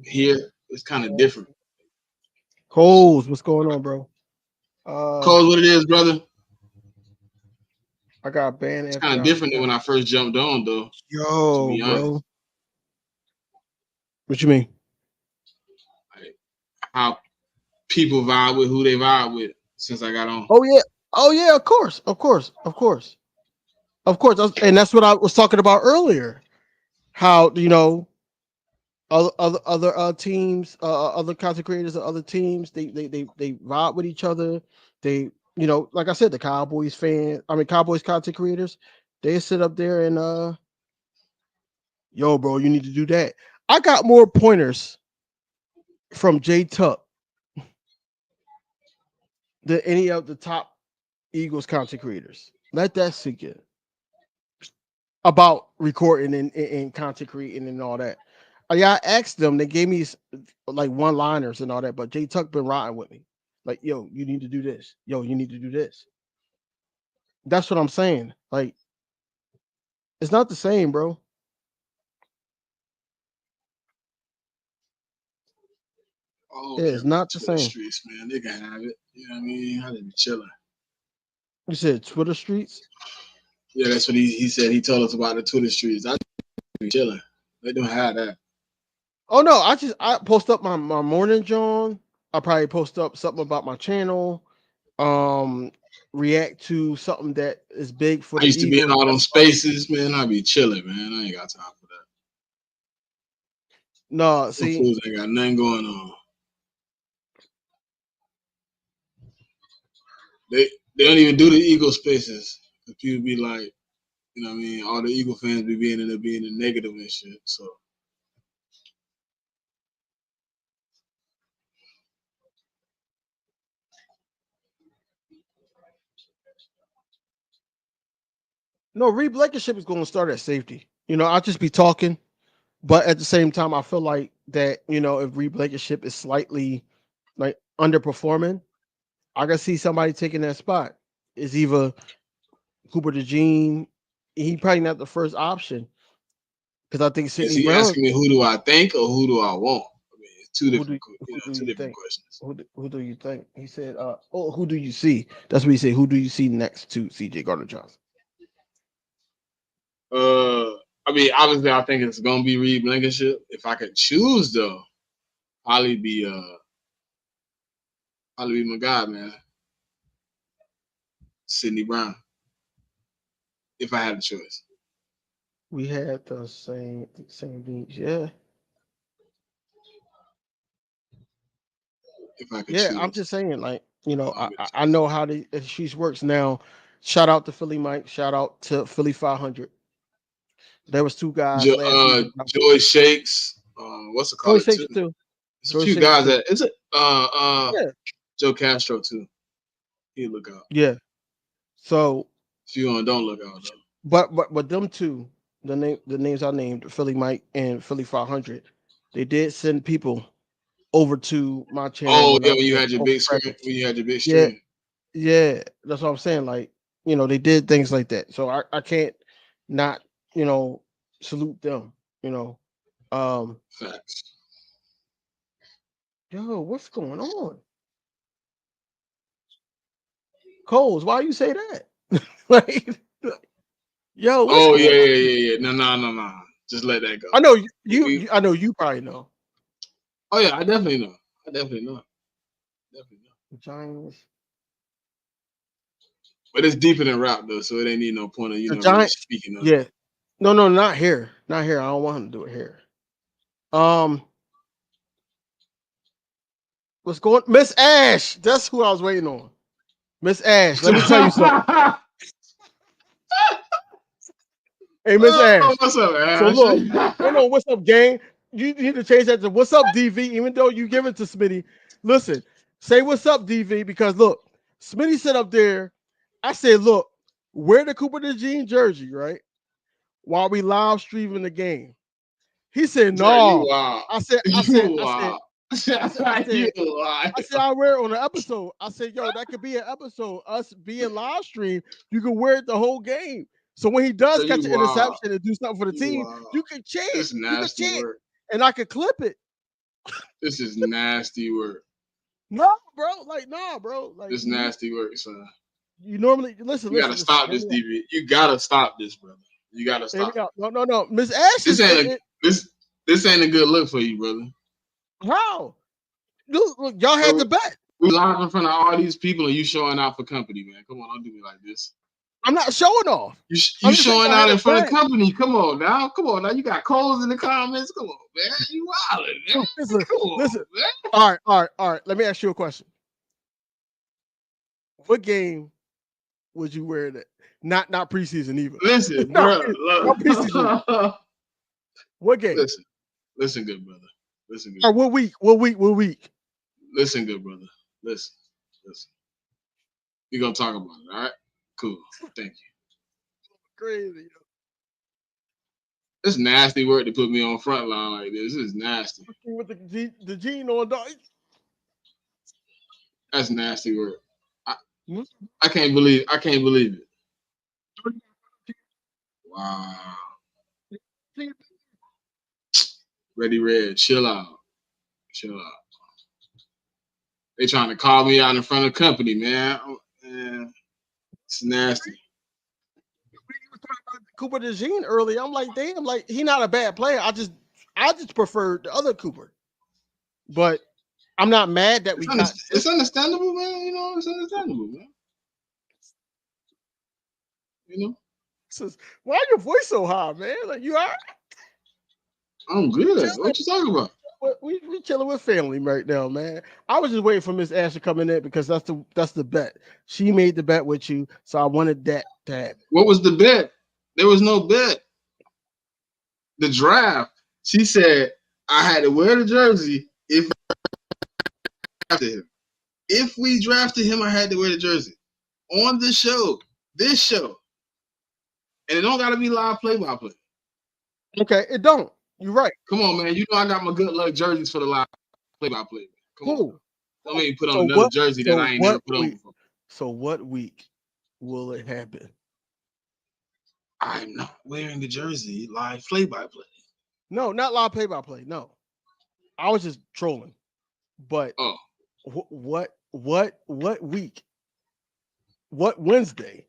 here, it's kind of different. Coles, what's going on, bro? Cole, what it is, brother? I got banned. It's kind of different than when I first jumped on though. Yo, bro. What you mean? Like, how people vibe with who they vibe with since I got on. Oh yeah, of course. And that's what I was talking about earlier. How other teams, other content creators of other teams, they vibe with each other. They, like I said, the Cowboys content creators, they sit up there and yo, bro, you need to do that. I got more pointers from Jay Tuck than any of the top Eagles content creators. Let that sink in. About recording and content creating and all that. I asked them, they gave me like one-liners and all that, but Jay Tuck been riding with me. Like, yo, you need to do this. Yo, you need to do this. That's what I'm saying. Like, it's not the same, bro. Oh, it's not the same. Streets, man, they can have it. You know what I mean? I didn't be chilling. You said Twitter streets? Yeah, that's what he said. He told us about the Twitter streets. I be chilling. They don't have that. Oh no, I post up my morning John. I probably post up something about my channel. React to something that is big for the Eagles. I used to be in all them That's spaces, man. I be chilling, man. I ain't got time for that. No, see, fools ain't got nothing going on. They don't even do the Eagle spaces. The people be like, you know what I mean? All the Eagle fans be being negative and shit. So no, Reed Blankenship is going to start at safety. I'll just be talking, but at the same time, I feel like that, if Reed Blankenship is slightly like underperforming, I can see somebody taking that spot. It's either Cooper DeJean. He probably not the first option because I think is he asking me who do I think or who do I want? I mean, it's two different questions. Who do you think? He said, who do you see? That's what he said. Who do you see next to CJ Gardner-Johnson? I mean, obviously, I think it's gonna be Reed Blankenship. If I could choose, though, probably be my guy, man, Sidney Brown. If I had a choice, we had the same beats, yeah. If I could choose. I'm just saying, like, I know how the streets works now. Shout out to Philly Mike. Shout out to Philly 500. There was two guys. Joy Shakes. What's it called? Joy Shakes too. There's a few guys that is it. Joe Castro too. He look out. Yeah. So if you don't look out though. But them two, the names I named, Philly Mike and Philly 500, they did send people over to my channel. Oh yeah, when you had your big screen. Yeah, that's what I'm saying. Like, they did things like that. So I can't not, salute them, Facts. Yo, what's going on? Coles, why you say that? Like, yo. Oh yeah. No. Just let that go. I know you. I know you probably know. Oh yeah, I definitely know. The Giants. But it's deeper than rap though, so it ain't need no point of Giants, really speaking of. Yeah. No, not here. Not here. I don't want him to do it here. What's going, Miss Ash? That's who I was waiting on. Miss Ash. Let me tell you something. Hey, Miss Ash. What's up, Ash? So look, what's up, gang? You need to change that to "What's up, DV?" Even though you give it to Smitty, listen, say "What's up, DV?" Because look, Smitty said up there. I said, "Look, wear the Cooper DeJean jersey, right?" While we live streaming the game. He said, Bro, you "No." wild. I said, You wild. You wild. I said, I wear it on an episode. I said, yo, that could be an episode. Us being live stream, you can wear it the whole game. So when he does Bro, catch you an wild. interception and do something for the You team, wild. you can chant. This You can nasty chant, work. and I could clip it. This is nasty work. No, bro. Like, nah, bro. Like, This nasty work, son. you normally listen. You gotta listen, stop this, DV. You gotta stop this, brother. You gotta Here we stop. go. No. Miss Ash This is ain't this ain't a good look for you, brother. how? Look, y'all had the bet. We live in front of all these people and you showing out for company, man. Come on, don't do me like this. I'm not showing off. You I'm just showing saying I out had in a front of bet. company. Come on now. Come on now. You got Coles in the comments. Come on, man. You wildin', man. Listen, Come on, listen. man. All right. Let me ask you a question. What game would you wear that? Not preseason either. Listen, No, bro. not preseason. What game? Listen, good brother. Listen, good. Or what week? What week? Listen, good brother. Listen. We're gonna talk about it. All right. Cool. Thank you. Crazy. It's nasty work to put me on front line like this. This is nasty. With the gene on dog. That's nasty work. I can't believe it. Wow. Ready Red, chill out. They trying to call me out in front of the company, man. It's nasty. Cooper DeJean early. I'm like, damn, like he not a bad player. I just prefer the other Cooper. But I'm not mad that It's understandable, man. You know, it's understandable, man. You know? Why your voice so high, man? Like you all right? I'm good. What you talking about? We chilling with family right now, man. I was just waiting for Miss Ash to come in there because that's the bet. She made the bet with you, so I wanted that to happen. What was the bet? There was no bet. The draft. She said I had to wear the jersey if we drafted him. If we drafted him, I had to wear the jersey on the show. This show, and it don't gotta be live play-by-play. Okay, it don't. You're right. Come on, man. You know I got my good luck jerseys for the live play-by-play. Come on. Don't make me put on another jersey that I ain't never put on before. So what week will it happen? I'm not wearing the jersey live play-by-play. No, not live play-by-play. No, I was just trolling. But what week? What Wednesday?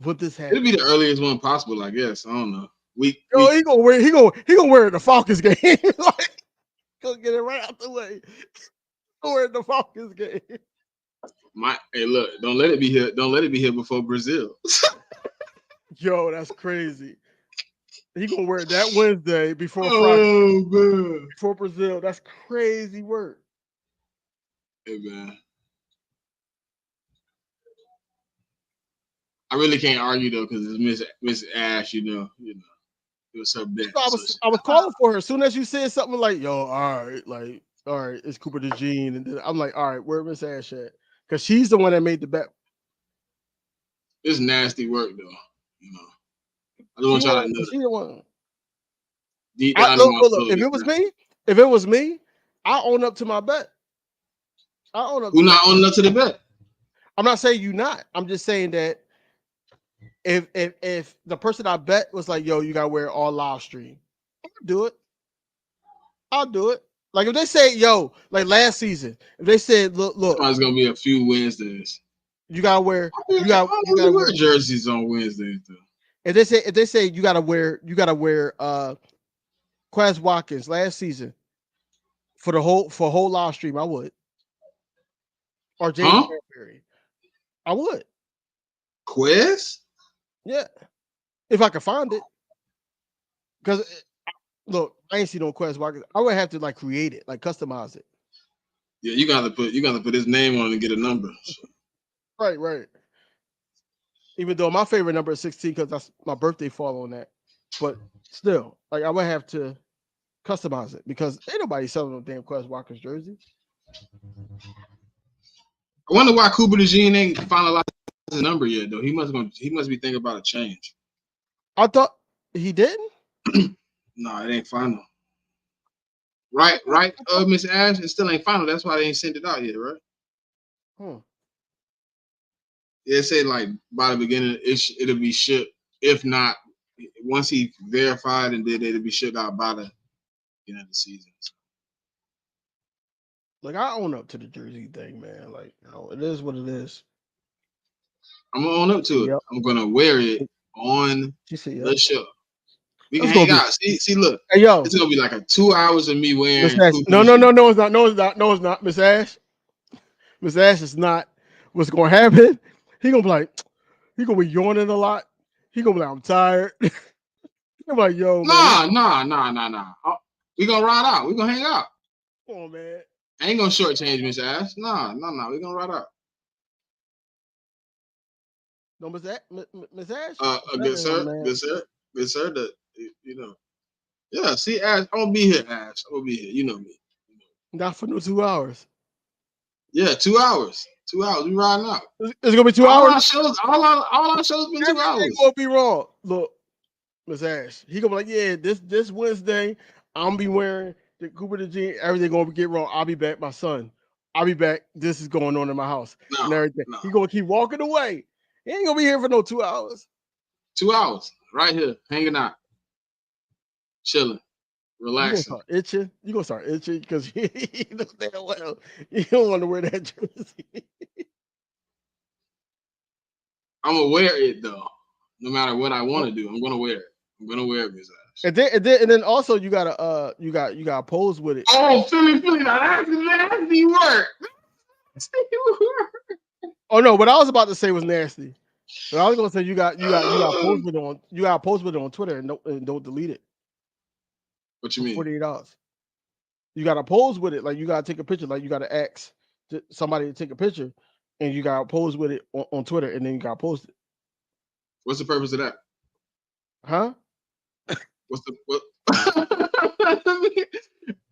Would this happen? It'll be the earliest one possible, I guess. I don't know. He gonna wear it at the Falcons game. Like, go get it right out the way. Go wear it at the Falcons game. Hey, look, don't let it be here. Don't let it be here before Brazil. Yo, that's crazy. He gonna wear it that Wednesday before Friday. Oh man. Before Brazil. That's crazy work. Hey man. I really can't argue though, because it's Miss Ash, you know, it was her bet. I was calling for her as soon as you said something like, "Yo, all right, it's Cooper DeJean," and then I'm like, "All right, where Miss Ash at?" Because she's the one that made the bet. It's nasty work though, you know. I don't want y'all to know. She's the one. Deep down in my soul, if it was me, I own up to my bet. Who not owning up to the bet? I'm not saying you not. I'm just saying that if the person I bet was like, "Yo, you gotta wear all live stream," I'll do it. Like if they say, "Yo," like last season, if they said, "Look, it's gonna be a few Wednesdays. You gotta wear. You gotta wear jerseys on Wednesdays though." If they say you gotta wear Quez Watkins last season for whole live stream, I would. Or James Bradbury, I would. Quez? Yeah, if I could find it. Because look, I ain't seen no Quez Watkins. I would have to like create it, like customize it. Yeah, you gotta put his name on it and get a number. Right. Even though my favorite number is 16 because that's my birthday fall on that. but still, like I would have to customize it because ain't nobody selling no damn Quez Walker's jersey. I wonder why Cooper DeJean ain't finalized his number yet, though. He must be thinking about a change. I thought he didn't. No, it ain't final. Right, Miss Ash, it still ain't final. That's why they ain't sent it out yet, right? Yeah, it said like by the beginning it'll be shipped. If not, once he verified and did, it'll be shipped out by the end of the season. Like I own up to the jersey thing, man. Like it is what it is. I'm gonna own up to it. Yep. I'm gonna wear it on the show. We can hang out. See, look. Hey, yo, it's gonna be like 2 hours of me wearing. No, it's not. Miss Ash is not. What's gonna happen? He gonna be like, he gonna be yawning a lot. He gonna be like, I'm tired. I'm like, yo, nah. We gonna ride out. We gonna hang out. Come on, man. I ain't gonna shortchange Miss Ash. Nah. We gonna ride out. No, Miss Ash. Good sir. Yeah. See, Ash, I'm gonna be here. Ash, I'm gonna be here. You know me. Not for no 2 hours. Yeah, 2 hours. 2 hours. We riding out. It's gonna be 2 hours. All our shows been 2 hours. Everything gonna be wrong. Look, Miss Ash. He gonna be like, yeah, this Wednesday, I'm gonna be wearing the Cooper DeJean. Everything gonna get wrong. I'll be back, my son. I'll be back. This is going on in my house and everything. No. He gonna keep walking away. He ain't gonna be here for no 2 hours. 2 hours, right here, hanging out, chilling, relaxing. You gonna start itching because you know damn well you don't want to wear that jersey. I'm gonna wear it though, no matter what I want to do. I'm gonna wear it. I'm gonna wear it, Miss Ash. And then also you gotta pose with it. Oh, Philly, now that's nasty work. Oh no, what I was about to say was nasty. But I was gonna say you got post with it on Twitter and don't delete it. What you mean? $48. You gotta pose with it, like you gotta take a picture, like you gotta ask somebody to take a picture, and you gotta pose with it on Twitter, and then you gotta post it. What's the purpose of that? Huh? What?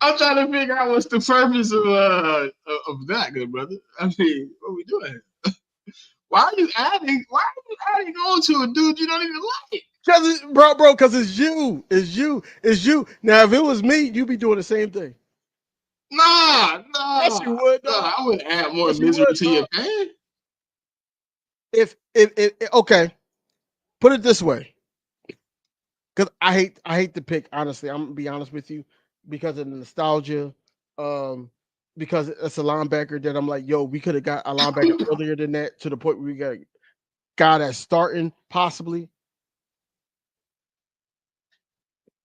I'm trying to figure out what's the purpose of that, good brother. I mean, what are we doing? Why are you adding on to a dude you don't even like? Because it's you. Now, if it was me, you'd be doing the same thing. Nah. Yes, you would. Nah, I wouldn't add more misery to your pain. If okay, put it this way. Because I hate the pick, honestly. I'm gonna be honest with you, because of the nostalgia. Because it's a linebacker that I'm like, yo, we could have got a linebacker earlier than that, to the point where we got a guy that's starting, possibly.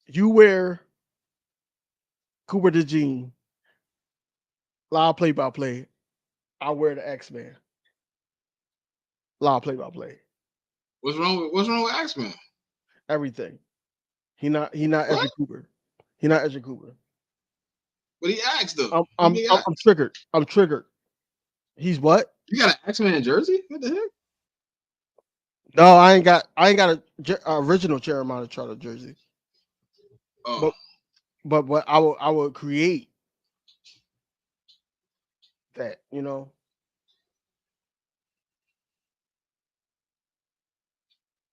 You wear Cooper DeJean, live play-by-play. I wear the X-Man, live play-by-play. What's wrong with X-Man? Everything. He not Edgerrin Cooper. He not Edgerrin Cooper. But he asked though. I'm triggered. I'm triggered. He's what? You got an X-Man jersey? What the heck? No, I ain't got a original Cherry Trotter jersey. Oh. But I will create that, you know.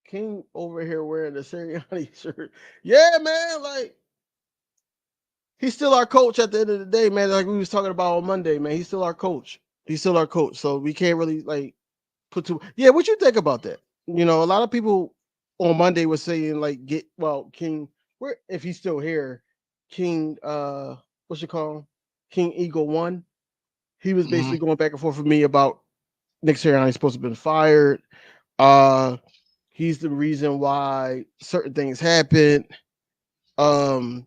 King over here wearing the Sirianni shirt. Yeah, man, like he's still our coach at the end of the day, man. Like we was talking about on Monday, man. He's still our coach. So we can't really like put too. Yeah, what you think about that? You know, a lot of people on Monday was saying like, King, where if he's still here, King, what's it called? King Eagle 1. He was basically going back and forth with me about Nick Sirianni supposed to have been fired. He's the reason why certain things happened. That,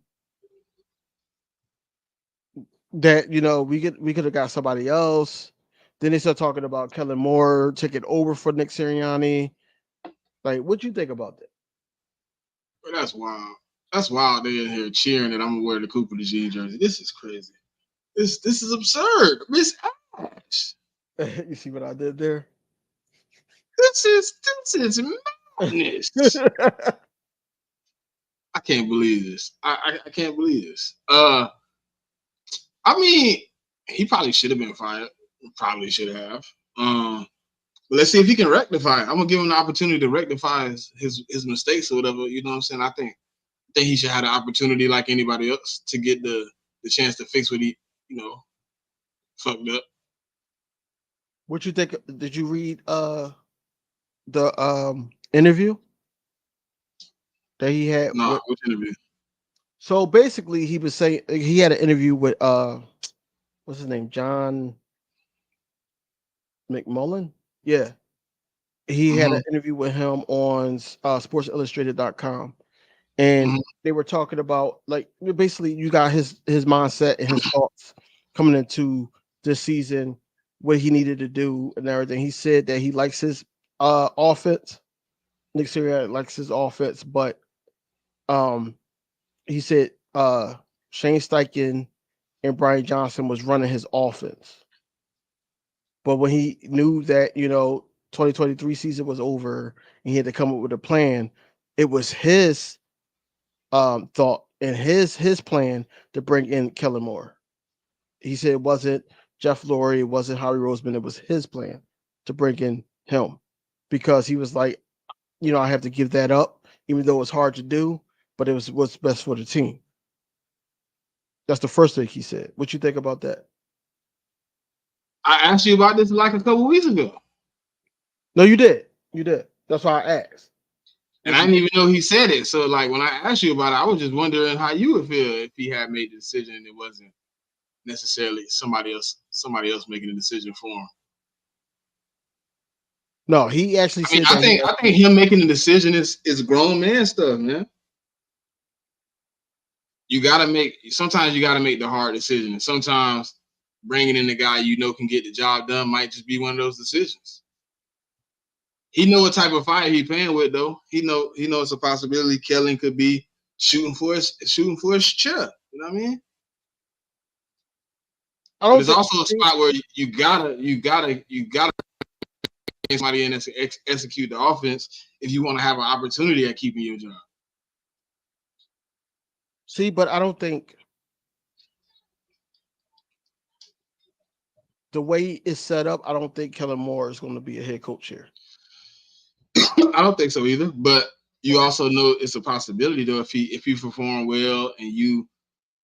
you know, we could have got somebody else. Then they start talking about Kellen Moore taking over for Nick Sirianni. Like, what you think about that? Well, that's wild. That's wild. They in here cheering that I'm gonna wear the Cooper DeJean jersey. This is crazy. This is absurd. Miss Ash. You see what I did there? This is madness. can't believe this. I can't believe this. I mean, he probably should have been fired. Probably should have. But let's see if he can rectify it. I'm gonna give him the opportunity to rectify his mistakes or whatever. You know what I'm saying? I think he should have the opportunity like anybody else to get the chance to fix what he, fucked up. What you think? Did you read the interview that he had? No, which interview? So basically, he was saying he had an interview with what's his name, John McMullen. Yeah, he had an interview with him on SportsIllustrated.com, and they were talking about like basically you got his mindset and his thoughts coming into this season, what he needed to do and everything. He said that he likes his offense. Nick Sirianni likes his offense, but he said Shane Steichen and Brian Johnson was running his offense. But when he knew that, 2023 season was over and he had to come up with a plan, it was his thought and his plan to bring in Kellen Moore. He said it wasn't Jeff Lurie, it wasn't Howie Roseman, it was his plan to bring in him because he was like, I have to give that up, even though it's hard to do, but it was what's best for the team. That's the first thing he said. What you think about that? I asked you about this like a couple weeks ago. No, you did. You did. That's why I asked. And I didn't even know he said it. So, like, when I asked you about it, I was just wondering how you would feel if he had made the decision and it wasn't necessarily somebody else making the decision for him. No, he actually said I think him making the decision is grown man stuff, man. Sometimes you gotta make the hard decision. And sometimes bringing in the guy can get the job done might just be one of those decisions. He know what type of fire he playing with, though. He know it's a possibility Kellen could be shooting for his chair. You know what I mean? But it's also a spot where you gotta get somebody in to execute the offense if you want to have an opportunity at keeping your job. See, but I don't think the way it's set up, I don't think Kellen Moore is going to be a head coach here. I don't think so either. But you also know it's a possibility though if you perform well and you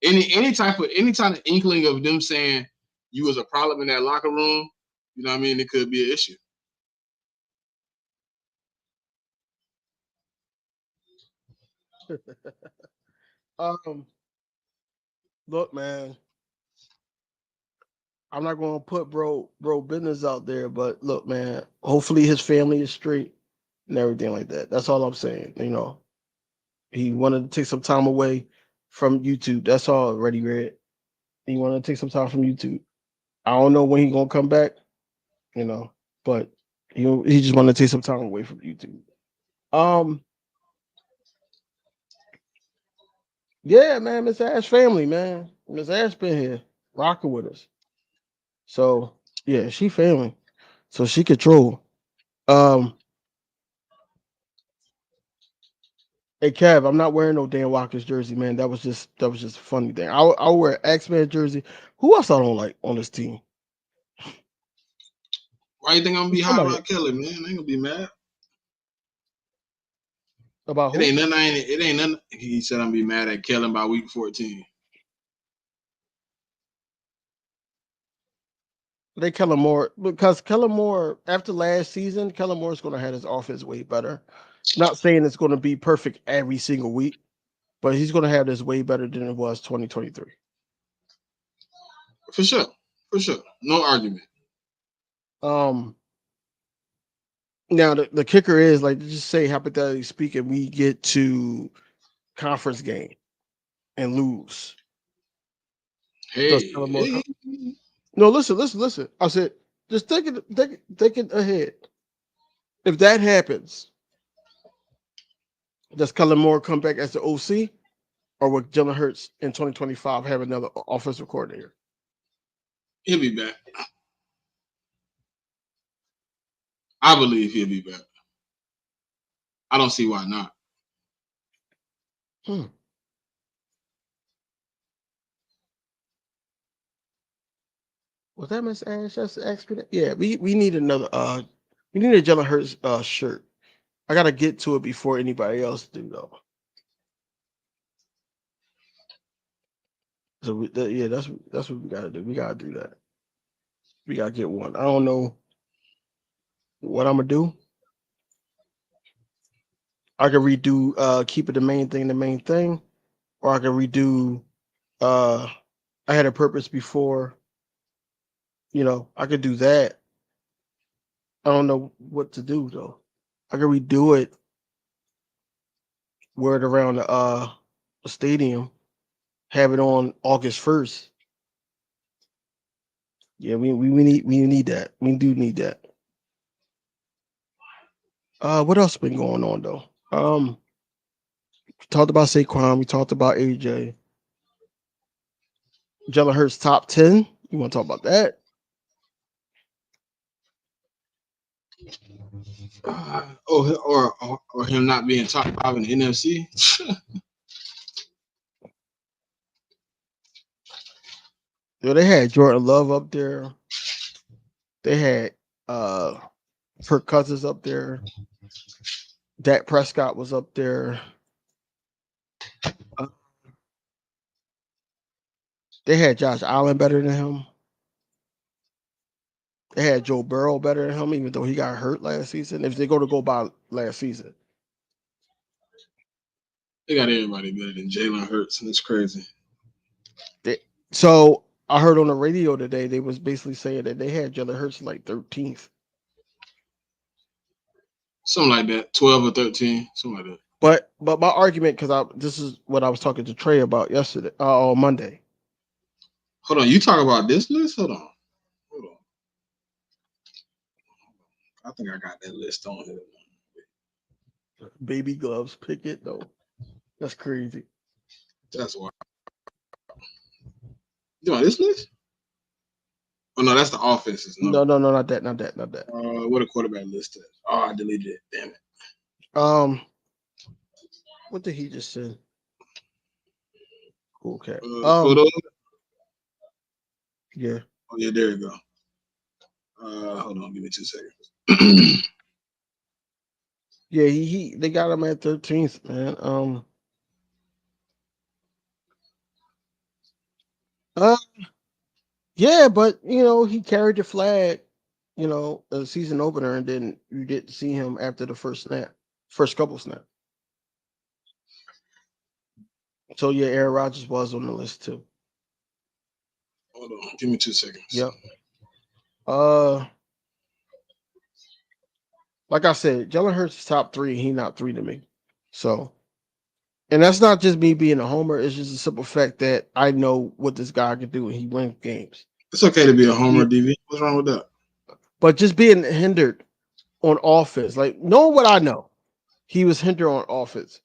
any type of inkling of them saying you was a problem in that locker room, you know what I mean? It could be an issue. Look, man, I'm not going to put bro business out there, but look, man, hopefully his family is straight and everything like that. That's all I'm saying. He wanted to take some time away from YouTube. That's all I already read. He wanted to take some time from YouTube. I don't know when he's gonna come back, but he just wanted to take some time away from YouTube. Yeah, man, Miss Ash family, man. Miss Ash been here rocking with us. So yeah, she family. So she control. Hey Kev, I'm not wearing no Dan Watkins jersey, man. That was just a funny thing. I'll wear an X-Men jersey. Who else I don't like on this team? Why you think I'm gonna be hot about Kelly, man? I ain't gonna be mad. About who? It ain't nothing. He said I'm gonna be mad at Kellen by week 14. They Kellen Moore because Kellen Moore after last season, Kellen Moore's gonna have his offense way better. Not saying it's gonna be perfect every single week, but he's gonna have this way better than it was 2023. For sure. No argument. Now the kicker is like just say hypothetically speaking, we get to conference game and lose. Hey. No, listen. I said just think it ahead. If that happens, does Kellen Moore come back as the OC, or will Jalen Hurts in 2025 have another offensive coordinator? He'll be back. I believe he'll be back. I don't see why not. Was that Miss Ash? That's the expert. Yeah, we need another we need a Jalen Hurts shirt. I gotta get to it before anybody else do though. So yeah, that's what we gotta do. We gotta do that. We gotta get one. I don't know what I'm gonna do. I can redo keep it the main thing, or I can redo I had a purpose before. You know, I could do that. I don't know what to do though. I can redo it, wear it around the stadium, have it on August 1st. Yeah, we need that. We do need that. What else been going on though? We talked about Saquon. We talked about AJ. Jalen Hurts top 10. You want to talk about that? Or him not being top 5 in the NFC. Yo, they had Jordan Love up there. They had Kirk Cousins up there. Dak Prescott was up there. They had Josh Allen better than him. They had Joe Burrow better than him, even though he got hurt last season. If they go by last season, They got everybody better than Jalen Hurts, and it's crazy. So I heard on the radio today they was basically saying that they had Jalen Hurts like 13th. Something like that, 12 or 13, something like that. But my argument, because this is what I was talking to Trey about yesterday, on Monday. Hold on, you talk about this list? Hold on. I think I got that list on here. Baby gloves, Pickett though. That's crazy. That's why. You want this list? Oh no, that's the offenses. No, not that. What a quarterback list is. Oh, I deleted it. Damn it. What did he just say? Cool cat. Photos? Yeah. Oh yeah, there you go. Hold on, give me 2 seconds. Yeah, they got him at 13th, man. Yeah, but you know, he carried the flag, you know, the season opener, and then you didn't see him after the first couple snaps. So yeah, Aaron Rodgers was on the list too. Hold on, give me 2 seconds. Yep. Like I said, Jalen Hurts is top 3. He not 3 to me. So, and that's not just me being a homer. It's just a simple fact that I know what this guy can do, and he wins games. It's okay to be a homer, DV. What's wrong with that? But just being hindered on offense, like knowing what I know, he was hindered on offense.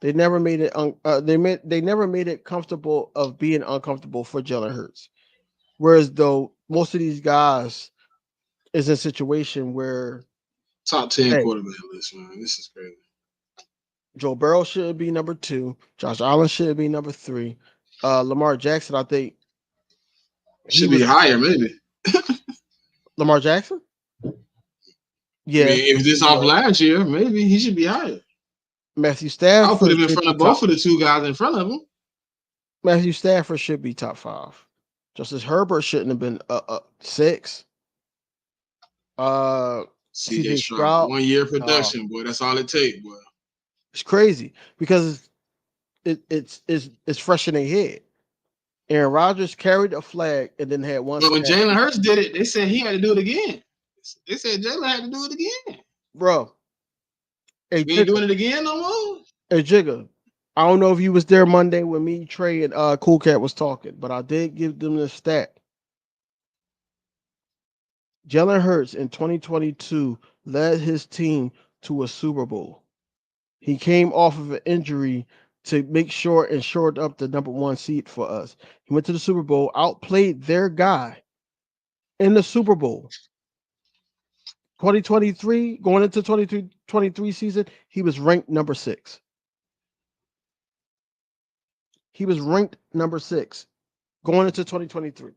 They never made it. They never made it comfortable of being uncomfortable for Jalen Hurts. Whereas though most of these guys is in a situation where top 10 quarterback list, man. This is crazy. Joe Burrow should be number 2. Josh Allen should be number 3. Lamar Jackson, I think, should be higher, maybe. Lamar Jackson? Yeah. I mean, if this off last year, maybe he should be higher. Matthew Stafford. I'll put him in front of both of the 2 guys in front of him. Matthew Stafford should be top 5. Justice Herbert shouldn't have been 6. CJ Stroud, 1 year production, boy. That's all it takes, boy. It's crazy because it's fresh in their head. Aaron Rodgers carried a flag and then had one. But when Jalen Hurts did it, they said he had to do it again. They said Jalen had to do it again. Bro. Hey, we ain't doing it again no more? Hey, Jigga, I don't know if you was there Monday when me, Trey, and Cool Cat was talking, but I did give them the stat. Jalen Hurts in 2022 led his team to a Super Bowl. He came off of an injury to make sure and shored up the number 1 seed for us. He went to the Super Bowl, outplayed their guy in the Super Bowl. 2023, going into 23 season, he was ranked number 6. he was ranked number 6 going into 2023.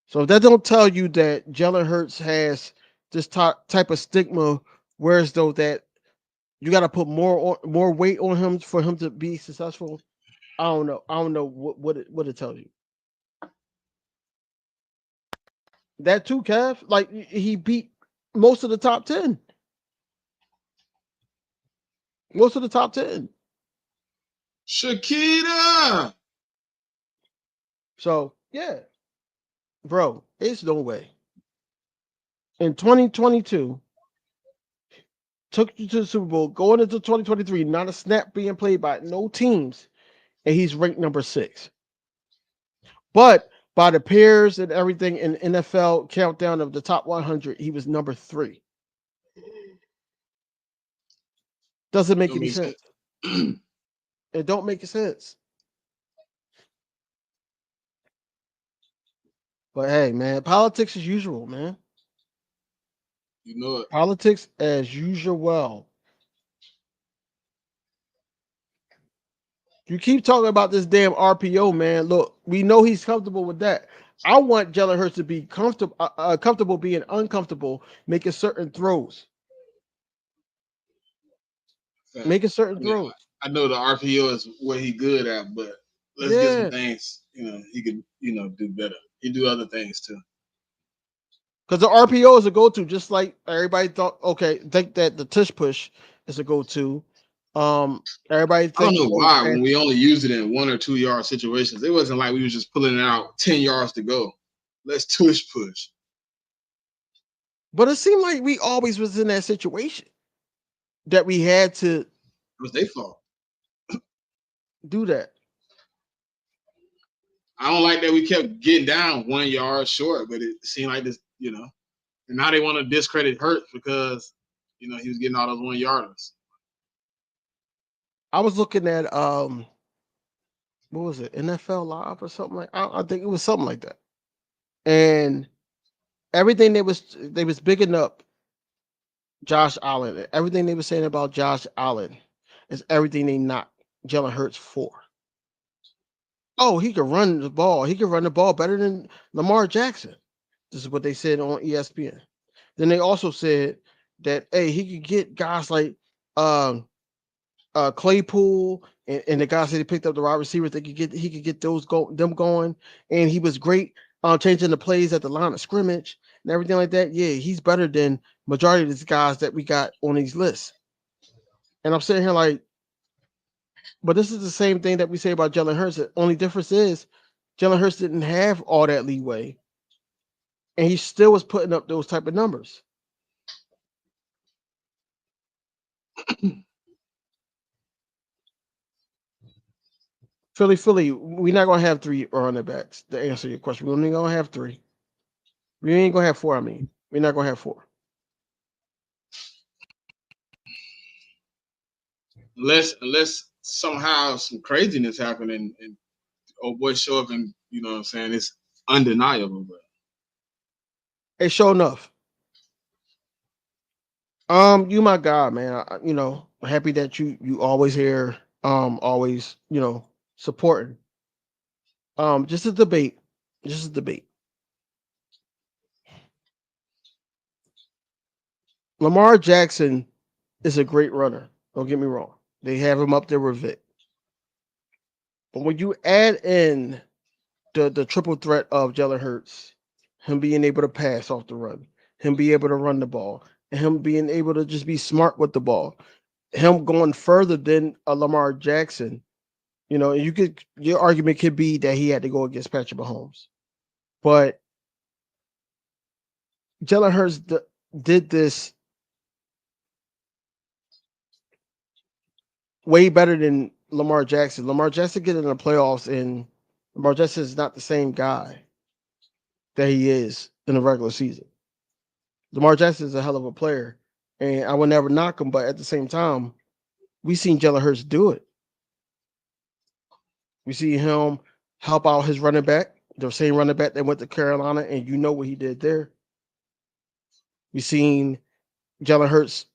So if that don't tell you that Jalen Hurts has this type of stigma, whereas though that you got to put more weight on him for him to be successful, I don't know. I don't know what it tells you. That too, Kev. Like he beat most of the top 10. Most of the top 10. Shakira. So yeah, bro, it's no way. In 2022, took you to the Super Bowl, going into 2023, not a snap being played by no teams, and he's ranked number 6. But by the peers and everything in NFL countdown of the top 100, he was number 3. Doesn't make any sense. It don't make sense. But hey, man, politics as usual, man. You know it. Politics as usual. You keep talking about this damn RPO, man. Look, we know he's comfortable with that. I want Jalen Hurts to be comfortable being uncomfortable, making certain throws. Making certain throws. I know the RPO is what he good at, but let's get some things, he could, do better. He do other things too. Because the RPO is a go-to, just like everybody think that the tush push is a go-to. Everybody think, I don't know why when we only used it in 1 or 2 yard situations. It wasn't like we were just pulling it out 10 yards to go. Let's tush push. But it seemed like we always was in that situation that we had to. It was their fault. Do that. I don't like that we kept getting down 1 yard short, but it seemed like this, and now they want to discredit Hurts because, he was getting all those 1 yarders. I was looking at what was it, NFL Live or something like I think it was something like that. And everything they was bigging up Josh Allen. Everything they were saying about Josh Allen is everything they knocked Jalen Hurts for. Oh, he could run the ball. He could run the ball better than Lamar Jackson. This is what they said on ESPN. Then they also said that, hey, he could get guys like Claypool and the guys that he picked up, the wide receivers, he could get them going. And he was great changing the plays at the line of scrimmage and everything like that. Yeah, he's better than majority of these guys that we got on these lists. And I'm sitting here like, but this is the same thing that we say about Jalen Hurts. The only difference is Jalen Hurts didn't have all that leeway, and he still was putting up those type of numbers. Philly, we're not gonna have 3 running backs to answer your question. We're only gonna have 3. We ain't gonna have 4. I mean, we're not gonna have 4. Unless somehow some craziness happened and old boy show up and it's undeniable. But Hey, sure enough. You my guy, man. Happy that you always here. Always, supporting. Just a debate. Lamar Jackson is a great runner. Don't get me wrong. They have him up there with Vic. But when you add in the triple threat of Jalen Hurts, him being able to pass off the run, him being able to run the ball, and him being able to just be smart with the ball, him going further than Lamar Jackson, your argument could be that he had to go against Patrick Mahomes. But Jalen Hurts did this way better than Lamar Jackson. Lamar Jackson get in the playoffs, and Lamar Jackson is not the same guy that he is in the regular season. Lamar Jackson is a hell of a player, and I would never knock him, but at the same time, we seen Jalen Hurts do it. We see him help out his running back, the same running back that went to Carolina, and you know what he did there. We seen Jalen Hurts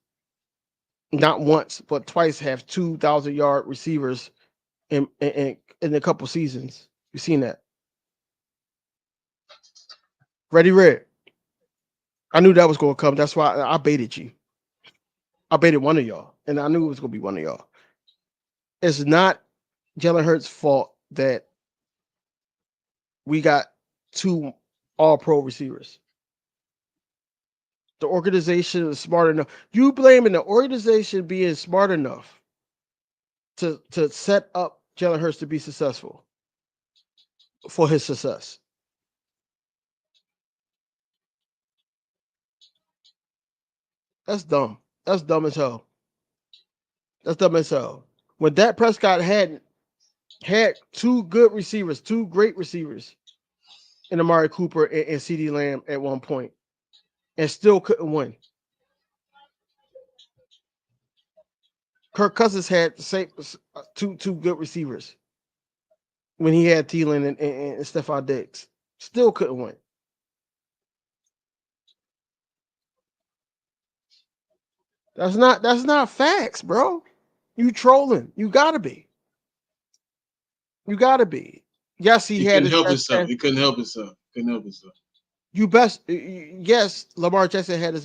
not once but twice have 2,000-yard receivers and in a couple seasons. You've seen that. Ready, Red. I knew that was going to come. That's why I baited you. I baited one of y'all, and I knew it was going to be one of y'all. It's not Jalen Hurts' fault that we got 2 all-pro receivers. The organization is smart enough. You blaming the organization being smart enough to set up Jalen Hurts to be successful for his success. That's dumb. That's dumb as hell. That's dumb as hell. When Dak Prescott had 2 good receivers, 2 great receivers in Amari Cooper and CeeDee Lamb at one point, and still couldn't win. Kirk Cousins had the same 2 good receivers when he had Thielen and Stephon Diggs. Still couldn't win. That's not facts, bro. You trolling. You gotta be. You gotta be. Yes, he had couldn't his help best himself. pass. He couldn't help himself. Couldn't help himself. Yes, Lamar Jackson had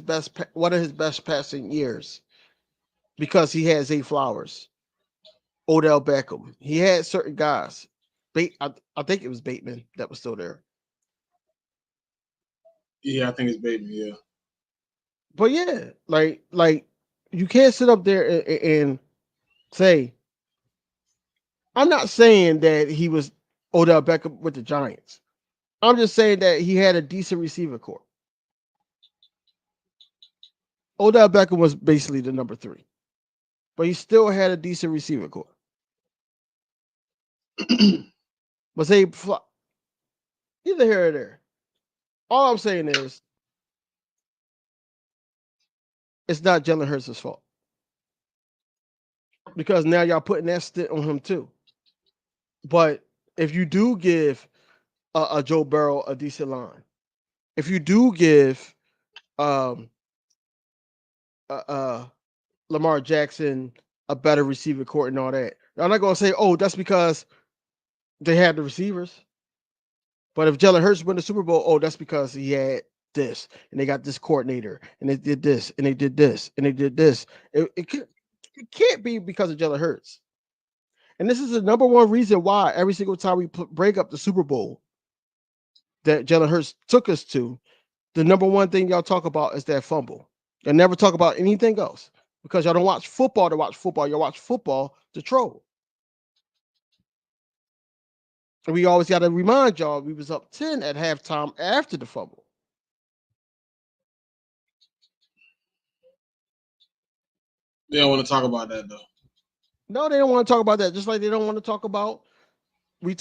one of his best passing years because he had Zay Flowers, Odell Beckham. He had certain guys. I think it was Bateman that was still there. Yeah, I think it's Bateman. Yeah, but yeah, like you can't sit up there and say. I'm not saying that he was Odell Beckham with the Giants. I'm just saying that he had a decent receiver corps. Odell Beckham was basically the number 3, but he still had a decent receiver corps. But say, either here or there. All I'm saying is, it's not Jalen Hurts' fault. Because now y'all putting that stint on him too. But if you do give a Joe Burrow a decent line, if you do give Lamar Jackson a better receiver court and all that, I'm not gonna say, oh, that's because they had the receivers. But if Jalen Hurts win the Super Bowl, oh, that's because he had this, and they got this coordinator, and they did this, and they did this, and they did this. It can't be because of Jalen Hurts. And this is the number one reason why every single time we break up the Super Bowl that Jalen Hurts took us to, the number one thing y'all talk about is that fumble. Y'all never talk about anything else because y'all don't watch football to watch football. Y'all watch football to troll. And we always got to remind y'all we was up 10 at halftime after the fumble. They don't want to talk about that though. No, they don't want to talk about that. Just like they don't want to talk about. We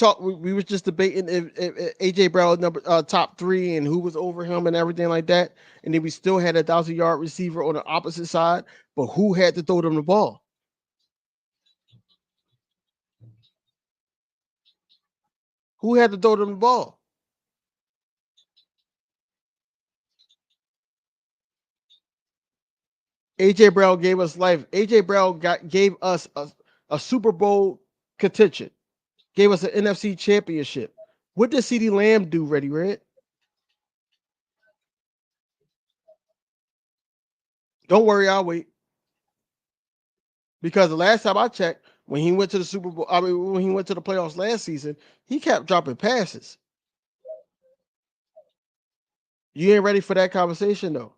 was just debating if AJ Brown top 3 and who was over him and everything like that. And then we still had a 1,000-yard receiver on the opposite side, but who had to throw them the ball? Who had to throw them the ball? AJ Brown gave us life. AJ Brown gave us a Super Bowl contention. Gave us an NFC championship. What did CeeDee Lamb do, Ready Red? Don't worry, I'll wait. Because the last time I checked, when he went to the Super Bowl, when he went to the playoffs last season, he kept dropping passes. You ain't ready for that conversation, though.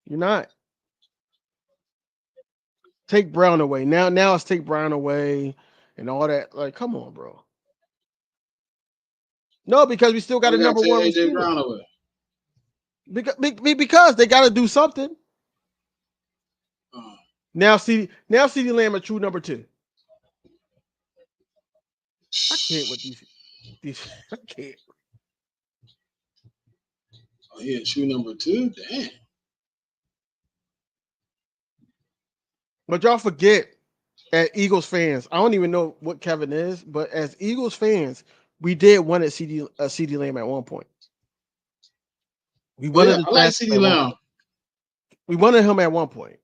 You're not. Take Brown away. Now it's take Brown away and all that. Like, come on, bro. No, because we still got a number 1 receiver. Brown away. Because they got to do something. Now CeeDee Lamb a true number 2. I can't with these. I can't. Oh, yeah, true number 2. Damn. But y'all forget, as Eagles fans, I don't even know what Kevin is, but as Eagles fans, we did want CeeDee Lamb at one point. We wanted I like CeeDee Lamb. We wanted him at one point.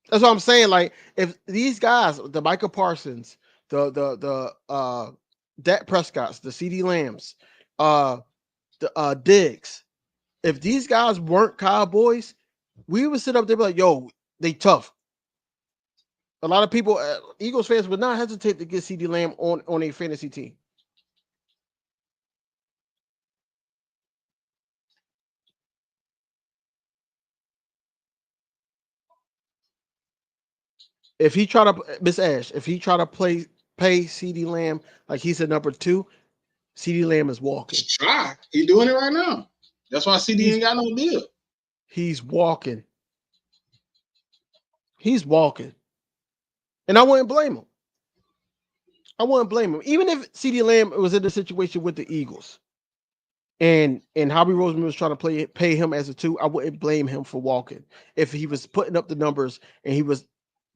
That's what I'm saying. Like, if these guys, the Micah Parsons, the Dak Prescott's, the CD Lambs, the Diggs. If these guys weren't Cowboys, we would sit up there and be like, yo, they tough. A lot of people, Eagles fans, would not hesitate to get CD Lamb on a fantasy team. If he try to, Miss Ash, if he try to pay CD Lamb like he's a number 2, CD Lamb is walking. Try. He doing it right now. That's why CD ain't got no deal. He's walking. He's walking. And I wouldn't blame him. I wouldn't blame him. Even if CD Lamb was in the situation with the Eagles and Howie Roseman was trying to pay him as a 2, I wouldn't blame him for walking. If he was putting up the numbers and he was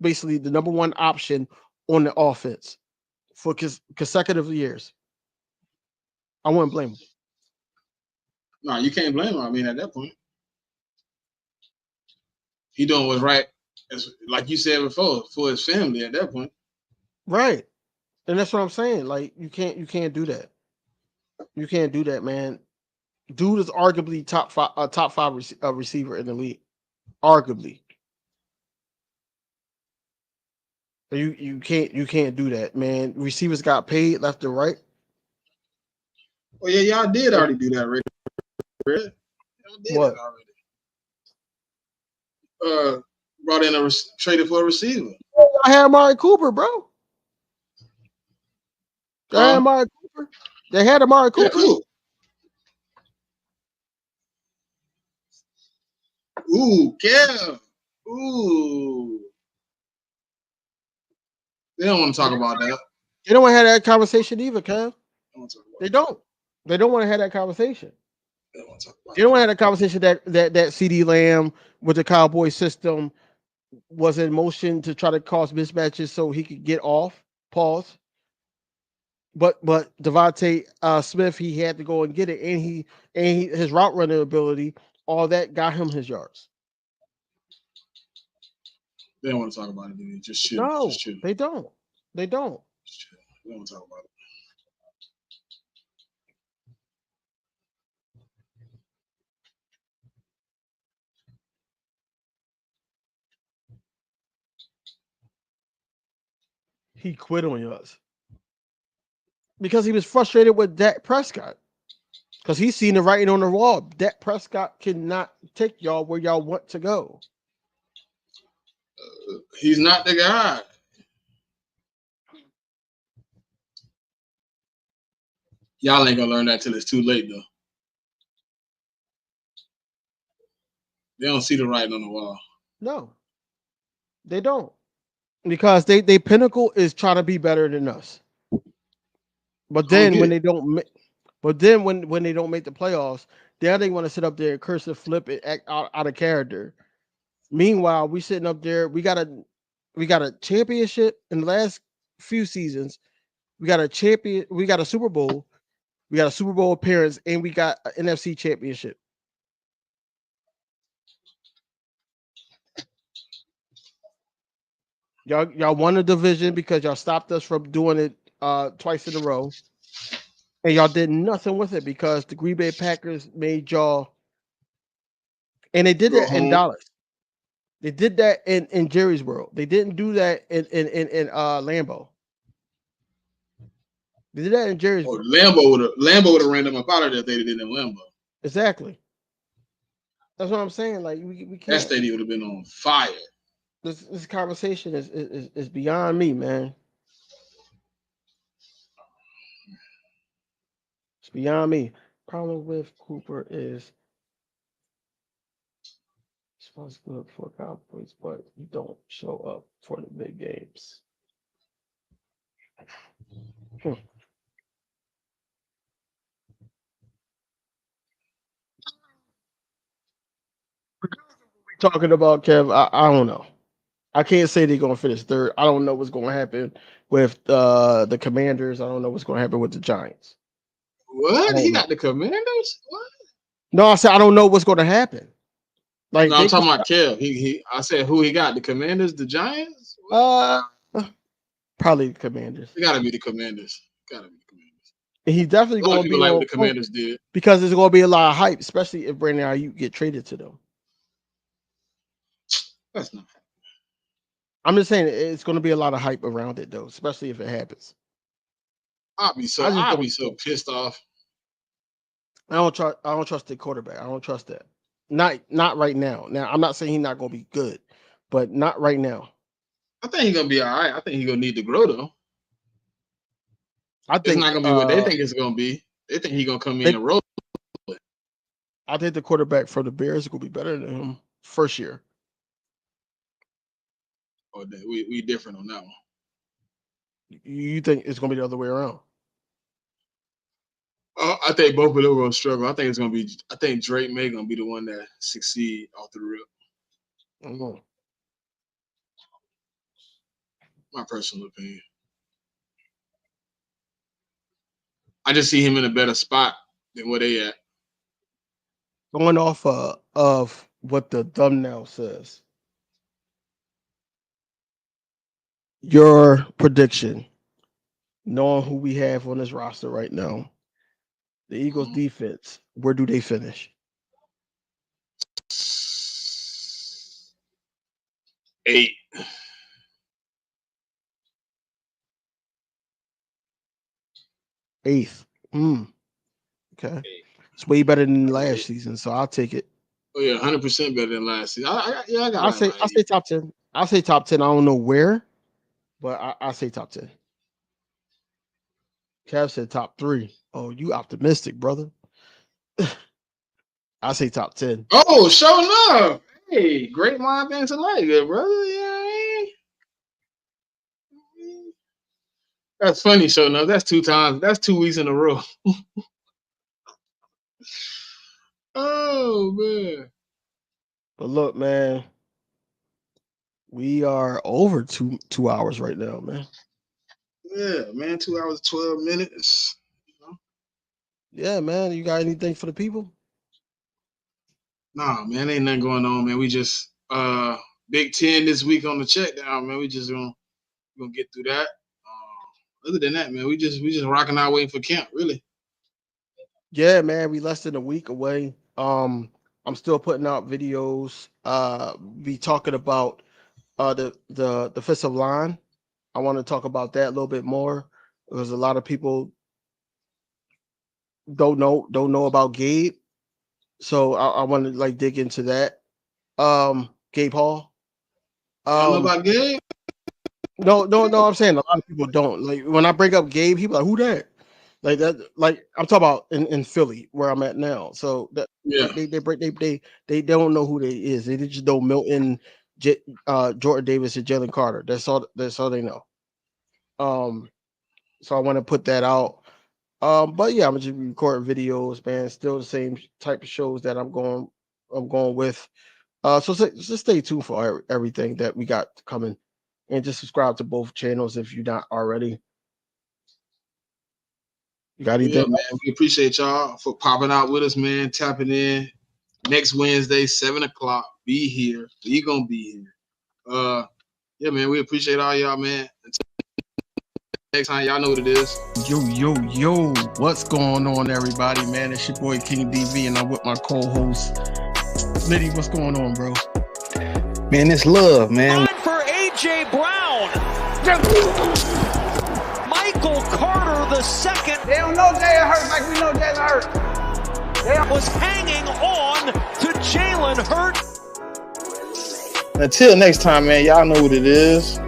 basically the number 1 option on the offense for consecutive years, I wouldn't blame him. No, you can't blame him. I mean, at that point, he doing what's right, like you said before, for his family. At that point, right? And that's what I'm saying. Like you can't do that. You can't do that, man. Dude is arguably top 5 receiver in the league, arguably. You can't do that, man. Receivers got paid left and right. Well, yeah, y'all did already do that, right? What? Brought in traded for a receiver. I had Amari Cooper, bro. They had Amari Cooper. They had Amari Cooper. Yeah, ooh, Kev. Ooh. They don't want to talk about that. They don't want to have that conversation either, Kev. They don't. They don't want to have that conversation. They don't want to have that conversation that CD Lamb with the Cowboy system was in motion to try to cause mismatches so he could get off. Pause. But Devontae Smith, he had to go and get it, and he his route running ability, all that got him his yards. They don't want to talk about it, dude. Just chill. No, just chill. they don't. They don't. Just chill. They don't want to talk about it. He quit on us because he was frustrated with Dak Prescott because he's seen the writing on the wall. Dak Prescott cannot take y'all where y'all want to go. He's not the guy. Y'all ain't gonna learn that till it's too late, though. They don't see the writing on the wall. No, they don't. Because they pinnacle is trying to be better than us. But then when they don't when they don't make the playoffs, then they want to sit up there and curse and flip it, act out of character. Meanwhile, we sitting up there, we got a championship in the last few seasons. We got a Super Bowl, we got a Super Bowl appearance, and we got an NFC championship. Y'all won the division because y'all stopped us from doing it twice in a row. And y'all did nothing with it because the Green Bay Packers made y'all, and they did that in Dallas. They did that in Jerry's world. They didn't do that in Lambeau. They did that in Jerry's world. Lambeau would have ran them up out of there if they did it in Lambeau. Exactly. That's what I'm saying. Like we can't. That stadium would have been on fire. This conversation is beyond me, man. It's beyond me. Problem with Cooper is supposed to look for Cowboys, but you don't show up for the big games. Talking about Kev, I don't know. I can't say they're going to finish third. I don't know what's going to happen with the Commanders. I don't know what's going to happen with the Giants. What? He got the Commanders? What? No, I said I don't know what's going to happen. Like no, I'm talking about Kev. I said who he got? The Commanders, the Giants? Probably the Commanders. It gotta be the Commanders. Gotta be the Commanders. And he's definitely A lot going of to be people like on what the Commanders did. because there's going to be a lot of hype, especially if Brandon Ayuk get traded to them. That's not. I'm just saying it's going to be a lot of hype around it though, especially if it happens. I'll be so pissed off. I don't trust the quarterback. I don't trust that. Not right now. Now I'm not saying he's not going to be good, but not right now. I think he's gonna be all right. I think he's gonna need to grow though. I think It's not gonna be what they think it's gonna be. They think he's gonna come in and roll. I think the quarterback for the Bears is going to be better than him first year. Oh, we different on that one. You think it's going to be the other way around? I think both of them are gonna struggle. I think Drake May gonna be the one that succeed off the rip. I don't know. My personal opinion. I just see him in a better spot than where they at. Going off of what the thumbnail says, your prediction, knowing who we have on this roster right now, the Eagles defense, where do they finish? 8. Eighth. Okay. It's way better than last season, so I'll take it. Oh yeah, 100% better than last season. I'll say top 10. I'll say top 10. I don't know where, but I'll say top 10. Kev said top 3. Oh, you optimistic, brother. I'll say top 10. Oh, showing up. Hey, great mind thinks alike, good brother. You know what I mean? That's funny, showing up. That's 2 times. That's 2 weeks in a row. Oh man. But look, man, we are over two hours right now, man. Yeah, man, 2 hours, 12 minutes. Yeah, man. You got anything for the people? Nah, man, ain't nothing going on, man. We just Big 10 this week on the check down, man. We just gonna get through that. Other than that, man, we just rocking out waiting for camp, really. Yeah, man. We less than a week away. I'm still putting out videos. Be talking about the defensive line. I want to talk about that a little bit more because a lot of people don't know about Gabe. So I want to like dig into that. Gabe Hall. I don't know about Gabe. No. I'm saying a lot of people don't. Like when I bring up Gabe, people are like, who that? Like that. Like I'm talking about in Philly where I'm at now. So that they don't know who they is. They just know Milton, Jordan Davis, and Jalen Carter. That's all they know. So I want to put that out. But yeah, I'm just recording videos, man. Still the same type of shows that I'm going with. So just stay tuned for everything that we got coming, and just subscribe to both channels if you're not already. You got anything? Yeah, man. We appreciate y'all for popping out with us, man. Tapping in next Wednesday, 7:00. Be here. We gonna be here. Yeah, man. We appreciate all y'all, man. Until next time, y'all know what it is. Yo, what's going on, everybody, man? It's your boy King DV, and I'm with my co-host Liddy. What's going on, bro? Man, it's love, man. Time for A.J. Brown. Michael Carter the second. They don't know Jalen Hurts like we know Jalen Hurts. Was hanging on to Jalen Hurts. Until next time, man, y'all know what it is.